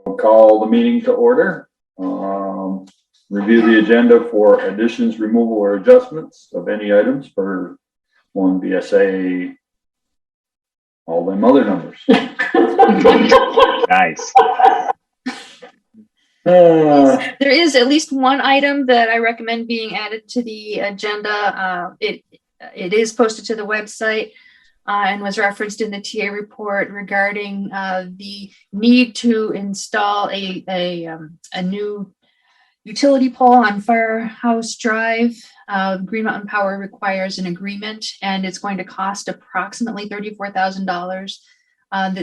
We'll call the meeting to order. Review the agenda for additions, removal, or adjustments of any items for 1 BSA, all them other numbers. Nice. There is at least one item that I recommend being added to the agenda. It is posted to the website and was referenced in the TA report regarding the need to install a new utility pole on Firehouse Drive. Green Mountain Power requires an agreement, and it's going to cost approximately $34,000.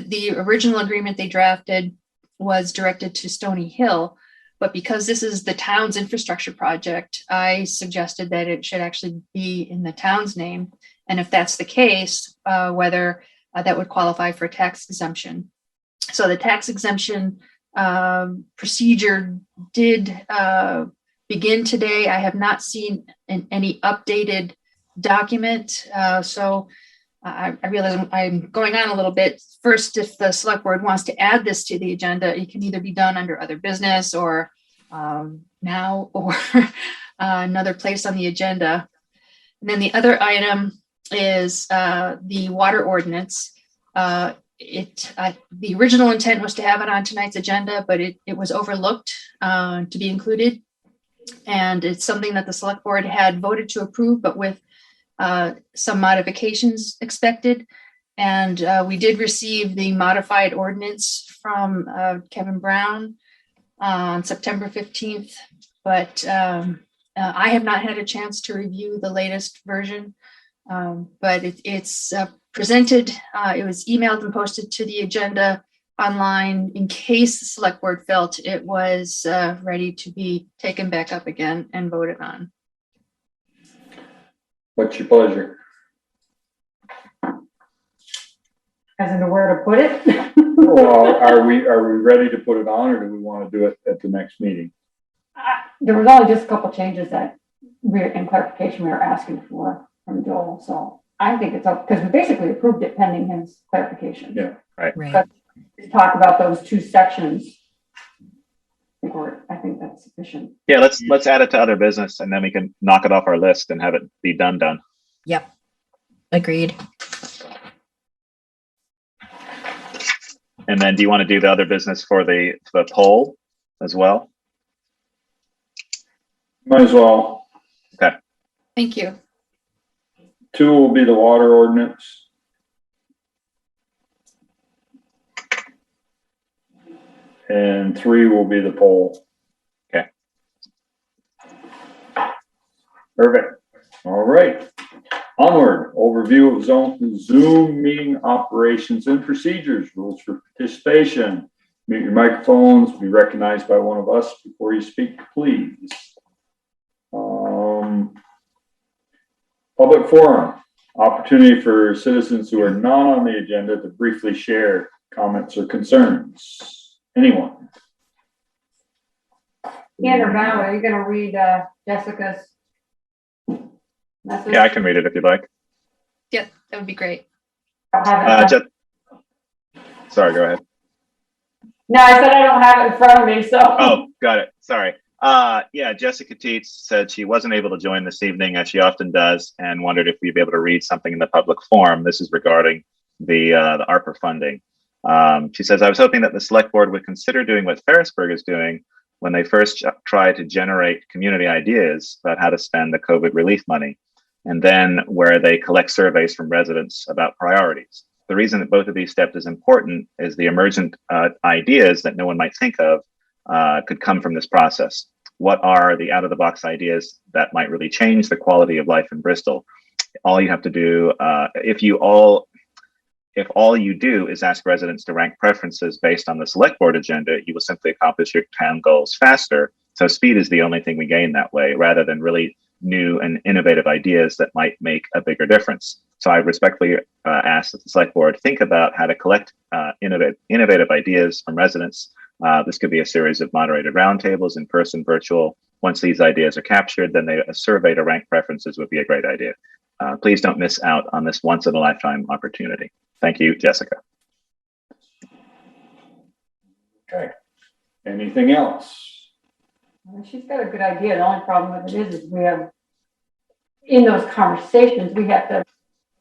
The original agreement they drafted was directed to Stony Hill, but because this is the town's infrastructure project, I suggested that it should actually be in the town's name. And if that's the case, whether that would qualify for tax exemption. So the tax exemption procedure did begin today. I have not seen any updated document. So I realize I'm going on a little bit. First, if the select board wants to add this to the agenda, it can either be done under other business or now or another place on the agenda. And then the other item is the water ordinance. The original intent was to have it on tonight's agenda, but it was overlooked to be included. And it's something that the select board had voted to approve, but with some modifications expected. And we did receive the modified ordinance from Kevin Brown on September 15th, but I have not had a chance to review the latest version, but it's presented. It was emailed and posted to the agenda online in case the select board felt it was ready to be taken back up again and voted on. What's your pleasure? As in where to put it? Well, are we ready to put it on, or do we want to do it at the next meeting? There was only just a couple changes that in clarification we were asking for from Joel. So I think it's up because we basically approved it pending his clarification. Yeah, right. But to talk about those two sections, I think that's sufficient. Yeah, let's add it to other business, and then we can knock it off our list and have it be done. Yep. Agreed. And then do you want to do the other business for the poll as well? Might as well. Okay. Thank you. 2 will be the water ordinance. And 3 will be the poll. Okay. Perfect. All right. Onward. Overview of Zoom meeting operations and procedures. Rules for participation. Mute your microphones. Be recognized by one of us before you speak, please. Public forum. Opportunity for citizens who are not on the agenda to briefly share comments or concerns. Anyone? Ian or Val, are you going to read Jessica's message? Yeah, I can read it if you'd like. Yeah, that would be great. Sorry, go ahead. No, I said I don't have it in front of me, so. Oh, got it. Sorry. Yeah, Jessica Teets said she wasn't able to join this evening, as she often does, and wondered if we'd be able to read something in the public forum. This is regarding the ARPA funding. She says, I was hoping that the select board would consider doing what Ferrisburg is doing when they first tried to generate community ideas about how to spend the COVID relief money, and then where they collect surveys from residents about priorities. The reason that both of these steps is important is the emergent ideas that no one might think of could come from this process. What are the out-of-the-box ideas that might really change the quality of life in Bristol? All you have to do, if all you do is ask residents to rank preferences based on the select board agenda, you will simply accomplish your town goals faster. So speed is the only thing we gain that way, rather than really new and innovative ideas that might make a bigger difference. So I respectfully ask that the select board think about how to collect innovative ideas from residents. This could be a series of moderated roundtables, in person, virtual. Once these ideas are captured, then a survey to rank preferences would be a great idea. Please don't miss out on this once-in-a-lifetime opportunity. Thank you, Jessica. Okay. Anything else? Well, she's got a good idea. The only problem with it is we have, in those conversations, we have to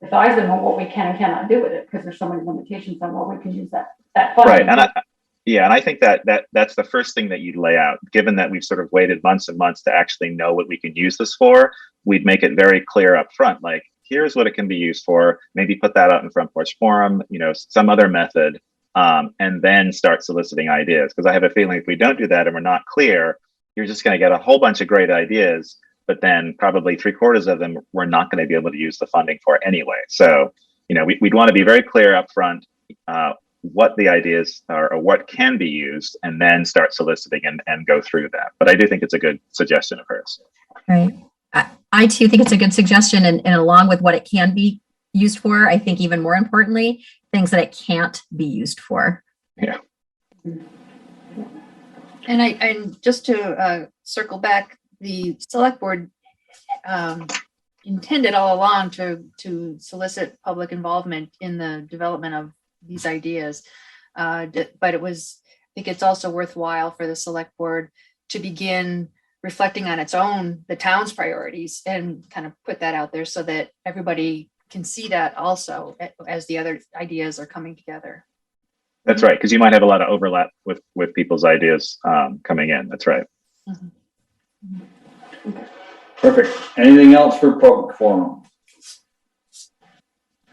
advise them on what we can and cannot do with it, because there's so many limitations on what we can use that funding. Right. And I think that's the first thing that you'd lay out, given that we've sort of waited months and months to actually know what we can use this for. We'd make it very clear up front, like, here's what it can be used for. Maybe put that out in Front Porch Forum, some other method, and then start soliciting ideas. Because I have a feeling if we don't do that and we're not clear, you're just going to get a whole bunch of great ideas, but then probably 3/4 of them we're not going to be able to use the funding for anyway. So, we'd want to be very clear up front what the ideas are or what can be used, and then start soliciting and go through that. But I do think it's a good suggestion of hers. Right. I too think it's a good suggestion, and along with what it can be used for, I think even more importantly, things that it can't be used for. Yeah. And just to circle back, the select board intended all along to solicit public involvement in the development of these ideas. But I think it's also worthwhile for the select board to begin reflecting on the town's priorities, and kind of put that out there so that everybody can see that also as the other ideas are coming together. That's right, because you might have a lot of overlap with people's ideas coming in. That's right. Mm-hmm. Perfect. Anything else for public forum?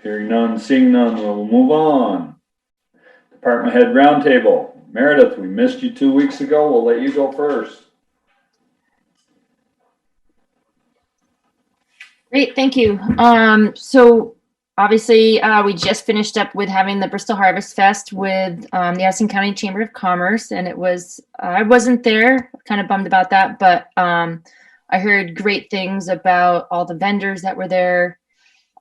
Hearing none, seeing none, we'll move on. Department head roundtable. Meredith, we missed you 2 weeks ago. We'll let you go first. Great, thank you. So obviously, we just finished up with having the Bristol Harvest Fest with the Addison County Chamber of Commerce, and I wasn't there, kind of bummed about that, but I heard great things about all the vendors that were there,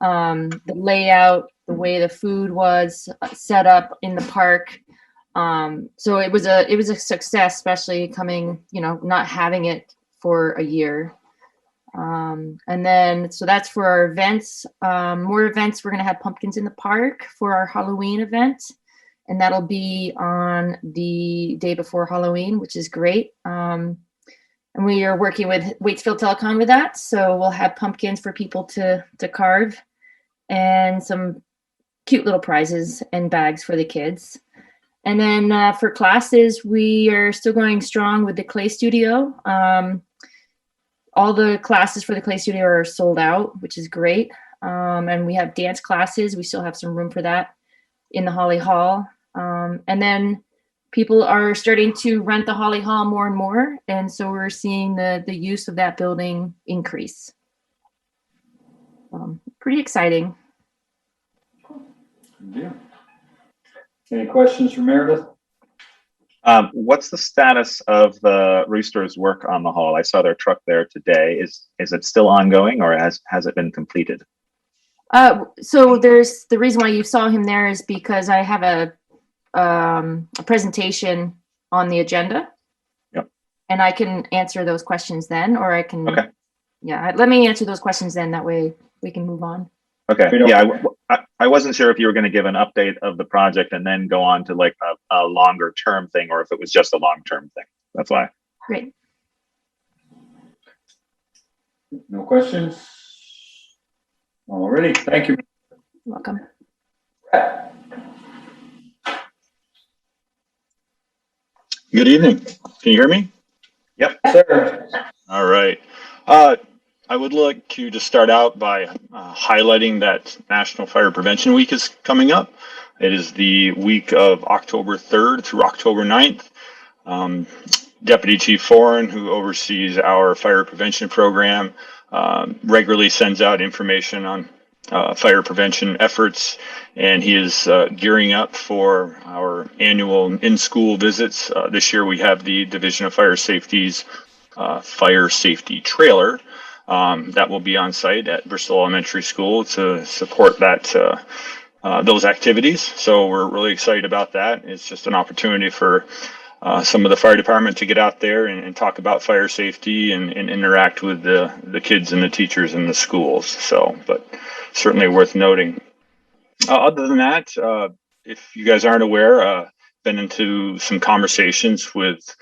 the layout, the way the food was set up in the park. So it was a success, especially coming, not having it for a year. And then, so that's for our events. More events. We're going to have pumpkins in the park for our Halloween event, and that'll be on the day before Halloween, which is great. And we are working with Waitsfield Telecom with that, so we'll have pumpkins for people to carve, and some cute little prizes and bags for the kids. And then for classes, we are still going strong with the clay studio. All the classes for the clay studio are sold out, which is great. And we have dance classes. We still have some room for that in the Holly Hall. And then people are starting to rent the Holly Hall more and more. And so we're seeing the use of that building increase. Pretty exciting. Yeah. Any questions for Meredith? What's the status of the Roosters' work on the hall? I saw their truck there today. Is it still ongoing, or has it been completed? So there's the reason why you saw him there is because I have a presentation on the agenda. Yep. And I can answer those questions then, or I can. Okay. Yeah, let me answer those questions then. That way we can move on. Okay. Yeah, I wasn't sure if you were going to give an update of the project and then go on to like a longer term thing, or if it was just a long term thing. That's why. Great. No questions? Alrighty, thank you. You're welcome. Good evening. Can you hear me? Yep. Sir. All right. I would like to just start out by highlighting that National Fire Prevention Week is coming up. It is the week of October 3rd through October 9th. Deputy Chief Foran, who oversees our fire prevention program, regularly sends out information on fire prevention efforts, and he is gearing up for our annual in-school visits. This year we have the Division of Fire Safety's fire safety trailer that will be on site at Bristol Elementary School to support that those activities. So we're really excited about that. It's just an opportunity for some of the fire department to get out there and talk about fire safety and interact with the kids and the teachers in the schools. So, but certainly worth noting. Other than that, if you guys aren't aware, been into some conversations with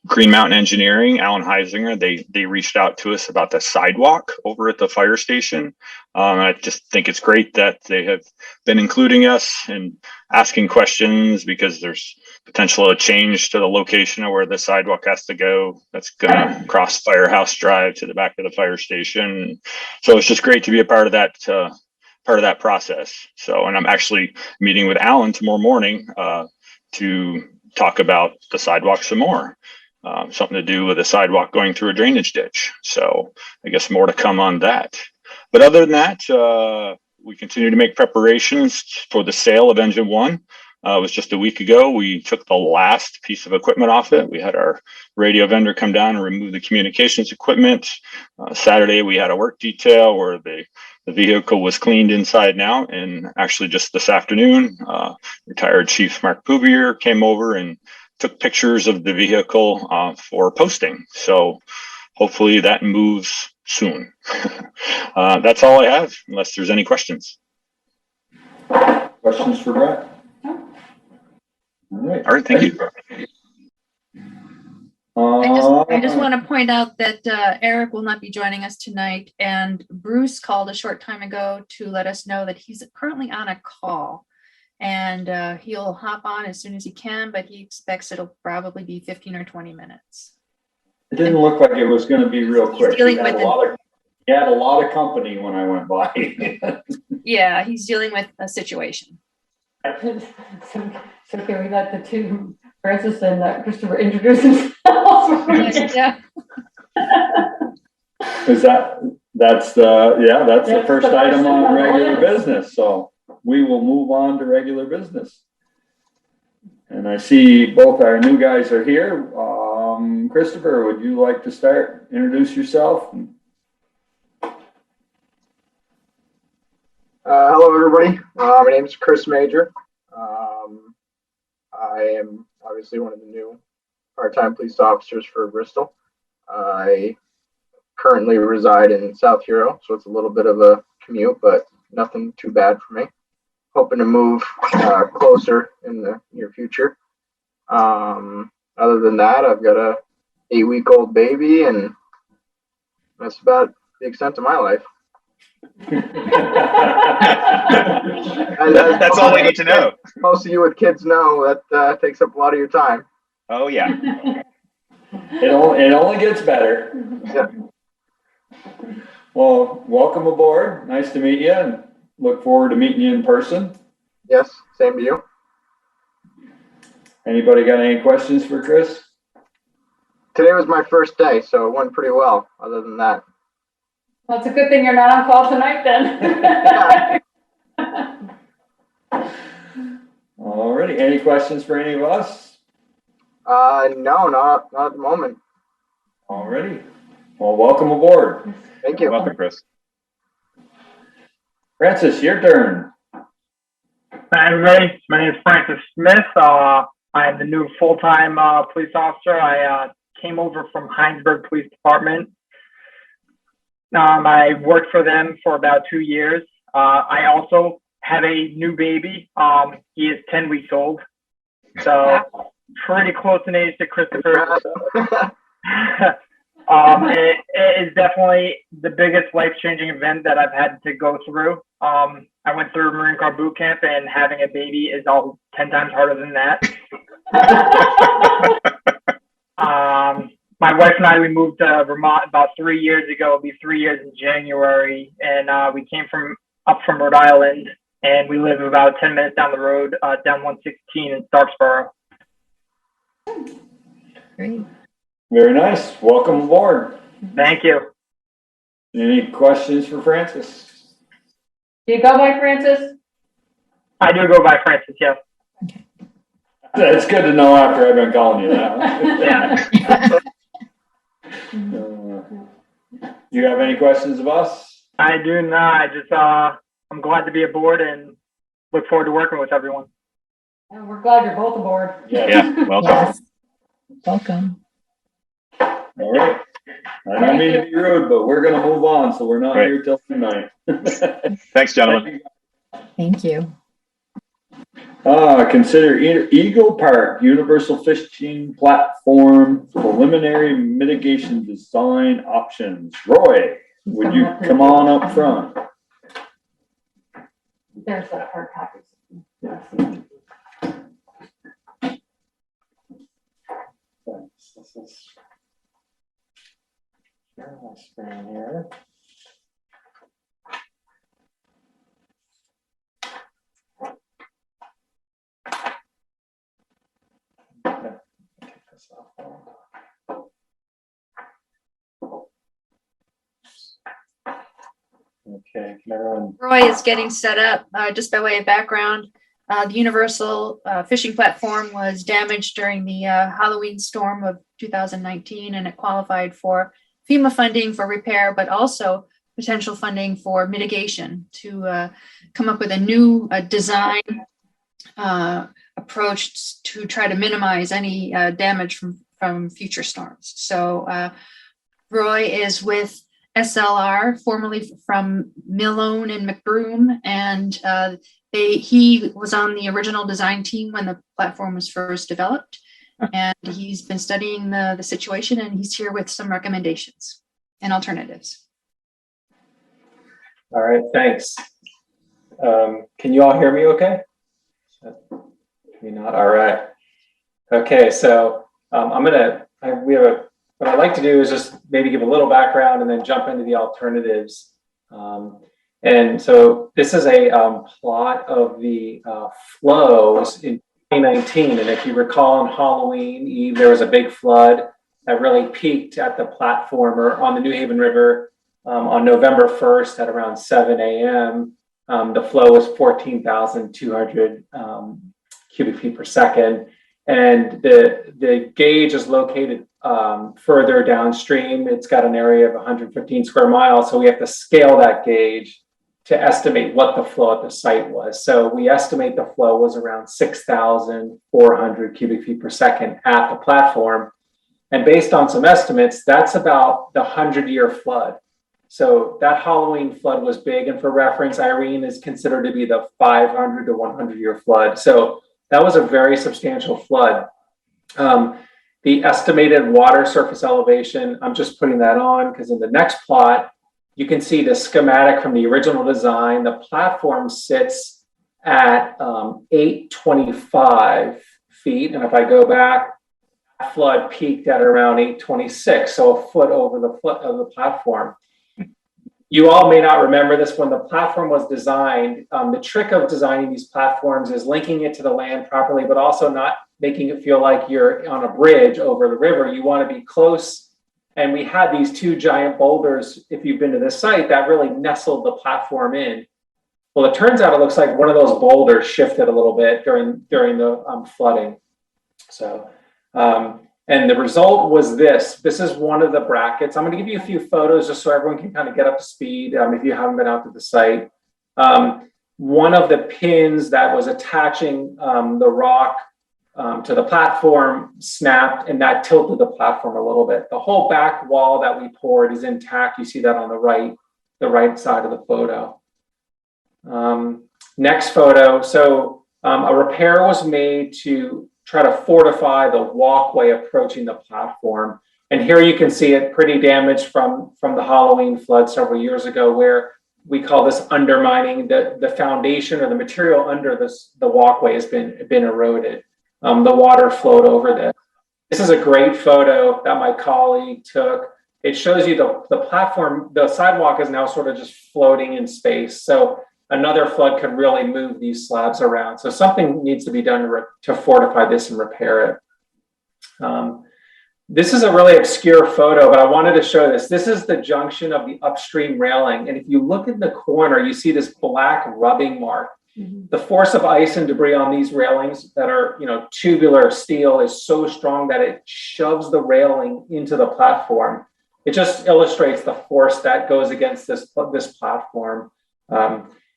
Green Mountain Engineering, Alan Heisinger. They reached out to us about the sidewalk over at the fire station. I just think it's great that they have been including us and asking questions, because there's potential of change to the location of where the sidewalk has to go. That's gonna cross Firehouse Drive to the back of the fire station. So it's just great to be a part of that process. So, and I'm actually meeting with Alan tomorrow morning to talk about the sidewalk some more. Something to do with a sidewalk going through a drainage ditch. So I guess more to come on that. But other than that, we continue to make preparations for the sale of Engine 1. It was just a week ago. We took the last piece of equipment off it. We had our radio vendor come down and remove the communications equipment. Saturday, we had a work detail where the vehicle was cleaned inside and out. And actually just this afternoon, retired Chief Mark Pouvier came over and took pictures of the vehicle for posting. So hopefully that moves soon. That's all I have, unless there's any questions. Questions for Brett? All right. All right, thank you. I just want to point out that Eric will not be joining us tonight, and Bruce called a short time ago to let us know that he's currently on a call, and he'll hop on as soon as he can, but he expects it'll probably be 15 or 20 minutes. It didn't look like it was going to be real quick. dealing He had with he had a lot of company when I went by. Yeah, he's dealing with a situation. So can we let the two, Francis and Christopher, introduce themselves? Yeah. Is that's the first the item first on one. regular business. So we will move on to regular business. And I see both our new guys are here. Christopher, would you like to start? Introduce yourself. Hello, everybody. My name is Chris Major. I am obviously one of the new part-time police officers for Bristol. I currently reside in South Hero, so it's a little bit of a commute, but nothing too bad for me. Hoping to move closer in the near future. Other than that, I've got a 8-week-old baby, and that's about the extent of my life. That's all we need to know. Most of you with kids know that takes up a lot of your time. Oh, yeah. It only gets better. Yeah. Well, welcome aboard. Nice to meet you, and look forward to meeting you in person. Yes, same to you. Anybody got any questions for Chris? Today was my first day, so it went pretty well. Other than that, Well, it's a good thing you're not on call tonight then. Alrighty, any questions for any of us? no, not at the moment. Alrighty, well, welcome aboard. Thank you. Welcome, Chris. Francis, your turn. Hi, everybody. My name is Francis Smith. I'm the new full-time police officer. I came over from Heinsberg Police Department. I worked for them for about 2 years. I also have a new baby. He is 10 weeks old. So pretty close in age to Christopher. It is definitely the biggest life-changing event that I've had to go through. I went through Marine Corps boot camp, and having a baby is all 10 times harder than that. My wife and I, we moved to Vermont about 3 years ago. It'll be 3 years in January, and we came up from Rhode Island, and we live about 10 minutes down the road, down 116 in Starksboro. Great. Very nice, welcome aboard. Thank you. Any questions for Francis? Do you go by Francis? I do go by Francis, yes. It's good to know after I've been calling you that. Yeah. Do you have any questions of us? I do not. I'm glad to be aboard and look forward to working with everyone. And we're glad you're both aboard. Yeah, welcome. Yes. Welcome. All right. I don't mean to be rude, but we're gonna move on, so we're not Right. here till tonight. Thanks, gentlemen. Thank you. Consider Eagle Park Universal Fishing Platform preliminary mitigation design options. Roy, would you come on up front? There's that hard copy. This is share my screen here. Okay, take this off. Okay, can everyone? Roy is getting set up. Just by way of background, the Universal fishing platform was damaged during the Halloween storm of 2019, and it qualified for FEMA funding for repair, but also potential funding for mitigation to come up with a new design approach to try to minimize any damage from future storms. So Roy is with SLR, formerly from Millone and McBroom, and he was on the original design team when the platform was first developed, and he's been studying the situation, and he's here with some recommendations and alternatives. All right, thanks. Can you all hear me okay? Can you not? All right. Okay, so what I'd like to do is just maybe give a little background and then jump into the alternatives. And so this is a plot of the flows in 2019. And if you recall, on Halloween Eve, there was a big flood that really peaked at the platform or on the New Haven River on November 1st at around 7 a.m. The flow was 14,200 cubic feet per second. And the gauge is located further downstream. It's got an area of 115 square miles. So we have to scale that gauge to estimate what the flow at the site was. So we estimate the flow was around 6,400 cubic feet per second at the platform. And based on some estimates, that's about the 100-year flood. So that Halloween flood was big. And for reference, Irene is considered to be the 500 to 100-year flood. So that was a very substantial flood. The estimated water surface elevation, I'm just putting that on because in the next plot, you can see the schematic from the original design. The platform sits at 825 feet. And if I go back, that flood peaked at around 826, so a foot over the foot of the platform. You all may not remember this. When the platform was designed, the trick of designing these platforms is linking it to the land properly, but also not making it feel like you're on a bridge over the river. You want to be close. And we had these two giant boulders, if you've been to this site, that really nestled the platform in. Well, it turns out it looks like one of those boulders shifted a little bit during the flooding. So, and the result was this. This is one of the brackets. I'm going to give you a few photos just so everyone can kind of get up to speed if you haven't been out to the site. One of the pins that was attaching the rock to the platform snapped, and that tilted the platform a little bit. The whole back wall that we poured is intact. You see that on the right side of the photo. Next photo. So a repair was made to try to fortify the walkway approaching the platform. And here you can see it pretty damaged from the Halloween flood several years ago, where we call this undermining. The foundation or the material under the walkway has been eroded. The water flowed over this. This is a great photo that my colleague took. It shows you the platform, the sidewalk is now sort of just floating in space. So another flood could really move these slabs around. So something needs to be done to fortify this and repair it. This is a really obscure photo, but I wanted to show this. This is the junction of the upstream railing. And if you look in the corner, you see this black rubbing mark. Mm-hmm. The force of ice and debris on these railings that are, tubular steel is so strong that it shoves the railing into the platform. It just illustrates the force that goes against this platform.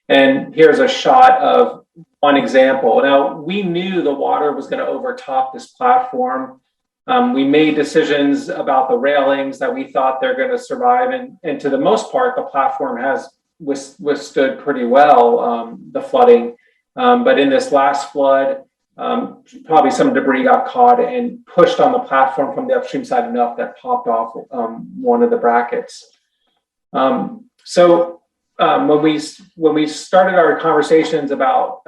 And here's a shot of one example. Now, we knew the water was going to overtop this platform. We made decisions about the railings that we thought they're going to survive. And to the most part, the platform has withstood pretty well the flooding. But in this last flood, probably some debris got caught and pushed on the platform from the upstream side enough that popped off one of the brackets. When we started our conversations about,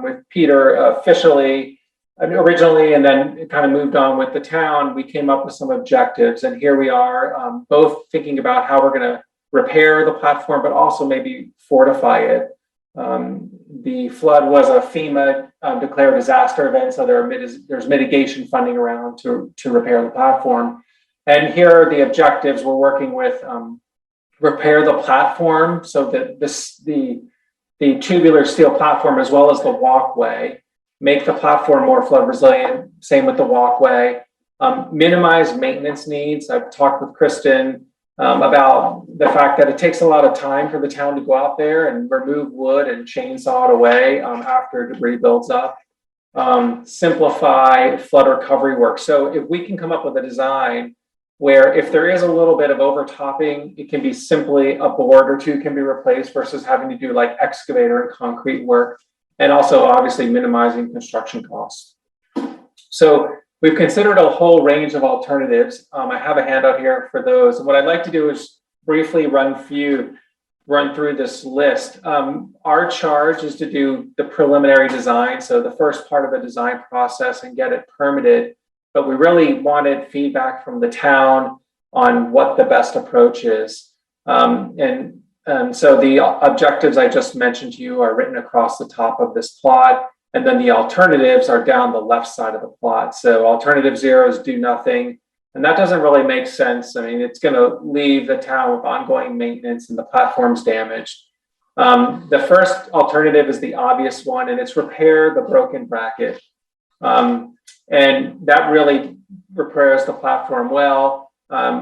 with Peter officially, originally, and then it kind of moved on with the town, we came up with some objectives. And here we are, both thinking about how we're going to repair the platform, but also maybe fortify it. The flood was a FEMA declared disaster event, so there's mitigation funding around to repair the platform. And here are the objectives we're working with. Repair the platform so that the tubular steel platform as well as the walkway, make the platform more flood resilient, same with the walkway, minimize maintenance needs. I've talked with Kristen about the fact that it takes a lot of time for the town to go out there and remove wood and chainsaw it away after debris builds up. Simplify flood recovery work. So if we can come up with a design where if there is a little bit of overtopping, it can be simply a board or two can be replaced versus having to do like excavator and concrete work, and also obviously minimizing construction costs. So we've considered a whole range of alternatives. I have a handout here for those. And what I'd like to do is briefly run through this list. Our charge is to do the preliminary design, so the first part of the design process, and get it permitted. But we really wanted feedback from the town on what the best approach is. So the objectives I just mentioned to you are written across the top of this plot. And then the alternatives are down the left side of the plot. So alternative 0 is do nothing. And that doesn't really make sense. I mean, it's going to leave the town with ongoing maintenance and the platform's damaged. The first alternative is the obvious one, and it's repair the broken bracket. And that really repairs the platform well.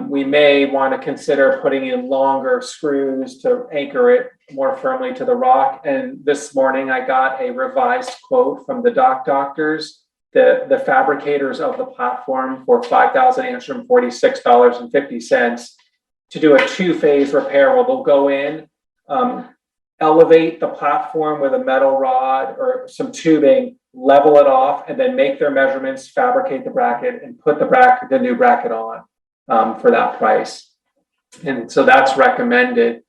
We may want to consider putting in longer screws to anchor it more firmly to the rock. And this morning I got a revised quote from the doctors, the fabricators of the platform, for $5,846.50 to do a 2-phase repair where they'll go in, elevate the platform with a metal rod or some tubing, level it off, and then make their measurements, fabricate the bracket, and put the new bracket on for that price. And so that's recommended.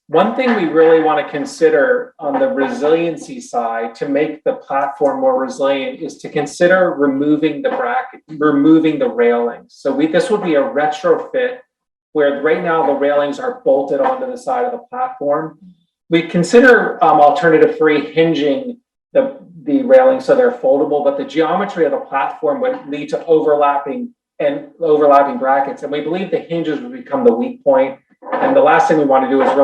One thing we really want to consider on the resiliency side to make the platform more resilient is to consider removing the bracket, removing the railings. So this would be a retrofit where right now the railings are bolted onto the side of the platform. We consider alternative 3 hinging the railings so they're foldable, but the geometry of the platform would lead to overlapping brackets. And we believe the hinges would become the weak point. And the last thing we want to do is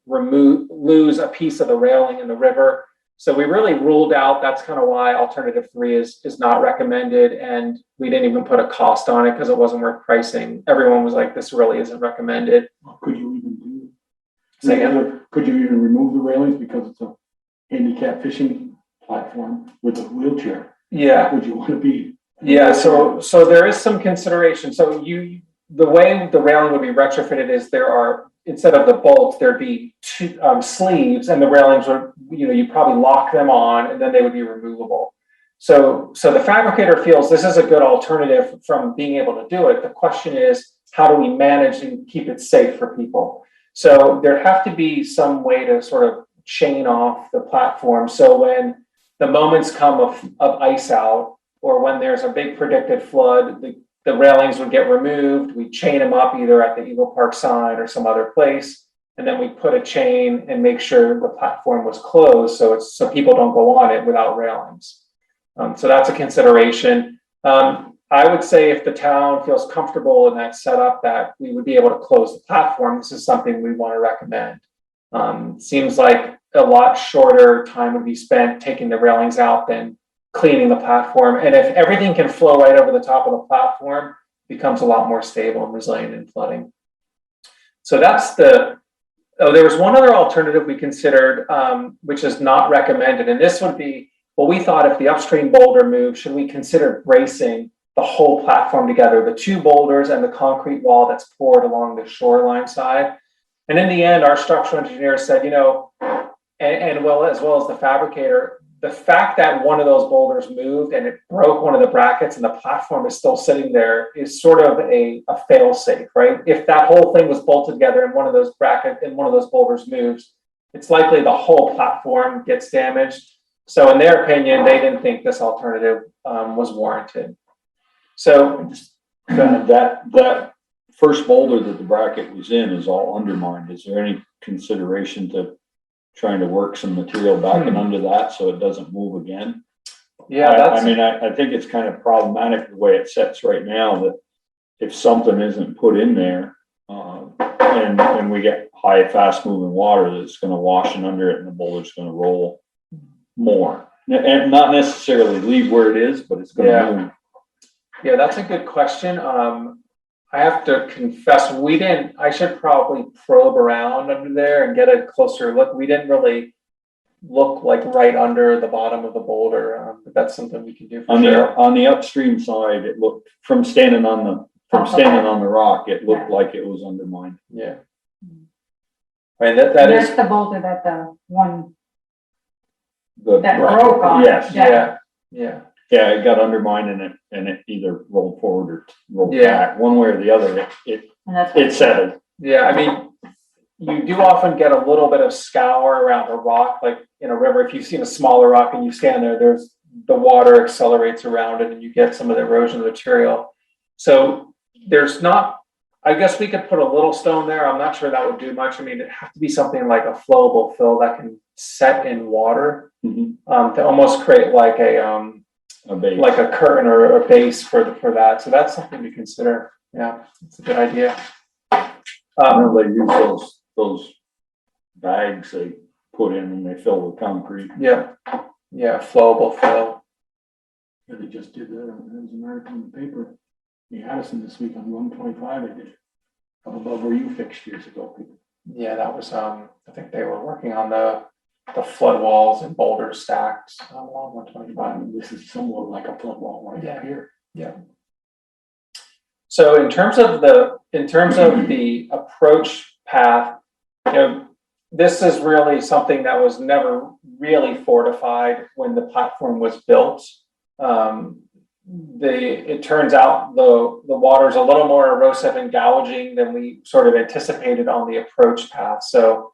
really lose a piece of the railing in the river. So we really ruled out, that's kind of why alternative 3 is not recommended. And we didn't even put a cost on it because it wasn't worth pricing. Everyone was like, this really isn't recommended. Could you even do? Say again? Could you even remove the railings because it's a handicap fishing platform with a wheelchair? Yeah. Would you want to be? Yeah. So there is some consideration. So the way the railing would be retrofitted is instead of the bolts, there'd be two sleeves, and the railings would, you probably lock them on, and then they would be removable. So the fabricator feels this is a good alternative from being able to do it. The question is, how do we manage and keep it safe for people? So there have to be some way to sort of chain off the platform. So when the moments come of ice out, or when there's a big predicted flood, the railings would get removed. We chain them up either at the Eagle Park sign or some other place. And then we put a chain and make sure the platform was closed so people don't go on it without railings. So that's a consideration. I would say if the town feels comfortable in that setup, that we would be able to close the platform. This is something we want to recommend. Seems like a lot shorter time would be spent taking the railings out than cleaning the platform. And if everything can flow right over the top of the platform, it becomes a lot more stable and resilient in flooding. So that's there was one other alternative we considered, which is not recommended. And this would be, well, we thought if the upstream boulder moved, should we consider bracing the whole platform together, the 2 boulders and the concrete wall that's poured along the shoreline side? And in the end, our structural engineer said, and well, as well as the fabricator, the fact that one of those boulders moved and it broke one of the brackets and the platform is still sitting there is sort of a fail safe, right? If that whole thing was bolted together and one of those boulders moves, it's likely the whole platform gets damaged. So in their opinion, they didn't think this alternative was warranted. So that first boulder that the bracket was in is all undermined. Is there any consideration to trying to work some material back and under that so it doesn't move again? yeah, I think it's kind of problematic the way it sets right now, that if something isn't put in there, and we get high, fast moving water, that's going to wash in under it and the boulder's going to roll more. And not necessarily leave where it is, but it's going to move. Yeah, that's a good question. I have to confess, I should probably probe around under there and get a closer look. We didn't really look like right under the bottom of the boulder, but that's something we can do for sure. On the upstream side, it looked, from standing on the rock, it looked like it was undermined. Yeah. I mean, that is, That's the boulder that the one The that bracket. broke on. Yes. yeah. Yeah, it got undermined and it either rolled forward or rolled Yeah. back, one way or the other. And that's It settled. Yeah, I mean, you do often get a little bit of scour around a rock, like in a river. If you've seen a smaller rock and you stand there, the water accelerates around it and you get some of the erosion of the material. So there's not, I guess we could put a little stone there. I'm not sure that would do much. I mean, it'd have to be something like a flowable fill that can set in water, to almost create like a base. like a curtain or a base for that. So that's something to consider. Yeah, it's a good idea. They use those bags they put in and they fill with concrete. Yeah, flowable fill. Yeah, they just did that. There was an article in the paper. The Addison this week on 125, they did up above where you fixed years ago. Yeah, that was I think they were working on the flood walls and boulders stacked along 125. This is somewhat like a flood wall right up here. Yeah. So in terms of the approach path, this is really something that was never really fortified when the platform was built. It turns out the water is a little more erosive and gouging than we sort of anticipated on the approach path. So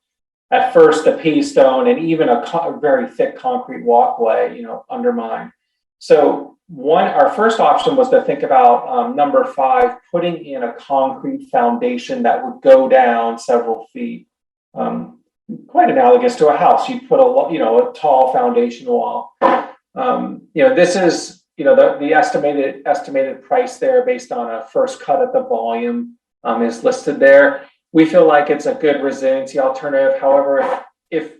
at first, the pea stone and even a very thick concrete walkway, undermined. So our first option was to think about number 5, putting in a concrete foundation that would go down several feet, quite analogous to a house. You put a tall foundation wall. This is the estimated price there based on a first cut at the volume is listed there. We feel like it's a good resiliency alternative. However, if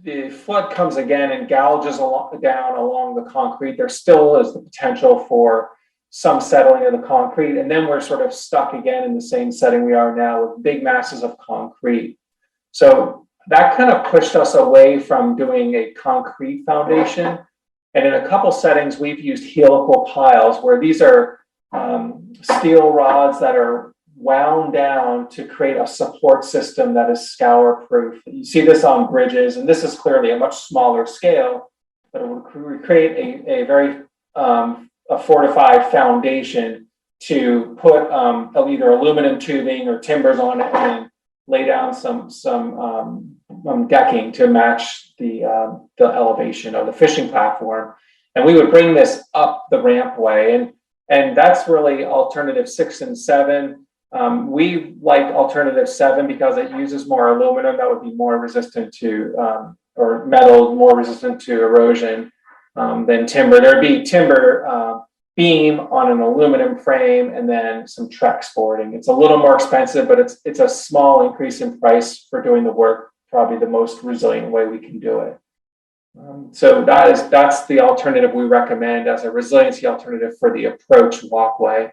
the flood comes again and gouges down along the concrete, there still is the potential for some settling of the concrete. And then we're sort of stuck again in the same setting we are now with big masses of concrete. So that kind of pushed us away from doing a concrete foundation. And in a couple settings, we've used helical piles, where these are steel rods that are wound down to create a support system that is scour proof. You see this on bridges, and this is clearly a much smaller scale, but it would create a very a fortified foundation to put either aluminum tubing or timbers on it and lay down some decking to match the elevation of the fishing platform. And we would bring this up the rampway, and that's really alternative 6 and 7. We like alternative 7 because it uses more aluminum that would be more resistant to, or metal more resistant to erosion than timber. There'd be timber beam on an aluminum frame and then some Trex boarding. It's a little more expensive, but it's a small increase in price for doing the work, probably the most resilient way we can do it. So that's the alternative we recommend as a resiliency alternative for the approach walkway.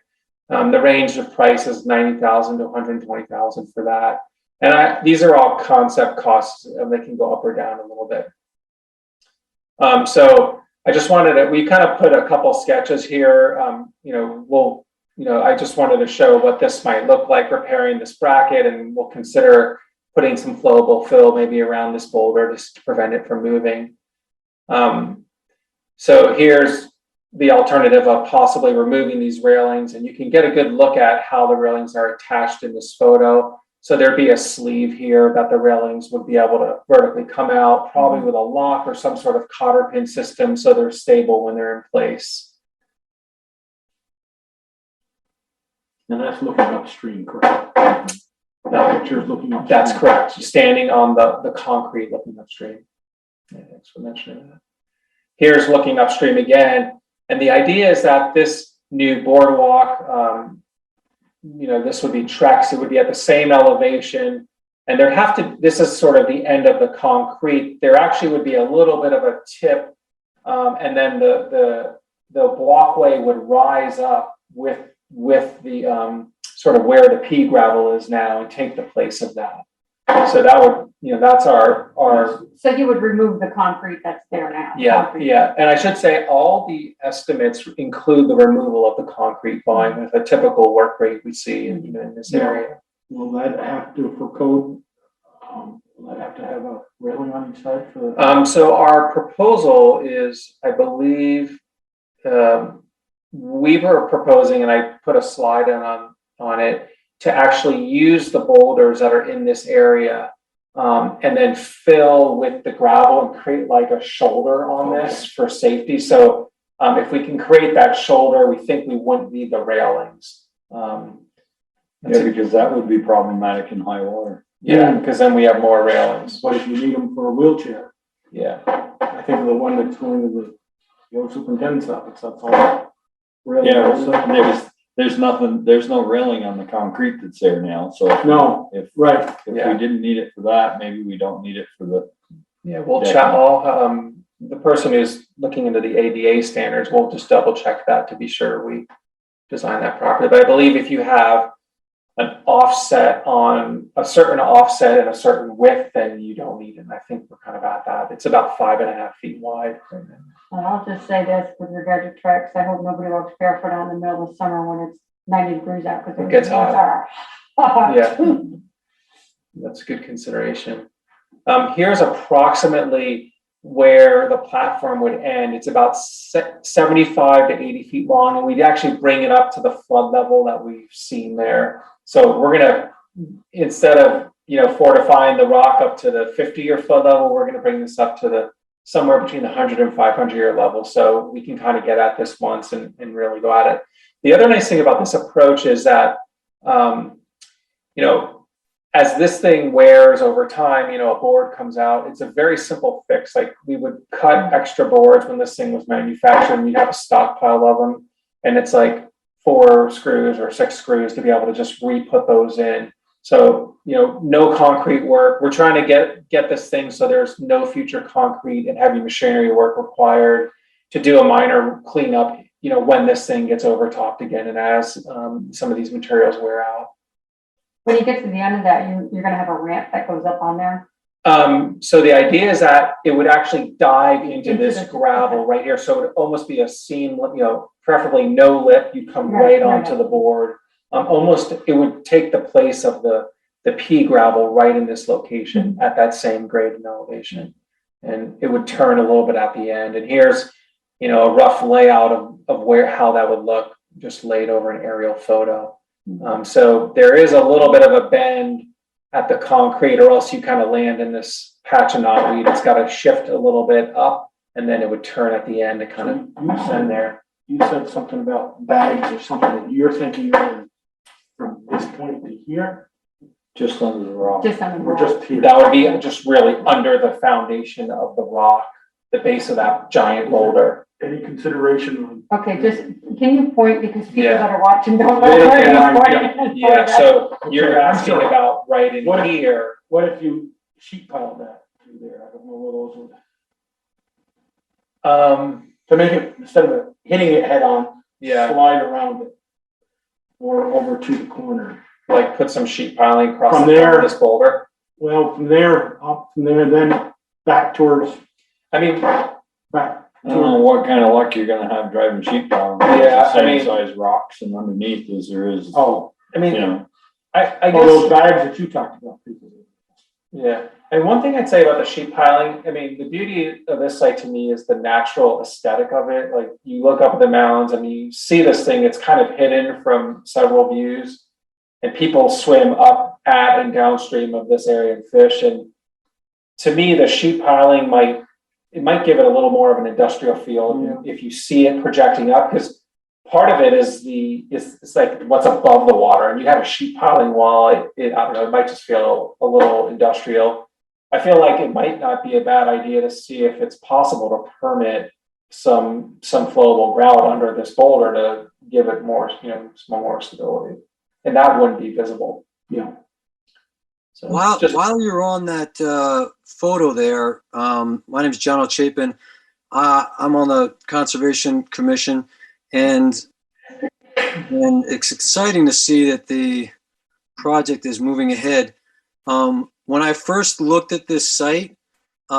The range of price is $90,000 to $120,000 for that. And these are all concept costs, and they can go up or down a little bit. So I just we kind of put a couple sketches here. I just wanted to show what this might look like repairing this bracket, and we'll consider putting some flowable fill maybe around this boulder just to prevent it from moving. So here's the alternative of possibly removing these railings, and you can get a good look at how the railings are attached in this photo. So there'd be a sleeve here that the railings would be able to vertically come out, probably with a lock or some sort of cotter pin system so they're stable when they're in place. And that's looking upstream, correct? That picture's looking upstream. That's correct. Standing on the concrete looking upstream. Yeah, thanks for mentioning that. Here's looking upstream again. And the idea is that this new boardwalk, this would be Trex. It would be at the same elevation. And there'd have to, this is sort of the end of the concrete. There actually would be a little bit of a tip. And then the walkway would rise up with the sort of where the pea gravel is now and take the place of that. So that would, that's our. So you would remove the concrete that's there now? Yeah, concrete. yeah. And I should say all the estimates include the removal of the concrete volume with a typical work rate we see in this area. Will that have to, for code, will that have to have a railing on each side for the? So our proposal is, I believe, we were proposing, and I put a slide in on it, to actually use the boulders that are in this area and then fill with the gravel and create like a shoulder on this for safety. So if we can create that shoulder, we think we wouldn't need the railings. Yeah, because that would be problematic in high water. Yeah, because then we have more railings. What if you need them for a wheelchair? Yeah. I think of the one that's going to the old superintendent's office, that's all. Yeah, there's nothing, there's no railing on the concrete that's there now, so. No, If right. we didn't need it for that, maybe we don't need it for the. Yeah, we'll check all, the person who's looking into the ADA standards, we'll just double check that to be sure we design that properly. But I believe if you have an offset on a certain offset and a certain width, then you don't need it. And I think we're kind of at that. It's about 5.5 feet wide right now. Well, I'll just say this with regard to Trex, I hope nobody walks barefoot out in the middle of the summer when it's 90 degrees out, because It gets hot. hot. Yeah, that's a good consideration. Here's approximately where the platform would end. It's about 75 to 80 feet long, and we'd actually bring it up to the flood level that we've seen there. So we're gonna, instead of fortifying the rock up to the 50-year flood level, we're gonna bring this up to the somewhere between the 100 and 500-year level. So we can kind of get at this once and really go at it. The other nice thing about this approach is that, as this thing wears over time, a board comes out, it's a very simple fix. Like we would cut extra boards when this thing was manufactured, and we'd have a stockpile of them. And it's like 4 screws or 6 screws to be able to just re-put those in. So, no concrete work. We're trying to get this thing so there's no future concrete and heavy machinery work required to do a minor cleanup, when this thing gets overtopped again and as some of these materials wear out. When you get to the end of that, you're going to have a ramp that goes up on there. So the idea is that it would actually dive into this the- gravel right here. So it would almost be a seam, preferably no lip. You'd come right onto the board. It would take the place of the pea gravel right in this location at that same grade and elevation. And it would turn a little bit at the end. And here's, a rough layout of how that would look, just laid over an aerial photo. So there is a little bit of a bend at the concrete, or else you kind of land in this patch of knotweed. It's got to shift a little bit up, and then it would turn at the end to kind of ascend there. You said something about bags or something that you're thinking of from this point to here, Just under the rock. Just on the or rock. just here? That would be just really under the foundation of the rock, the base of that giant boulder. Any consideration on? Okay, just, can you point, because people Yeah. that are watching don't know Yeah, where yeah, you're pointing. Yeah, so you're I'm asking sorry. about right in What- here. What if you sheet piled that through there? I don't know what those would, Um, to make it, instead of hitting it head on, yeah, slide around it. Or over to the corner. like put some sheet piling across From the top there- of this boulder. Well, from there, up from there, then back towards, I mean, back. I don't know what kind of luck you're gonna have driving sheep down. Yeah, I Same mean- size rocks and underneath as there is, Oh, I mean, you know. I oh, those guess, bags that you talked about. People. Yeah, and one thing I'd say about the sheet piling, I mean, the beauty of this site to me is the natural aesthetic of it. Like you look up at the mounds and you see this thing, it's kind of hidden from several views. And people swim up at and downstream of this area and fish. And to me, the sheet piling might give it a little more of an industrial feel if you see it projecting up, because part of it is it's like what's above the water, and you have a sheet piling wall. I don't know, it might just feel a little industrial. I feel like it might not be a bad idea to see if it's possible to permit some flowable grout under this boulder to give it more, some more stability, and that wouldn't be visible. Yeah. So While you're on that photo there, my name is John O'Chapin. I'm on the Conservation Commission, and it's exciting to see that the project is moving ahead. When I first looked at this site, we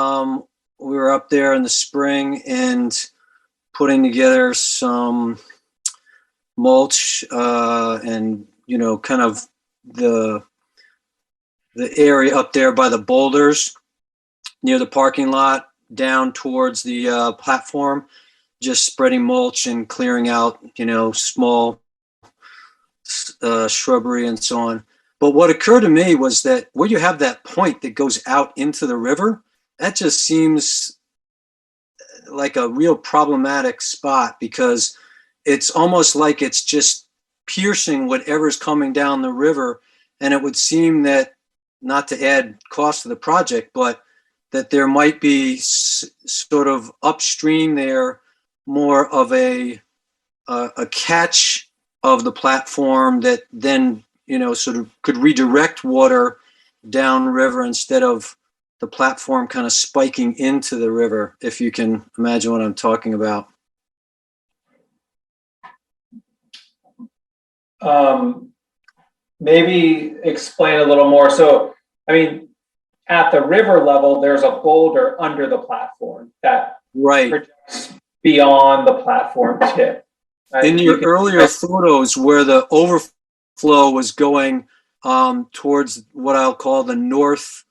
were up there in the spring and putting together some mulch and kind of the area up there by the boulders near the parking lot down towards the platform, just spreading mulch and clearing out, small shrubbery and so on. But what occurred to me was that where you have that point that goes out into the river, that just seems like a real problematic spot, because it's almost like it's just piercing whatever's coming down the river. And it would seem that, not to add cost to the project, but that there might be sort of upstream there more of a catch of the platform that then, sort of could redirect water downriver instead of the platform kind of spiking into the river, if you can imagine what I'm talking about. Maybe explain a little more. So, I mean, at the river level, there's a boulder under the platform that projects beyond the platform tip. Right? In your earlier photos where the overflow was going towards what I'll call the north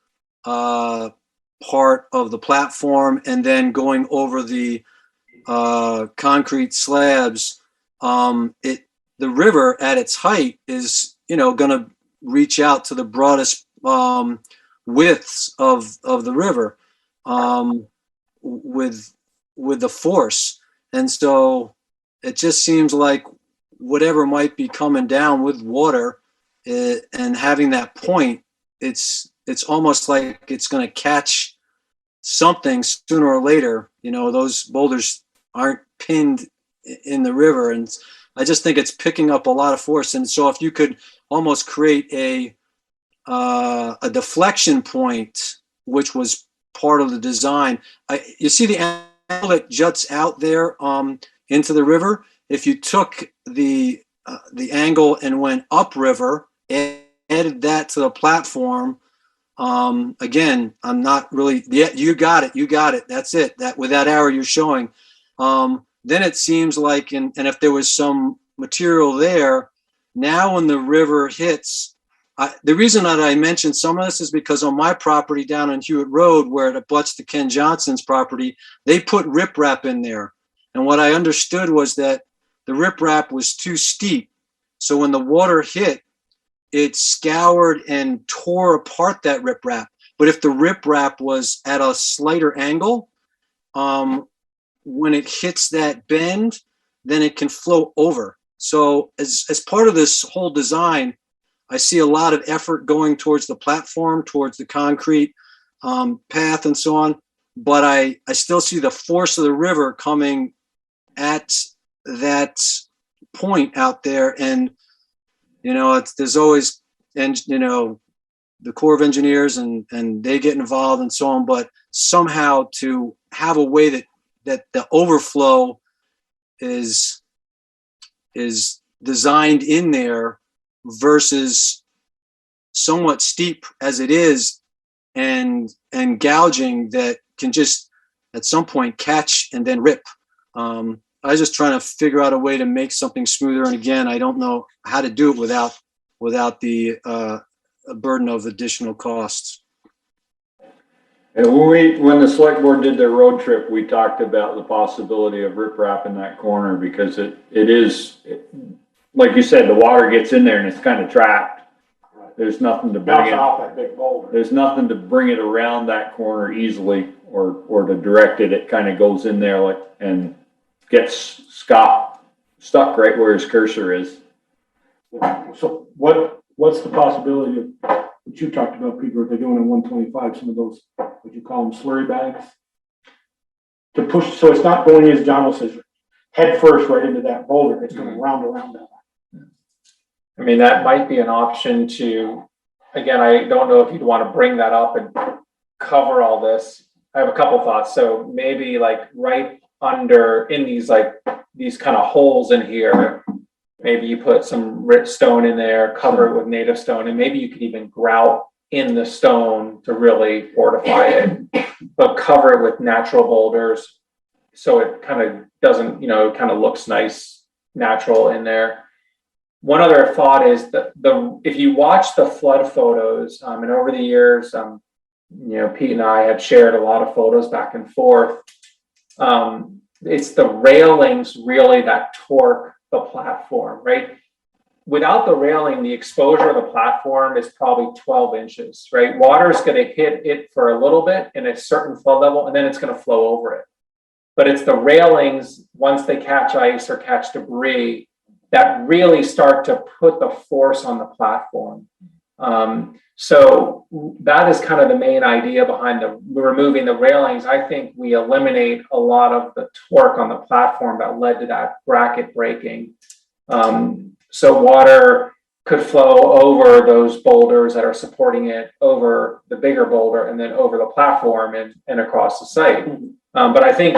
part of the platform, and then going over the concrete slabs, the river at its height is, going to reach out to the broadest widths of the river with the force. And so it just seems like whatever might be coming down with water and having that point, it's almost like it's going to catch something sooner or later. Those boulders aren't pinned in the river, and I just think it's picking up a lot of force. And so if you could almost create a deflection point, which was part of the design. You see the angle that juts out there into the river. If you took the angle and went upriver, added that to the platform. Again, I'm not really. Yeah, you got it. That's it. That with that arrow you're showing. Then it seems like, and if there was some material there, now when the river hits. The reason that I mentioned some of this is because on my property down on Hewitt Road, where it abuts to Ken Johnson's property, they put riprap in there. And what I understood was that the riprap was too steep. So when the water hit, it scoured and tore apart that riprap. But if the riprap was at a slighter angle, when it hits that bend, then it can flow over. So as part of this whole design, I see a lot of effort going towards the platform, towards the concrete path and so on. But I still see the force of the river coming at that point out there. And, there's always, the Corps of Engineers and they get involved and so on. But somehow to have a way that the overflow is designed in there versus somewhat steep as it is and gouging that can just at some point catch and then rip. I was just trying to figure out a way to make something smoother. And again, I don't know how to do it without the burden of additional costs. And when the select board did their road trip, we talked about the possibility of riprap in that corner because it is, like you said, the water gets in there and it's kind of trapped. There's nothing to bring Bouncing it, off that big boulder. there's nothing to bring it around that corner easily or to direct it. It kind of goes in there like, and gets stuck right where his cursor is. So what's the possibility of, what you talked about, Peter, if they're doing in 125, some of those, what you call them, slurry bags? To push, so it's not going, as John says, head first right into that boulder, it's going to round around that. I mean, that might be an option to, again, I don't know if you'd want to bring that up and cover all this. I have a couple thoughts. So maybe like right under in these kind of holes in here, maybe you put some rich stone in there, cover it with native stone, and maybe you could even grout in the stone to really fortify it, but cover it with natural boulders so it kind of doesn't, it kind of looks nice, natural in there. One other thought is that if you watch the flood photos, and over the years, Pete and I had shared a lot of photos back and forth. It's the railings really that torque the platform, right? Without the railing, the exposure of the platform is probably 12 inches, right? Water is going to hit it for a little bit in a certain flood level, and then it's going to flow over it. But it's the railings, once they catch ice or catch debris, that really start to put the force on the platform. So that is kind of the main idea behind removing the railings. I think we eliminate a lot of the torque on the platform that led to that bracket breaking. So water could flow over those boulders that are supporting it, over the bigger boulder, and then over the platform and across the site. But I think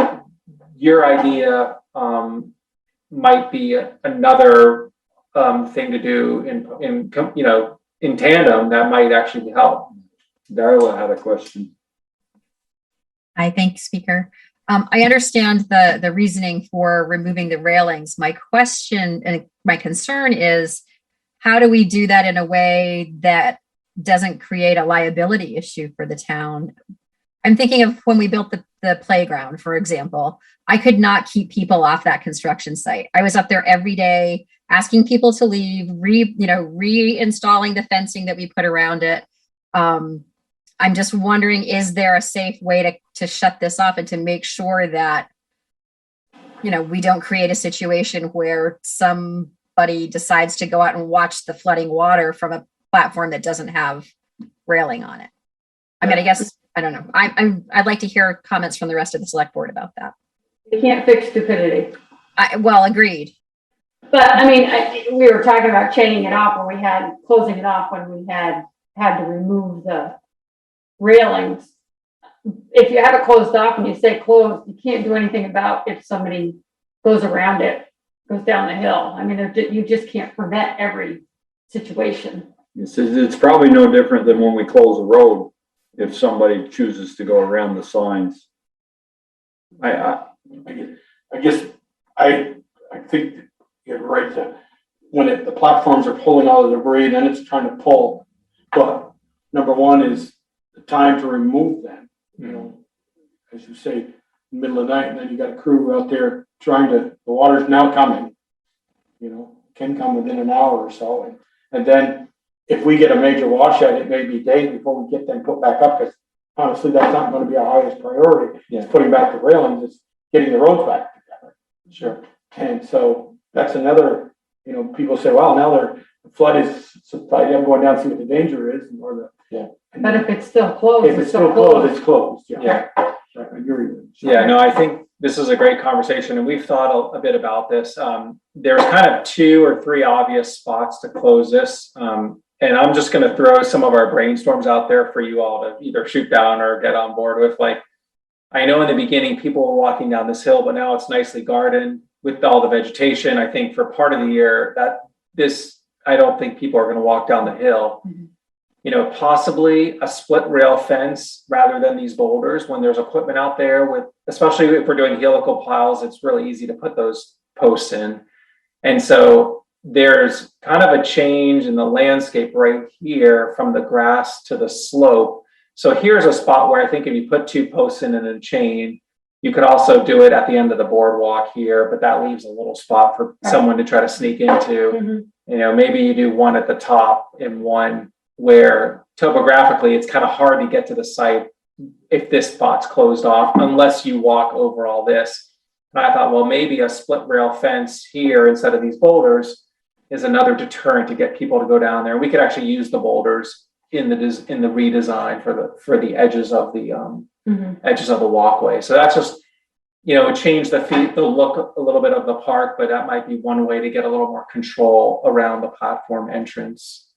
your idea might be another thing to do in tandem that might actually help. Darla had a question. I thank Speaker. I understand the reasoning for removing the railings. My question and my concern is, how do we do that in a way that doesn't create a liability issue for the town? I'm thinking of when we built the playground, for example. I could not keep people off that construction site. I was up there every day asking people to leave, reinstalling the fencing that we put around it. I'm just wondering, is there a safe way to shut this off and to make sure that, we don't create a situation where somebody decides to go out and watch the flooding water from a platform that doesn't have railing on it? I mean, I guess, I don't know. I'd like to hear comments from the rest of the select board about that. You can't fix stupidity. Well, agreed. But I mean, we were talking about chaining it off, or closing it off when we had to remove the railings. If you have it closed off and you say closed, you can't do anything about if somebody goes around it, goes down the hill. I mean, you just can't prevent every situation. It's probably no different than when we close a road. If somebody chooses to go around the signs. I think you're right that when the platforms are pulling all the debris, then it's trying to pull. But number one is the time to remove them, as you say, middle of the night, and then you got a crew out there the water's now coming, can come within an hour or so. And then if we get a major washout, it may be days before we get them put back up, because honestly, that's not going to be our highest priority. Yeah. It's putting back the railings, it's getting the roads back together. Sure. And so that's another, people say, well, now the flood is, I'm going down to see what the danger is, But if it's still closed, if it's still closed, it's closed. Yeah. I agree. Yeah, no, I think this is a great conversation, and we've thought a bit about this. There's kind of 2 or 3 obvious spots to close this. And I'm just going to throw some of our brainstorms out there for you all to either shoot down or get on board with. Like, I know in the beginning people were walking down this hill, but now it's nicely gardened with all the vegetation. I think for part of the year I don't think people are going to walk down the hill. Mm-hmm. Possibly a split rail fence rather than these boulders when there's equipment out there especially if we're doing helical piles, it's really easy to put those posts in. And so there's kind of a change in the landscape right here from the grass to the slope. So here's a spot where I think if you put 2 posts in and a chain, you could also do it at the end of the boardwalk here, but that leaves a little spot for someone to try to sneak into. You know, maybe you do one at the top and one where topographically it's kind of hard to get to the site if this spot's closed off, unless you walk over all this. And I thought, well, maybe a split rail fence here instead of these boulders is another deterrent to get people to go down there. We could actually use the boulders in the redesign for the edges of the edges of the walkway. So that's just, you know, it changed the look a little bit of the park, but that might be one way to get a little more control around the platform entrance.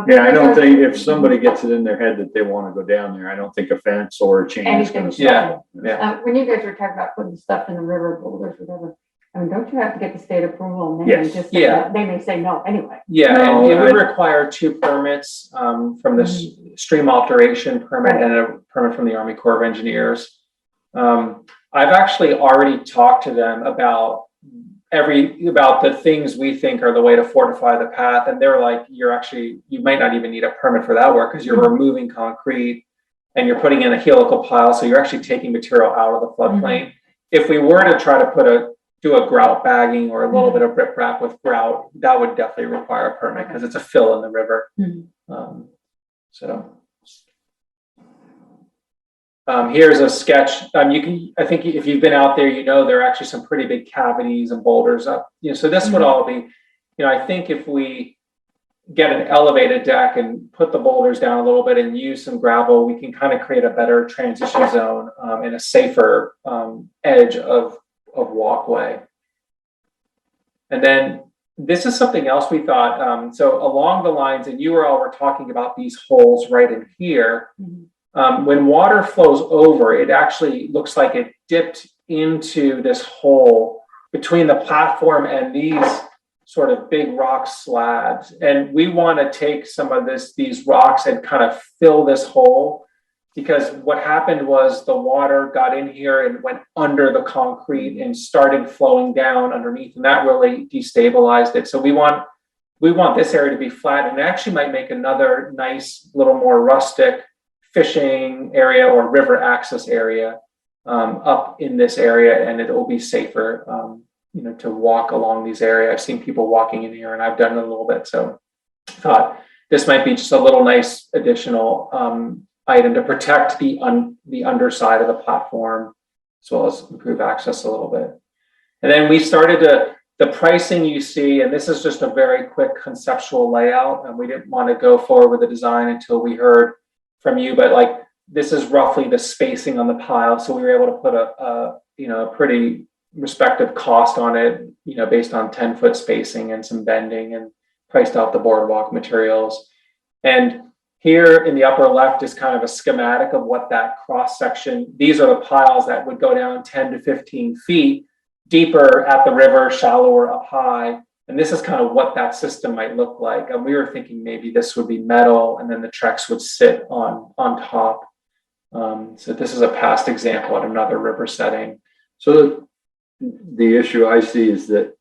Yeah, I don't think if somebody gets it in their head that they want to go down there, I don't think a fence or a chain is going to stop them. When you guys were talking about putting stuff in the river, boulders, whatever, I mean, don't you have to get the state approval? And they may just say no, they may say no anyway. Yeah, and it would require 2 permits from the stream alteration permit and a permit from the Army Corps of Engineers. I've actually already talked to them about the things we think are the way to fortify the path, and they're like, you might not even need a permit for that work because you're removing concrete and you're putting in a helical pile, so you're actually taking material out of the floodplain. If we were to try to do a grout bagging or a little bit of riprap with grout, that would definitely require a permit because it's a fill in the river. Here's a sketch. I think if you've been out there, you know, there are actually some pretty big cavities and boulders up. You know, so this would all be, you know, I think if we get an elevated deck and put the boulders down a little bit and use some gravel, we can kind of create a better transition zone and a safer edge of walkway. And then this is something else we thought. So along the lines, and you all were talking about these holes right in here. When water flows over, it actually looks like it dipped into this hole between the platform and these sort of big rock slabs. And we want to take some of these rocks and kind of fill this hole, because what happened was the water got in here and went under the concrete and started flowing down underneath, and that really destabilized it. So we want this area to be flat, and it actually might make another nice little more rustic fishing area or river access area up in this area, and it will be safer, you know, to walk along these areas. I've seen people walking in here, and I've done it a little bit, so I thought this might be just a little nice additional item to protect the underside of the platform, as well as improve access a little bit. And then we started the pricing you see, and this is just a very quick conceptual layout, and we didn't want to go forward with the design until we heard from you, but like this is roughly the spacing on the pile. So we were able to put a pretty respective cost on it, you know, based on 10-foot spacing and some bending, and priced out the boardwalk materials. And here in the upper left is kind of a schematic of what that cross section, these are the piles that would go down 10 to 15 feet deeper at the river, shallower up high. And this is kind of what that system might look like. And we were thinking maybe this would be metal and then the Trex would sit on top. So this is a past example at another river setting. So the issue I see is that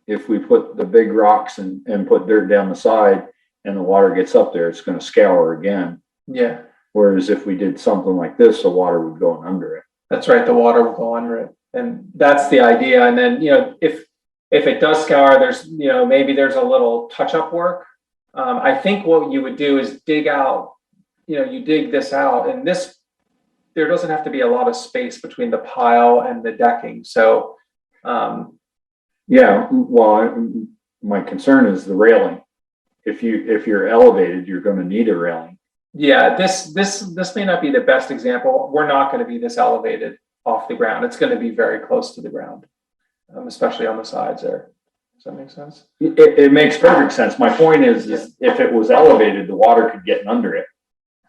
if we put the big rocks and put dirt down the side and the water gets up there, it's going to scour again. Yeah. Whereas if we did something like this, the water would go under it. That's right. The water will go under it. And that's the idea. And then, you know, if it does scour, there's, you know, maybe there's a little touch-up work. I think what you would do is dig out, you know, you dig this out, and there doesn't have to be a lot of space between the pile and the decking. So, yeah, well, my concern is the railing. If you're elevated, you're going to need a railing. Yeah, this may not be the best example. We're not going to be this elevated off the ground. It's going to be very close to the ground, especially on the sides there. Does that make sense? It makes perfect sense. My point is if it was elevated, the water could get under it.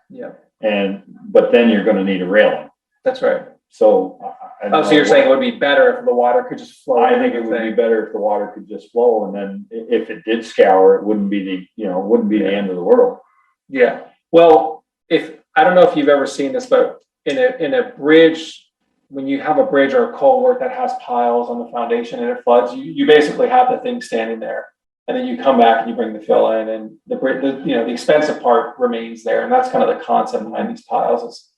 Yeah. But then you're going to need a railing. That's right. So. So you're saying it would be better if the water could just flow? I think it would be better if the water could just flow, and then if it did scour, it wouldn't be the end of the world. Yeah. Well, I don't know if you've ever seen this, but in a bridge, when you have a bridge or a culvert that has piles on the foundation and it floods, you basically have the thing standing there. And then you come back and you bring the fill in, and the expensive part remains there. And that's kind of the concept behind these piles.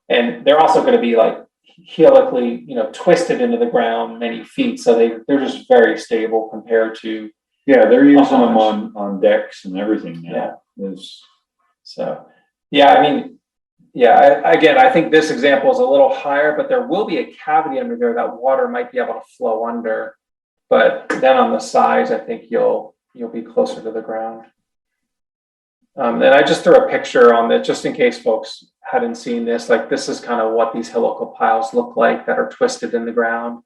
And they're also going to be like helically, twisted into the ground many feet. So they're just very stable compared to. Yeah, they're using them on decks and everything now. Again, I think this example is a little higher, but there will be a cavity under there that water might be able to flow under. But then on the sides, I think you'll be closer to the ground. And I just threw a picture on it just in case folks hadn't seen this. Like, this is kind of what these helical piles look like that are twisted in the ground.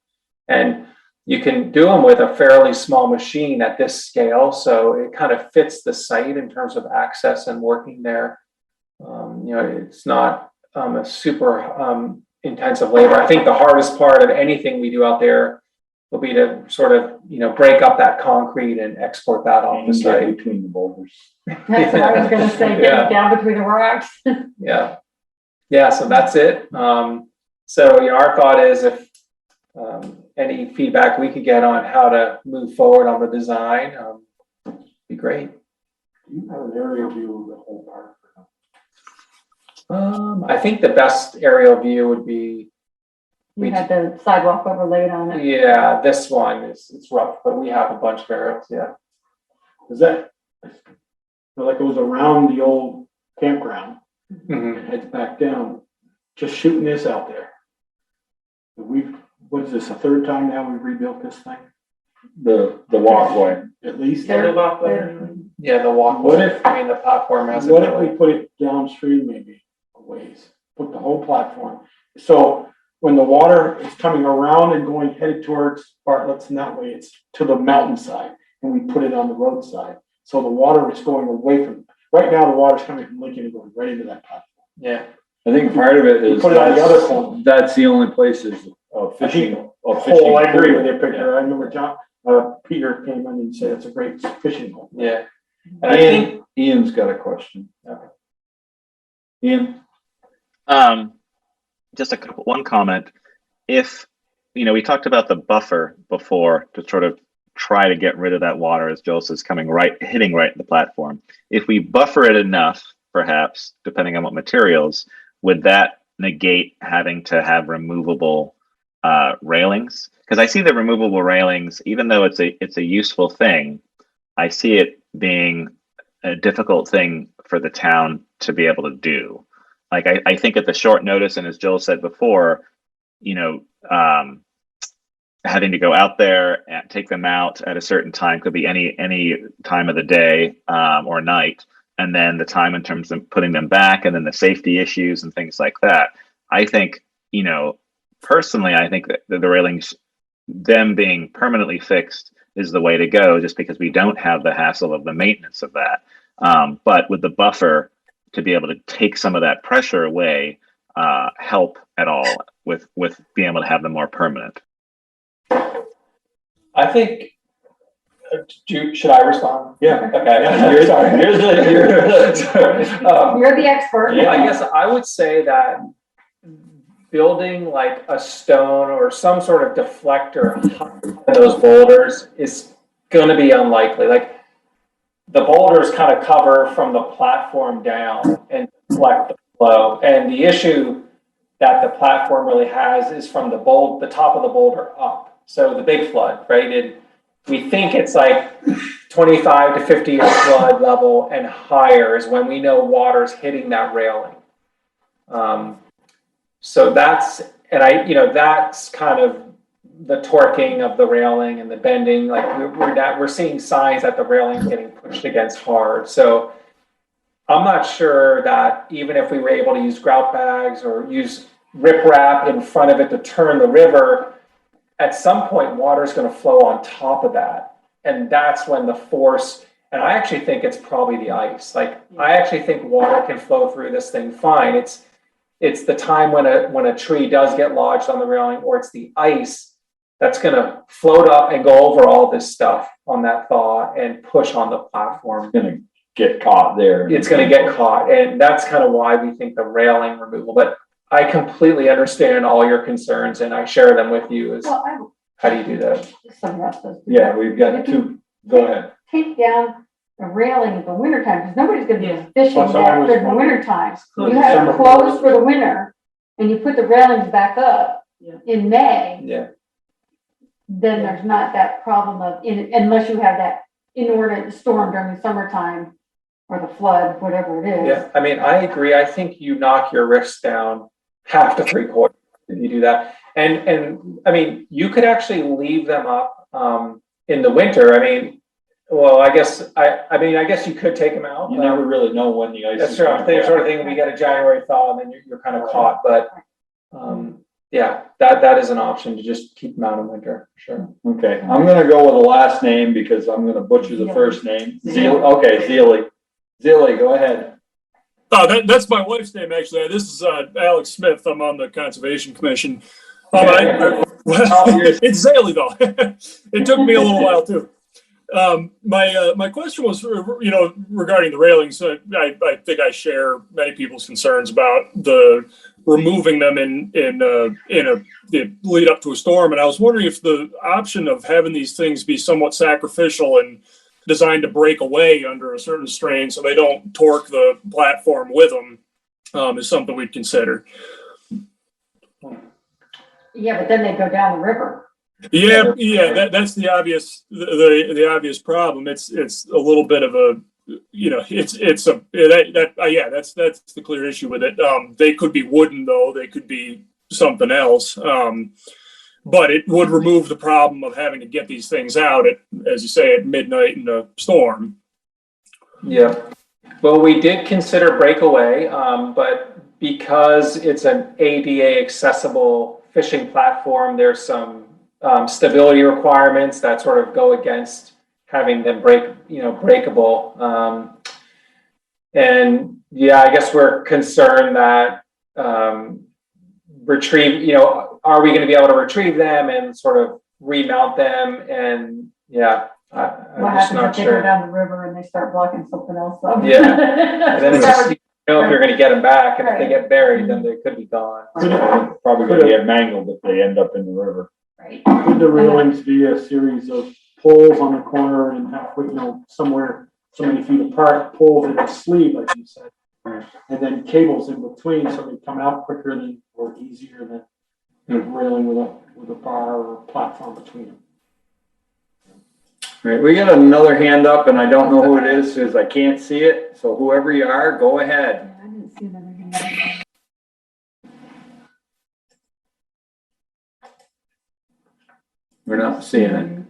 And you can do them with a fairly small machine at this scale. So it kind of fits the site in terms of access and working there. It's not a super intensive labor. I think the hardest part of anything we do out there will be to sort of, break up that concrete and export that off the site. Between the boulders. That's what I was gonna say, get it down between the rocks. Yeah, so that's it. Our thought is if any feedback we could get on how to move forward on the design, be great. Do you have an aerial view of the whole park? I think the best aerial view would be. We had the sidewalk overlaid on it. Yeah, this one it's rough, but we have a bunch of aerials. Yeah. Is that feel like it was around the old campground? Mm-hmm. It heads back down. Just shooting this out there. What is this, the third time now we've rebuilt this thing? The walkway. At least. Yeah, the walkway. What if- the platform hasn't. What if we put it downstream maybe a ways? Put the whole platform. So when the water is coming around and going headed towards Bartlett's and that way, it's to the mountainside, and we put it on the roadside. So the water is going away from, right now the water's coming from Lincoln and going right into that platform. Yeah. I think part of it is Put it on the other corner. that's the only places of fishing. Oh, I agree with your picture. I remember Peter came in and said it's a great fishing hole. Yeah. And I think Ian's got a question. Ian? Just one comment. If, we talked about the buffer before to sort of try to get rid of that water as Joseph's hitting right the platform. If we buffer it enough, perhaps, depending on what materials, would that negate having to have removable railings? Because I see the removable railings, even though it's a useful thing, I see it being a difficult thing for the town to be able to do. Like, I think at the short notice, and as Joel said before, having to go out there and take them out at a certain time, could be any time of the day or night, and then the time in terms of putting them back, and then the safety issues and things like that. I think, personally, I think that the railings, them being permanently fixed, is the way to go, just because we don't have the hassle of the maintenance of that. But with the buffer, to be able to take some of that pressure away, help at all with being able to have them more permanent. I think. Should I respond? Yeah. Okay. You're the expert. Yeah, I guess I would say that building like a stone or some sort of deflector on those boulders is going to be unlikely. Like, the boulders kind of cover from the platform down and deflect the flow. And the issue that the platform really has is from the top of the boulder up. So the big flood, right? We think it's like 25 to 50 year flood level and higher is when we know water's hitting that railing. So that's kind of the torquing of the railing and the bending. Like, we're seeing signs that the railing's getting pushed against hard. So I'm not sure that even if we were able to use grout bags or use riprap in front of it to turn the river, at some point water is going to flow on top of that. And that's when the force, and I actually think it's probably the ice. Like, I actually think water can flow through this thing fine. It's the time when a tree does get lodged on the railing, or it's the ice that's going to float up and go over all this stuff on that thaw and push on the platform. It's going to get caught there. It's going to get caught. And that's kind of why we think the railing removal. But I completely understand all your concerns, and I share them with you. How do you do that? Some rest does. Yeah, we've got two. Go ahead. take down the railing in the wintertime, because nobody's gonna be fishing Well, someone that was in the wintertime. Close You have it December. closed for the winter, and you put the railings back up in May, Yeah. then there's not that problem of, unless you have that inordinate storm during the summertime or the flood, whatever it is. Yeah, I mean, I agree. I think you knock your risks down half to 3/4 if you do that. And I mean, you could actually leave them up in the winter. I mean, well, I guess you could take them out. You never really know when the ice That's is true. going I think to sort of thing, we get a January thaw and then you're kind of caught, but yeah, that is an option to just keep them out in winter, for sure. Okay, I'm gonna go with the last name because I'm gonna butcher the first name. Okay, Zealy. Zealy, go ahead. That's my wife's name, actually. This is Alex Smith. I'm on the Conservation Commission. It's Zaley, though. It took me a little while, too. My question was, regarding the railings. I think I share many people's concerns about the removing them in the lead up to a storm. And I was wondering if the option of having these things be somewhat sacrificial and designed to break away under a certain strain so they don't torque the platform with them is something we'd consider. Yeah, but then they go down the river. Yeah, that's the obvious the obvious problem. It's a little bit of a that's the clear issue with it. They could be wooden though, they could be something else. But it would remove the problem of having to get these things out at, as you say, at midnight in a storm. Yeah. Well, we did consider breakaway, but because it's an ADA accessible fishing platform, there's some stability requirements that sort of go against having them breakable. And yeah, I guess we're concerned that are we going to be able to retrieve them and sort of remount them? And yeah, I'm What just happens not if they go sure. down the river and they start blocking something else up? Yeah. And then it's just, if you're going to get them back, and if they Right. get buried, then they could be gone. Probably gonna get mangled if they end up in the river. Right. Could the railings be a series of poles on the corner and halfway, somewhere so many feet apart, poles in a sleeve, like you said? And then cables in between so they come out quicker or easier than railing with a bar or platform between them. All right, we got another hand up and I don't know who it is because I can't see it. So whoever you are, go ahead. I didn't see another hand. We're not seeing it.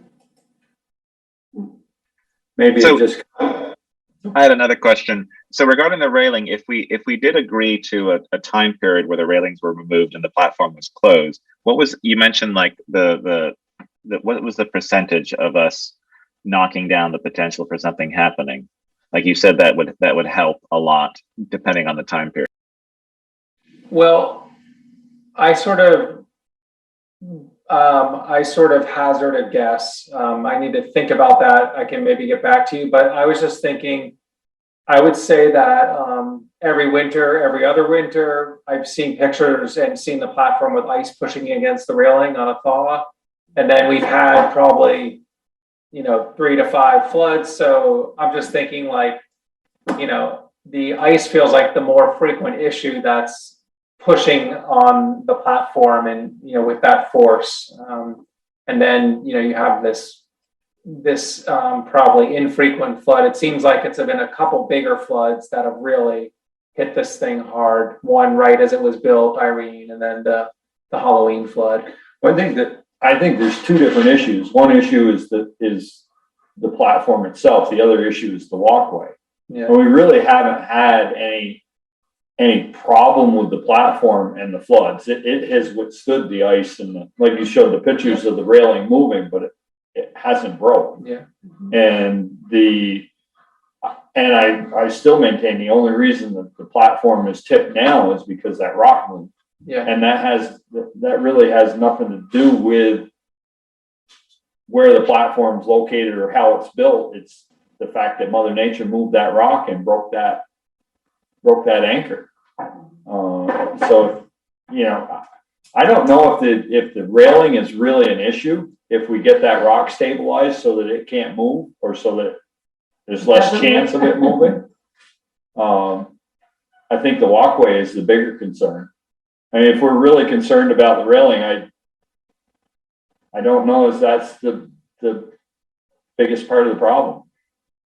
Maybe So- it just, I had another question. So regarding the railing, if we did agree to a time period where the railings were removed and the platform was closed, you mentioned like what was the percentage of us knocking down the potential for something happening? Like you said, that would help a lot depending on the time period. Well, I sort of hazard a guess. I need to think about that. I can maybe get back to you, but I was just thinking, I would say that every other winter, I've seen pictures and seen the platform with ice pushing against the railing on a thaw. And then we've had probably, 3 to 5 floods. So I'm just thinking the ice feels like the more frequent issue that's pushing on the platform and, with that force. And then, you have this probably infrequent flood. It seems like it's been a couple bigger floods that have really hit this thing hard. One right as it was built, Irene, and then the Halloween flood. I think there's two different issues. One issue is the platform itself. The other issue is the walkway. Yeah. And we really haven't had any problem with the platform and the floods. It has withstood the ice and like you showed the pictures of the railing moving, but it hasn't broke. Yeah. And I still maintain the only reason that the platform is tipped now is because that rock moved. Yeah. And that really has nothing to do with where the platform's located or how it's built. It's the fact that Mother Nature moved that rock and broke that anchor. So, I don't know if the railing is really an issue, if we get that rock stabilized so that it can't move or so that there's less chance of it moving. I think the walkway is the bigger concern. I mean, if we're really concerned about the railing, I don't know if that's the biggest part of the problem.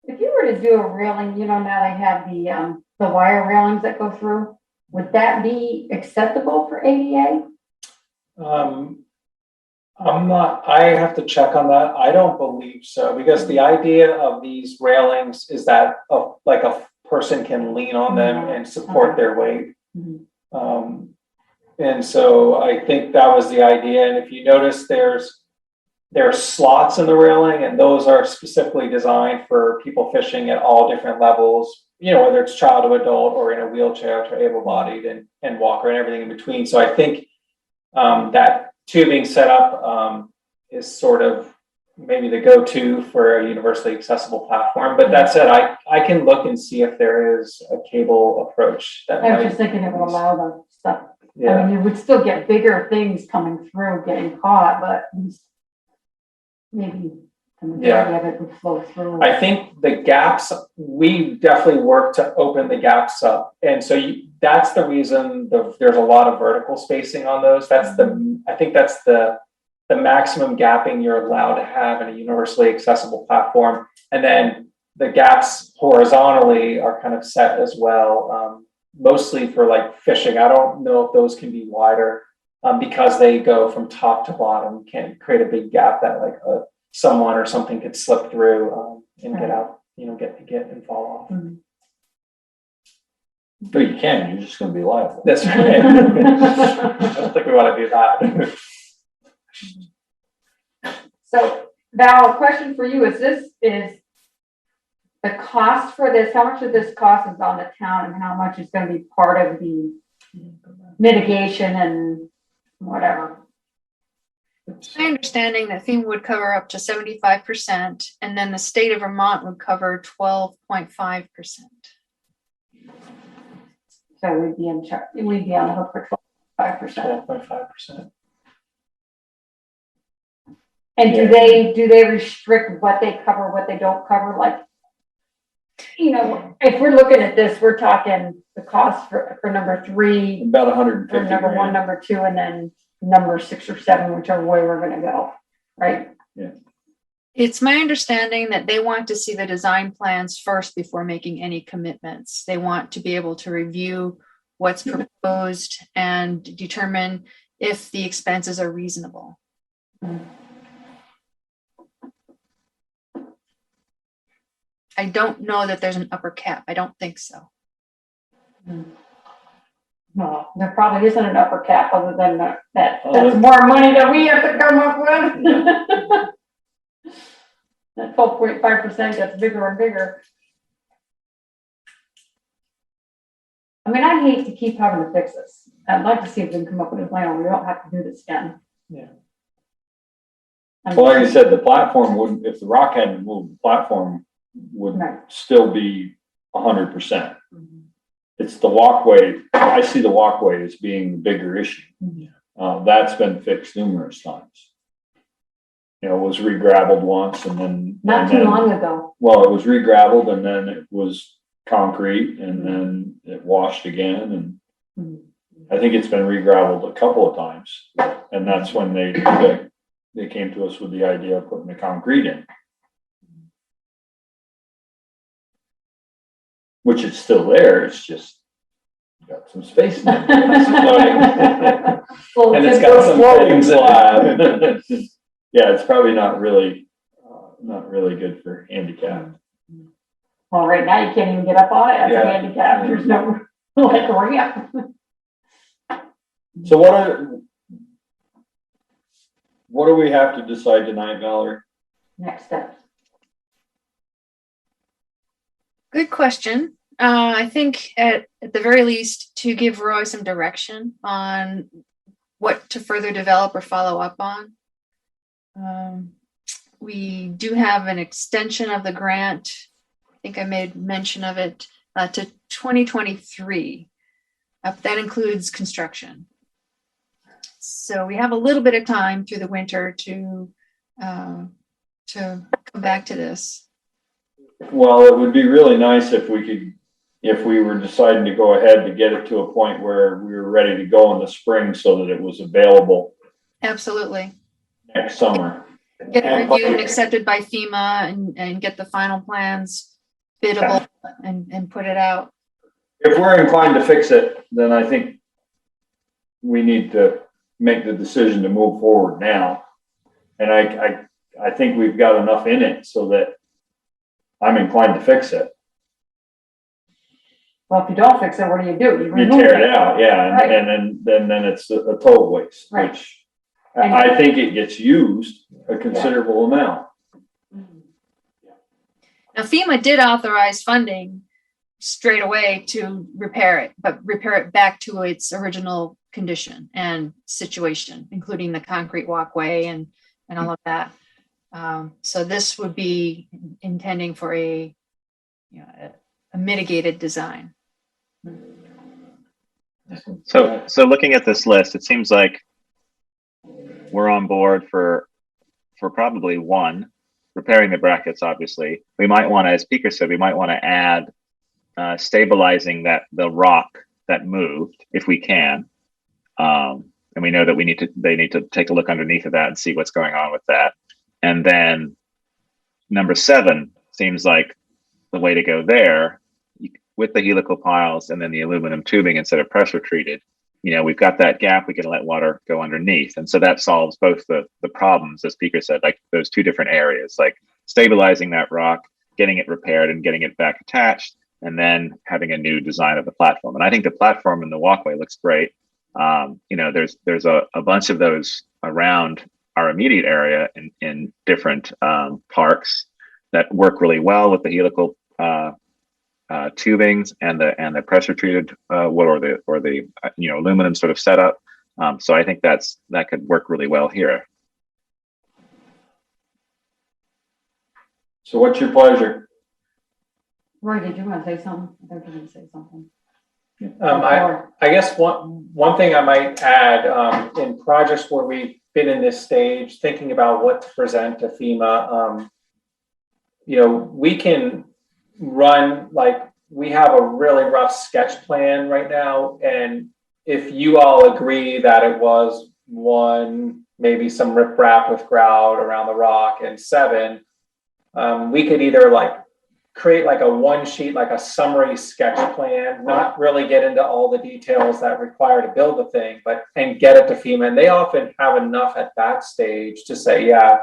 If you were to do a railing, you know, now they have the wire railings that go through, would that be acceptable for ADA? I have to check on that. I don't believe so, because the idea of these railings is that like a person can lean on them and support their weight. And so I think that was the idea. And if you notice, there are slots in the railing, and those are specifically designed for people fishing at all different levels, you know, whether it's child to adult or in a wheelchair to able-bodied and walker and everything in between. So I think that tubing setup is sort of maybe the go-to for a universally accessible platform. But that said, I can look and see if there is a cable approach that I was just thinking it would allow the stuff. I mean, you would still get bigger things coming through, getting caught, but maybe the majority of it would flow through. I think the gaps, we definitely work to open the gaps up. And so that's the reason there's a lot of vertical spacing on those. I think that's the maximum gapping you're allowed to have in a universally accessible platform. And then the gaps horizontally are kind of set as well, mostly for like fishing. I don't know if those can be wider because they go from top to bottom. You can't create a big gap that like someone or something could slip through and get out, you know, get and fall off. But you can, you're just gonna be liable. That's right. I don't think we want to do that. So Val, a question for you is the cost for this, how much of this cost is on the town and how much is going to be part of the mitigation and whatever? It's my understanding that FEMA would cover up to 75%, and then the state of Vermont would cover 12.5%. So we'd be on the hook for 12.5%. 12.5%. And do they restrict what they cover, what they don't cover? Like, you know, if we're looking at this, we're talking the cost for number 3, About 150 for number 1, grand. number 2, and then number 6 or 7, whichever way we're going to go, right? Yeah. It's my understanding that they want to see the design plans first before making any commitments. They want to be able to review what's proposed and determine if the expenses are reasonable. I don't know that there's an upper cap. I don't think so. No, there probably isn't an upper cap other than that's more money that we have to come up with. That 12.5% gets bigger and bigger. I mean, I hate to keep having to fix this. I'd like to see if we can come up with a plan where we don't have to do this again. Yeah. Well, like I said, the platform wouldn't, if the rock hadn't moved, the platform would still be 100%. It's the walkway. I see the walkway as being the bigger issue. That's been fixed numerous times. You know, it was re-gravelled once and then. Not too long ago. Well, it was re-gravelled and then it was concrete and then it washed again. And I think it's been re-gravelled a couple of times. And that's when they came to us with the idea of putting the concrete in. Which is still there, it's just got some space in it. And it's got some things in it. Yeah, it's probably not really good for handicap. Well, right now you can't even get up on it as a handicap. There's no like ramp. So what do we have to decide tonight, Valerie? Next steps. Good question. I think at the very least to give Roy some direction on what to further develop or follow up on. We do have an extension of the grant. I think I made mention of it to 2023. That includes construction. So we have a little bit of time through the winter to come back to this. Well, it would be really nice if we could, if we were deciding to go ahead to get it to a point where we were ready to go in the spring so that it was available Absolutely. next summer. Get it And reviewed and by- accepted by FEMA and get the final plans biddable and put it out. If we're inclined to fix it, then I think we need to make the decision to move forward now. And I think we've got enough in it so that I'm inclined to fix it. Well, if you don't fix it, what do? You You remove tear it out, yeah, Right. and then it's a total waste, Right. which I think it gets used a considerable amount. Now FEMA did authorize funding straight away to repair it, but repair it back to its original condition and situation, including the concrete walkway and all of that. So this would be intending for a mitigated design. So looking at this list, it seems like we're on board for probably one, repairing the brackets. Obviously, we might want to, as Peter said, we might want to add stabilizing the rock that moved if we can. And we know that they need to take a look underneath of that and see what's going on with that. And then number 7 seems like the way to go there with the helical piles and then the aluminum tubing instead of pressure treated. We've got that gap, we can let water go underneath. And so that solves both the problems, as Peter said, like those two different areas, like stabilizing that rock, getting it repaired and getting it back attached, and then having a new design of the platform. And I think the platform and the walkway looks great. There's a bunch of those around our immediate area in different parks that work really well with the helical tubings and the pressure treated wood or the aluminum sort of setup. So I think that could work really well here. So what's your pleasure? Roy, did you want to say something? I thought you were going to say something. I guess one thing I might add, in projects where we've been in this stage, thinking about what to present to FEMA, we can run, like, we have a really rough sketch plan right now. And if you all agree that it was 1, maybe some riprap with grout around the rock, and 7, we could either create like a 1-sheet, like a summary sketch plan, not really get into all the details that require to build the thing, and get it to FEMA. And they often have enough at that stage to say, yeah,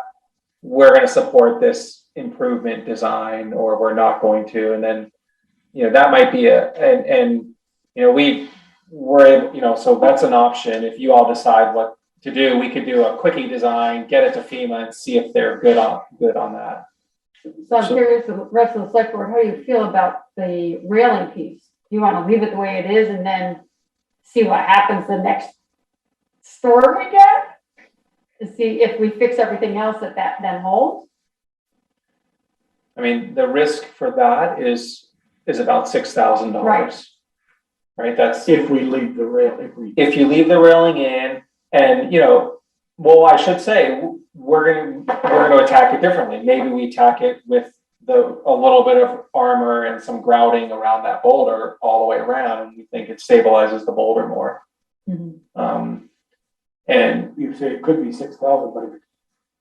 we're going to support this improvement design, or we're not going to. And then, that might be so that's an option. If you all decide what to do, we could do a quickie design, get it to FEMA and see if they're good on that. So I'm curious, the rest of the select board, how do you feel about the railing piece? Do you want to leave it the way it is and then see what happens the next storm we get? To see if we fix everything else that then holds? I mean, the risk for that is about $6,000. Right? That's If we leave the rail, if you leave the railing in, and I should say we're going to attack it differently. Maybe we attack it with a little bit of armor and some grouting around that boulder all the way around, and we think it stabilizes the boulder more. Mm-hmm. And you say it could be 6,000, but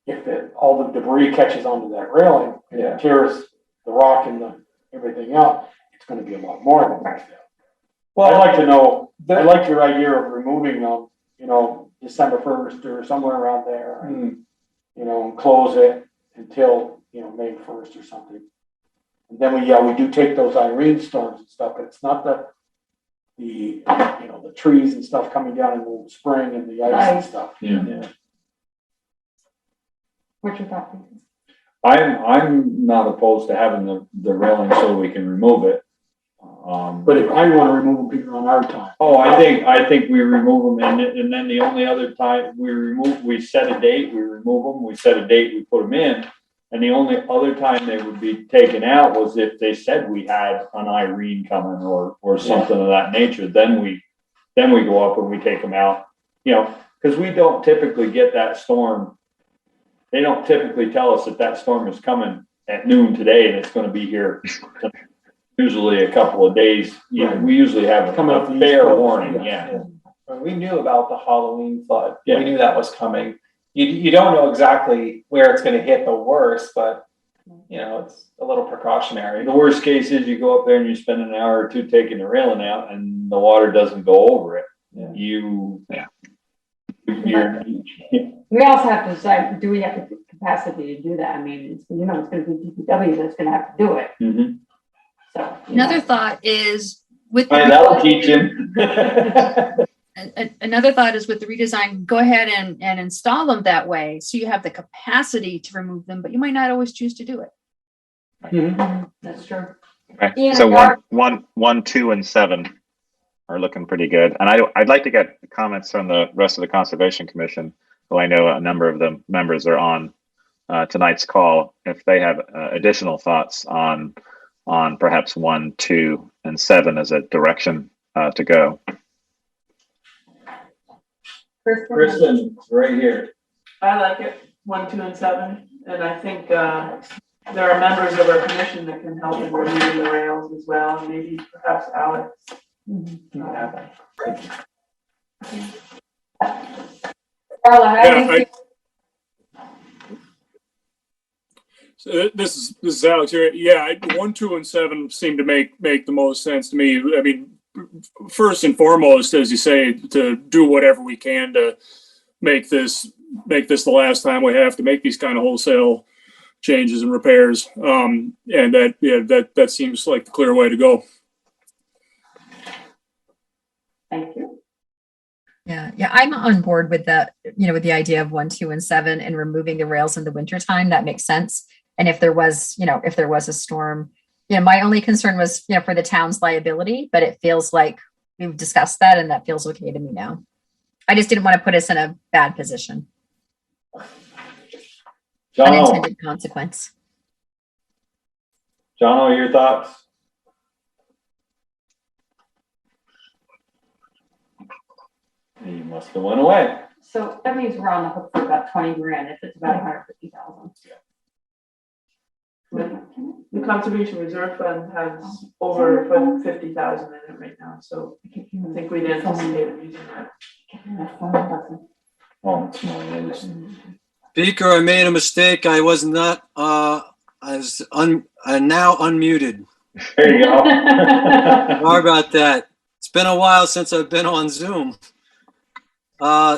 if all the debris catches onto that railing and it tears the rock and everything up, it's going to be a lot more than that. Well, I'd like to know. I like your idea of removing them, December 1st or somewhere around there, and, and close it until May 1st or something. And then we do take those Irene storms and stuff, but it's not the trees and stuff coming down in the spring and the ice and stuff. Yeah. What's your thought? I'm not opposed to having the railing so we can remove it. But if I want to remove them, people on our time. Oh, I think we remove them, and then the only other time we set a date, we remove them, we set a date, we put them in, and the only other time they would be taken out was if they said we had an Irene coming or something of that nature. Then we go up and we take them out, because we don't typically get that storm. They don't typically tell us that storm is coming at noon today, and it's gonna be here usually a couple of days. Yeah. We usually have Coming up the a East fair Coast. warning, yeah. We knew about the Halloween flood. Yeah. We knew that was coming. You don't know exactly where it's gonna hit the worst, but, you know, it's a little precautionary. The worst case is you go up there and you spend an hour or two taking the railing out and the water doesn't go over it. Yeah. You're, We also have to decide, do we have the capacity to do that? I mean, it's, you know, it's gonna be DPW that's gonna have to do it, Mhm. so. Another thought is with the That'll teach him. another thought is with the redesign, go ahead and install them that way. So you have the capacity to remove them, but you might not always choose to do it. That's true. Okay. Yeah, So yeah. 1, 2, and 7 are looking pretty good. And I'd like to get comments from the rest of the Conservation Commission, who I know a number of the members are on tonight's call, if they have additional thoughts on perhaps 1, 2, and 7 as a direction to go. Kristen, right here. I like it, 1, 2, and 7, and I think there are members of our commission that can help in removing the rails as well, and maybe perhaps Alex. Carla, how do you Yeah, feel? So this is Alex here. Yeah, 1, 2, and 7 seem to make the most sense to me. I mean, first and foremost, as you say, to do whatever we can to make this the last time we have to make these kind of wholesale changes and repairs. And that seems like the clear way to go. Thank you. Yeah, I'm on board with that, with the idea of 1, 2, and 7 and removing the rails in the wintertime. That makes sense. And if there was a storm, my only concern was, for the town's liability, but it feels like we've discussed that and that feels okay to me now. I just didn't want to put us in a bad position. Unintended consequence. Jono, your thoughts? He must have went away. So that means we're on the hook for about 20 grand if it's about 150,000. The Conservation Reserve Fund has over 50,000 in it right now, so I think we'd anticipate using that. Oh, it's not. Speaker, I made a mistake. I was not, I'm now unmuted. There you go. Sorry about that. It's been a while since I've been on Zoom.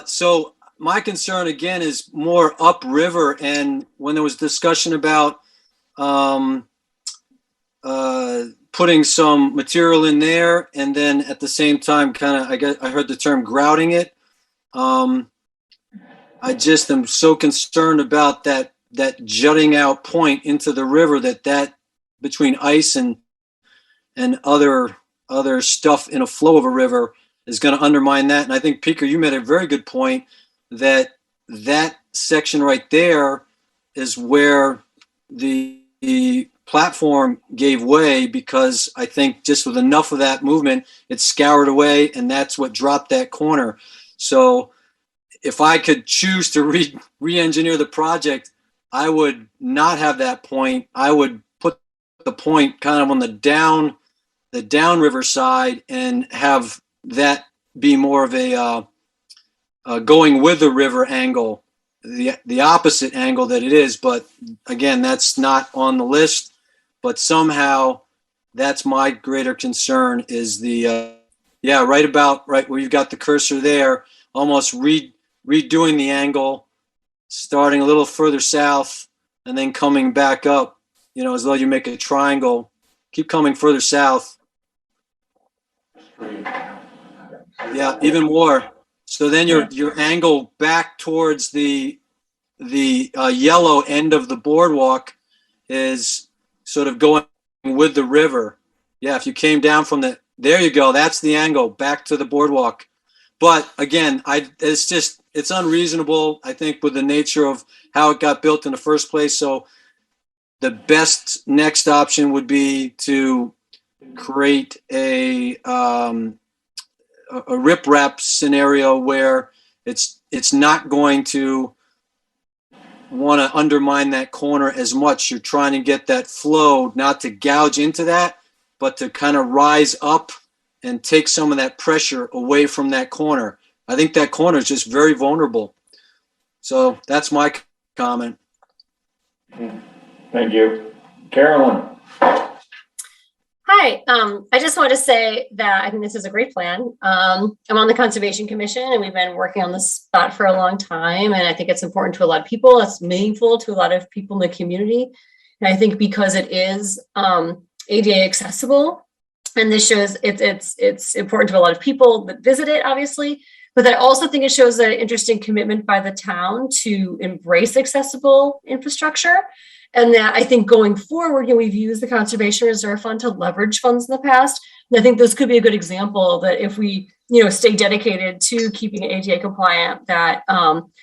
So my concern again is more upriver, and when there was discussion about putting some material in there, and then at the same time, I heard the term grouting it. I just am so concerned about that jutting out point into the river that between ice and other stuff in a flow of a river is going to undermine that. And I think, Peter, you made a very good point that section right there is where the platform gave way, because I think just with enough of that movement, it scoured away, and that's what dropped that corner. So if I could choose to re-engineer the project, I would not have that point. I would put the point kind of on the downriver side and have that be more of a going with the river angle, the opposite angle that it is. But again, that's not on the list. But somehow that's my greater concern is the right where you've got the cursor there, almost redoing the angle, starting a little further south and then coming back up, as though you make a triangle. Keep coming further south. Yeah, even more. So then your angle back towards the yellow end of the boardwalk is sort of going with the river. Yeah, if you came down from there you go. That's the angle back to the boardwalk. But again, it's unreasonable, I think, with the nature of how it got built in the first place. So the best next option would be to create a riprap scenario where it's not going to want to undermine that corner as much. You're trying to get that flow, not to gouge into that, but to kind of rise up and take some of that pressure away from that corner. I think that corner is just very vulnerable. So that's my comment. Thank you. Carolyn? Hi, I just want to say that I think this is a great plan. I'm on the Conservation Commission and we've been working on this spot for a long time. And I think it's important to a lot of people. It's meaningful to a lot of people in the community. And I think because it is ADA accessible, and this shows it's important to a lot of people that visit it, obviously. But I also think it shows an interesting commitment by the town to embrace accessible infrastructure. And that I think going forward, we've used the Conservation Reserve Fund to leverage funds in the past. And I think this could be a good example that if we, stay dedicated to keeping ADA compliant, that,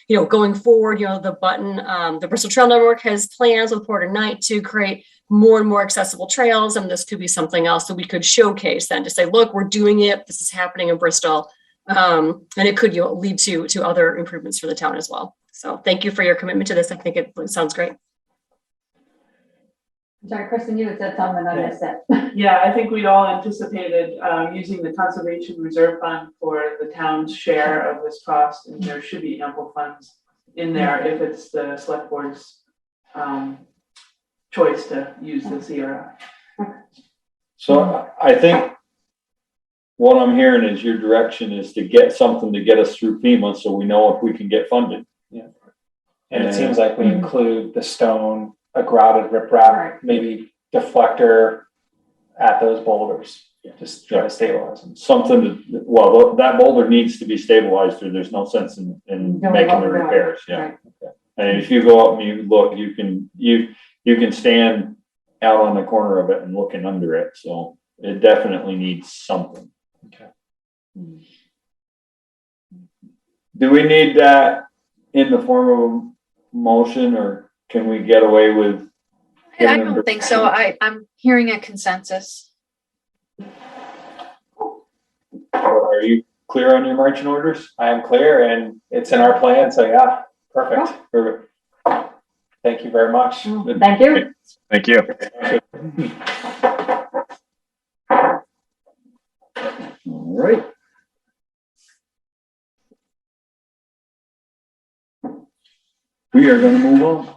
going forward, the Bristol Trail Network has plans with Port and Night to create more and more accessible trails. And this could be something else that we could showcase then to say, look, we're doing it. This is happening in Bristol. And it could lead to other improvements for the town as well. So thank you for your commitment to this. I think it sounds great. Sorry, Kristen, you had said something I missed it. Yeah, I think we'd all anticipated using the Conservation Reserve Fund for the town's share of this cost, and there should be ample funds in there if it's the select board's choice to use the CRF. So I think what I'm hearing is your direction is to get something to get us through FEMA so we know if we can get funded. Yeah. And it seems like we include the stone, a grouted riprap, maybe deflector at those boulders, just try to stabilize them. Something that boulder needs to be stabilized or there's no sense in making the repairs. Yeah. Right. Okay. And if you go up and you look, you can stand out on the corner of it and looking under it. So it definitely needs something. Okay. Do we need that in the form of a motion or can we get away with? I don't think so. I'm hearing a consensus. Are you clear on your marching orders? I am clear and it's in our plan. So yeah, perfect. Perfect. Thank you very much. Thank you. Thank you. All right. We are going to move on.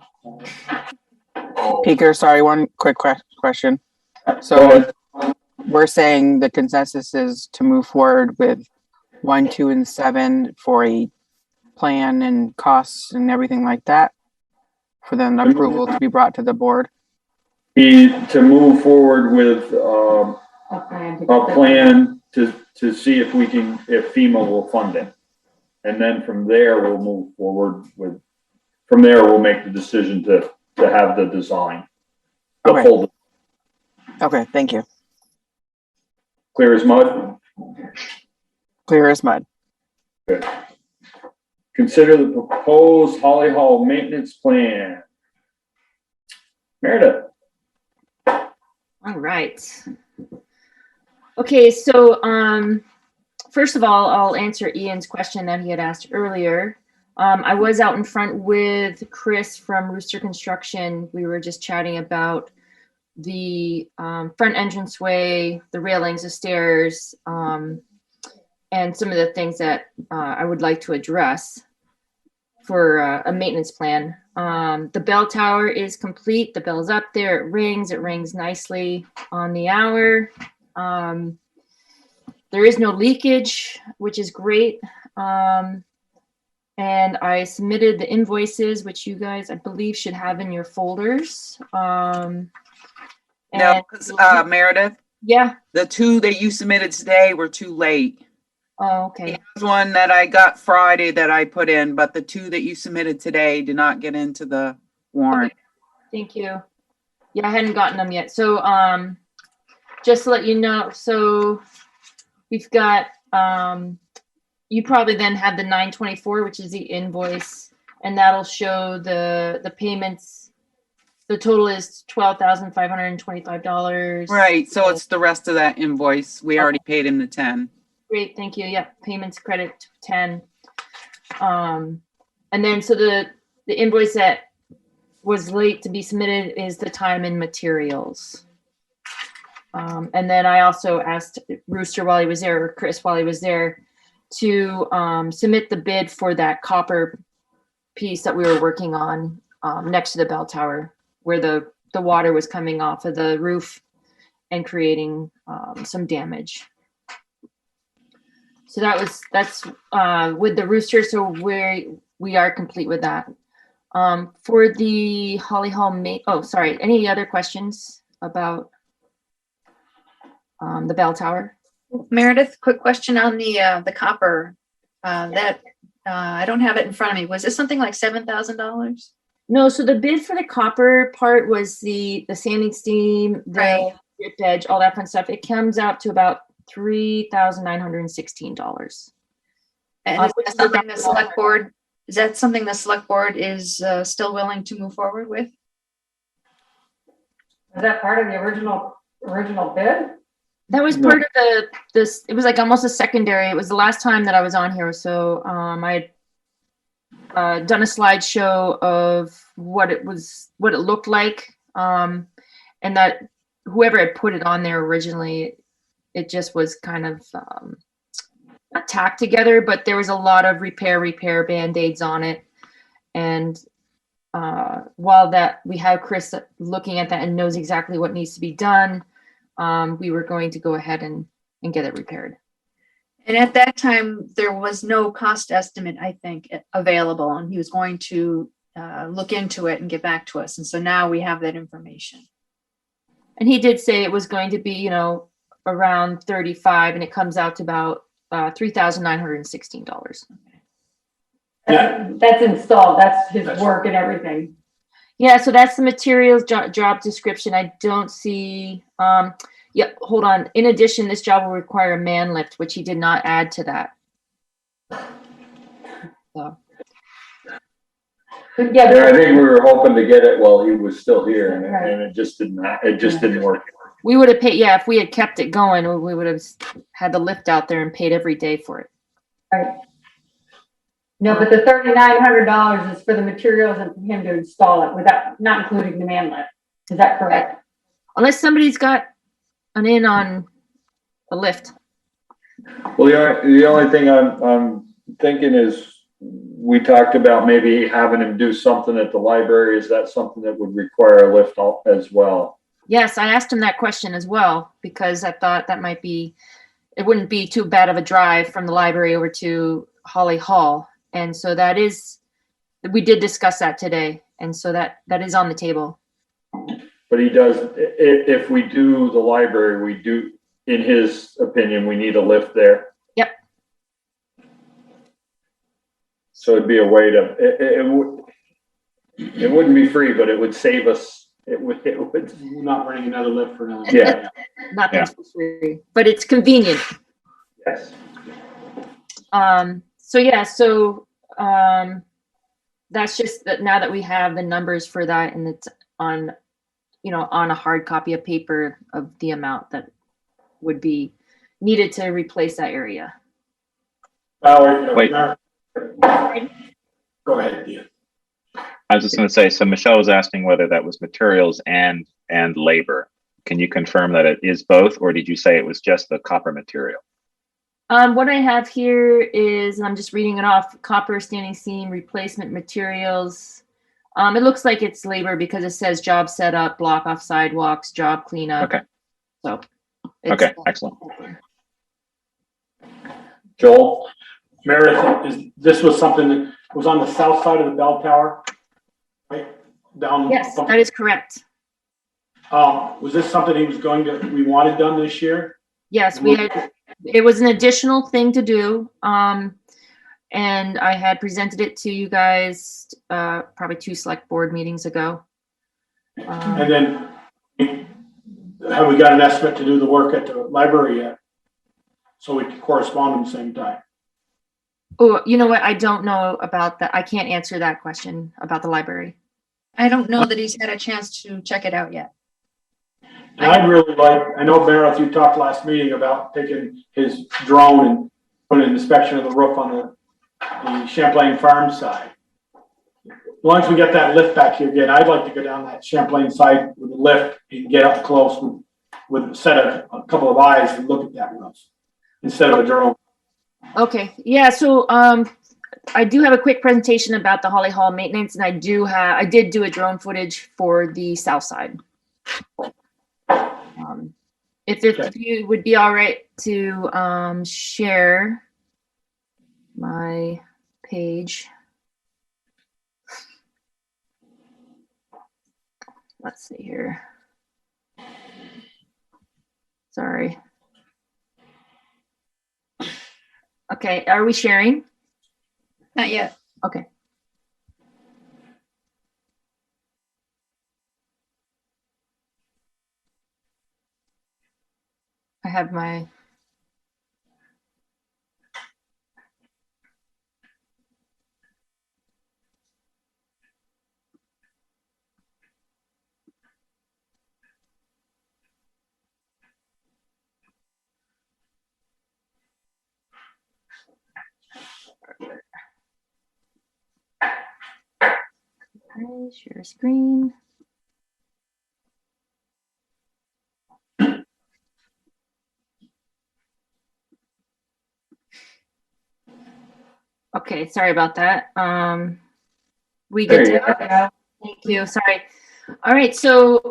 Peter, sorry, one quick question. Go So ahead. we're saying the consensus is to move forward with 1, 2, and 7 for a plan and costs and everything like that for then approval to be brought to the board. To move forward with a plan to see if FEMA will fund it. And then from there, we'll move forward with, from there, we'll make the decision to have the design. Okay. Okay, thank you. Clear as mud? Clear as mud. Good. Consider the proposed Holly Hall maintenance plan. Meredith. All right. Okay, so first of all, I'll answer Ian's question that he had asked earlier. I was out in front with Chris from Rooster Construction. We were just chatting about the front entranceway, the railings, the stairs, and some of the things that I would like to address for a maintenance plan. The bell tower is complete. The bell's up there. It rings nicely on the hour. There is no leakage, which is great. And I submitted the invoices, which you guys, I believe, should have in your folders. No, because Meredith, yeah, the 2 that you submitted today were too late. Oh, okay. There's one that I got Friday that I put in, but the 2 that you submitted today did not get into the warrant. Okay. Thank you. Yeah, I hadn't gotten them yet. So just to let you know, so we've got you probably then have the 924, which is the invoice, and that'll show the payments. The total is $12,525. Right, so it's the rest of that invoice. We already paid him the 10. Great, thank you. Yep, payments credit 10. And then so the invoice that was late to be submitted is the time and materials. And then I also asked Rooster while he was there, or Chris while he was there, to submit the bid for that copper piece that we were working on next to the bell tower, where the water was coming off of the roof and creating some damage. So that's with the Rooster. So we are complete with that. For the Holly Hall any other questions about the bell tower? Meredith, quick question on the copper. I don't have it in front of me. Was this something like $7,000? No, so the bid for the copper part was the sanding steam, the Right. drip edge, all that fun stuff. It comes out to about $3,916. And is that something the select board is still willing to move forward with? Is that part of the original bid? That was part of this. It was like almost a secondary. It was the last time that I was on here. So I had done a slideshow of what it looked like. And that whoever had put it on there originally, it just was kind of not tacked together, but there was a lot of repair Band-Aids on it. And while that we have Chris looking at that and knows exactly what needs to be done, we were going to go ahead and get it repaired. And at that time, there was no cost estimate, I think, available, and he was going to look into it and get back to us. And so now we have that information. And he did say it was going to be, around 35, and it comes out to about $3,916. That's installed. That's his work and everything. Yeah, so that's the materials job description. I don't see, hold on. In addition, this job will require a man lift, which he did not add to that. So. Yeah, I think we were hoping to get it while he was still here, and it just didn't work. We would have paid, if we had kept it going, we would have had the lift out there and paid every day for it. Right. No, but the $3,900 is for the materials and for him to install it without, not including the man lift. Is that correct? Unless somebody's got an in on the lift. Well, the only thing I'm thinking is we talked about maybe having him do something at the library. Is that something that would require a lift as well? Yes, I asked him that question as well, because I thought that it wouldn't be too bad of a drive from the library over to Holly Hall. And so we did discuss that today. And so that is on the table. But he does, if we do the library, we do, in his opinion, we need a lift there. Yep. So it'd be a way to, it wouldn't be free, but it would save us. It would. We're not running another lift for another. Yeah. Nothing's for free, but it's convenient. Yes. So that's just that now that we have the numbers for that, and it's on a hard copy of paper of the amount that would be needed to replace that area. Wait. Go ahead, Ian. I was just going to say, so Michelle was asking whether that was materials and labor. Can you confirm that it is both, or did you say it was just the copper material? What I have here is, and I'm just reading it off, copper standing seam replacement materials. It looks like it's labor because it says job setup, block off sidewalks, job cleanup. Okay. So. Okay, excellent. Joel? Meredith, this was something that was on the south side of the bell tower, right down. Yes, that is correct. Was this something we wanted done this year? Yes, it was an additional thing to do. And I had presented it to you guys, probably 2 select board meetings ago. And then have we got an estimate to do the work at the library yet? So we can correspond at the same time. Oh, you know what? I don't know about that. I can't answer that question about the library. I don't know that he's had a chance to check it out yet. And I'd really I know Meredith, you talked last meeting about taking his drone and putting an inspection of the roof on the Champlain Farm side. long as we get that lift back here again, I'd like to go down that Champlain side with the lift and get up close with a set of a couple of eyes and look at that roof instead of a drone. Okay, yeah, so I do have a quick presentation about the Holly Hall maintenance, and I did do a drone footage for the south side. If you would be all right to share my page. Let's see here. Sorry. Okay, are we sharing? Not yet. Okay. I have my. Okay, share screen. Okay, sorry about that. We There good you to go. go? Thank you. Sorry. All right, so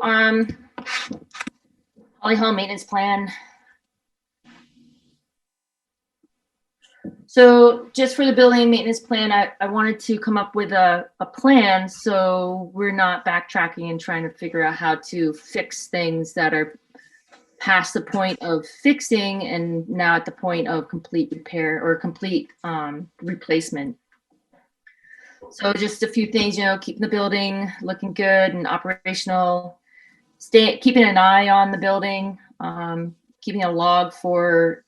Holly Hall maintenance plan. So just for the building maintenance plan, I wanted to come up with a plan so we're not backtracking and trying to figure out how to fix things that are past the point of fixing and now at the point of complete repair or complete replacement. So just a few things, you know, keeping the building looking good and operational, keeping an eye on the building, keeping a log for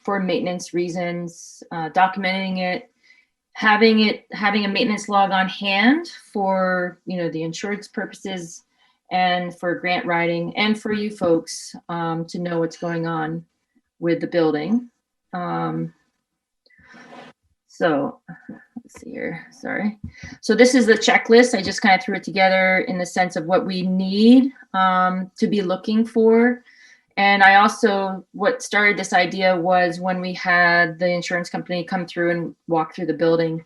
maintenance reasons, documenting it, having a maintenance log on hand for, you know, the insurance purposes and for grant writing and for you folks to know what's going on with the building. So let's see here, sorry. So this is the checklist. I just kind of threw it together in the sense of what we need to be looking for. And I also, what started this idea was when we had the insurance company come through and walk through the building,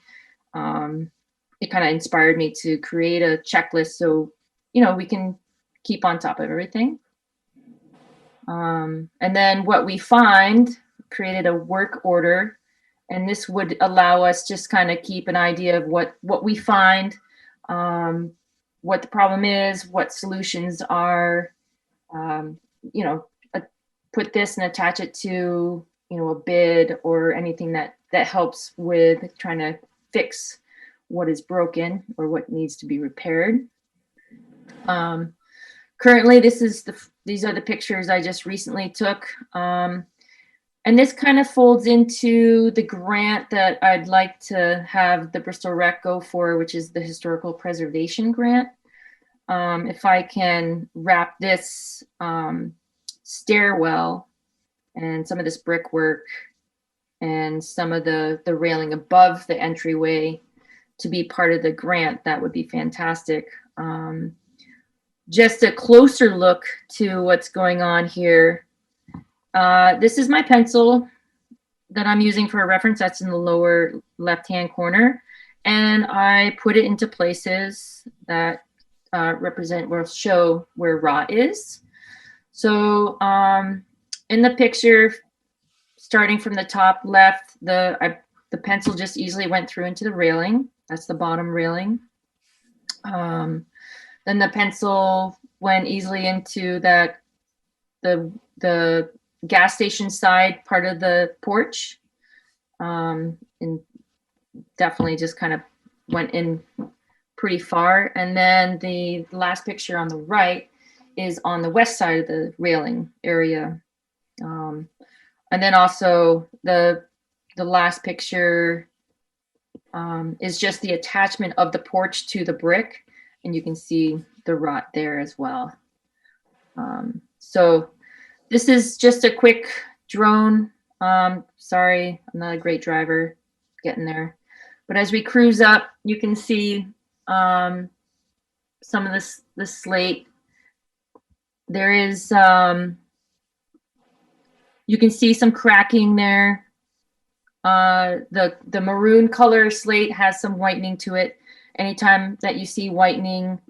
it kind of inspired me to create a checklist so, you know, we can keep on top of everything. And then what we find, created a work order, and this would allow us just kind of keep an idea of what we find, what the problem is, what solutions are, you know, put this and attach it to, you know, a bid or anything that helps with trying to fix what is broken or what needs to be repaired. Currently, these are the pictures I just recently took. And this kind of folds into the grant that I'd like to have the Bristol Rec go for, which is the Historical Preservation Grant. If I can wrap this stairwell and some of this brickwork and some of the railing above the entryway to be part of the grant, that would be fantastic. Just a closer look to what's going on here. This is my pencil that I'm using for a reference. That's in the lower left-hand corner. And I put it into places that will show where rot is. So in the picture, starting from the top left, the pencil just easily went through into the railing. That's the bottom railing. Then the pencil went easily into the gas station side part of the porch, and definitely just kind of went in pretty far. And then the last picture on the right is on the west side of the railing area. And then also the last picture is just the attachment of the porch to the brick, and you can see the rot there as well. So this is just a quick drone. Sorry, I'm not a great driver, getting there. But as we cruise up, you can see some of the slate. There is, you can see some cracking there. The maroon color slate has some whitening to it. Anytime that you see whitening,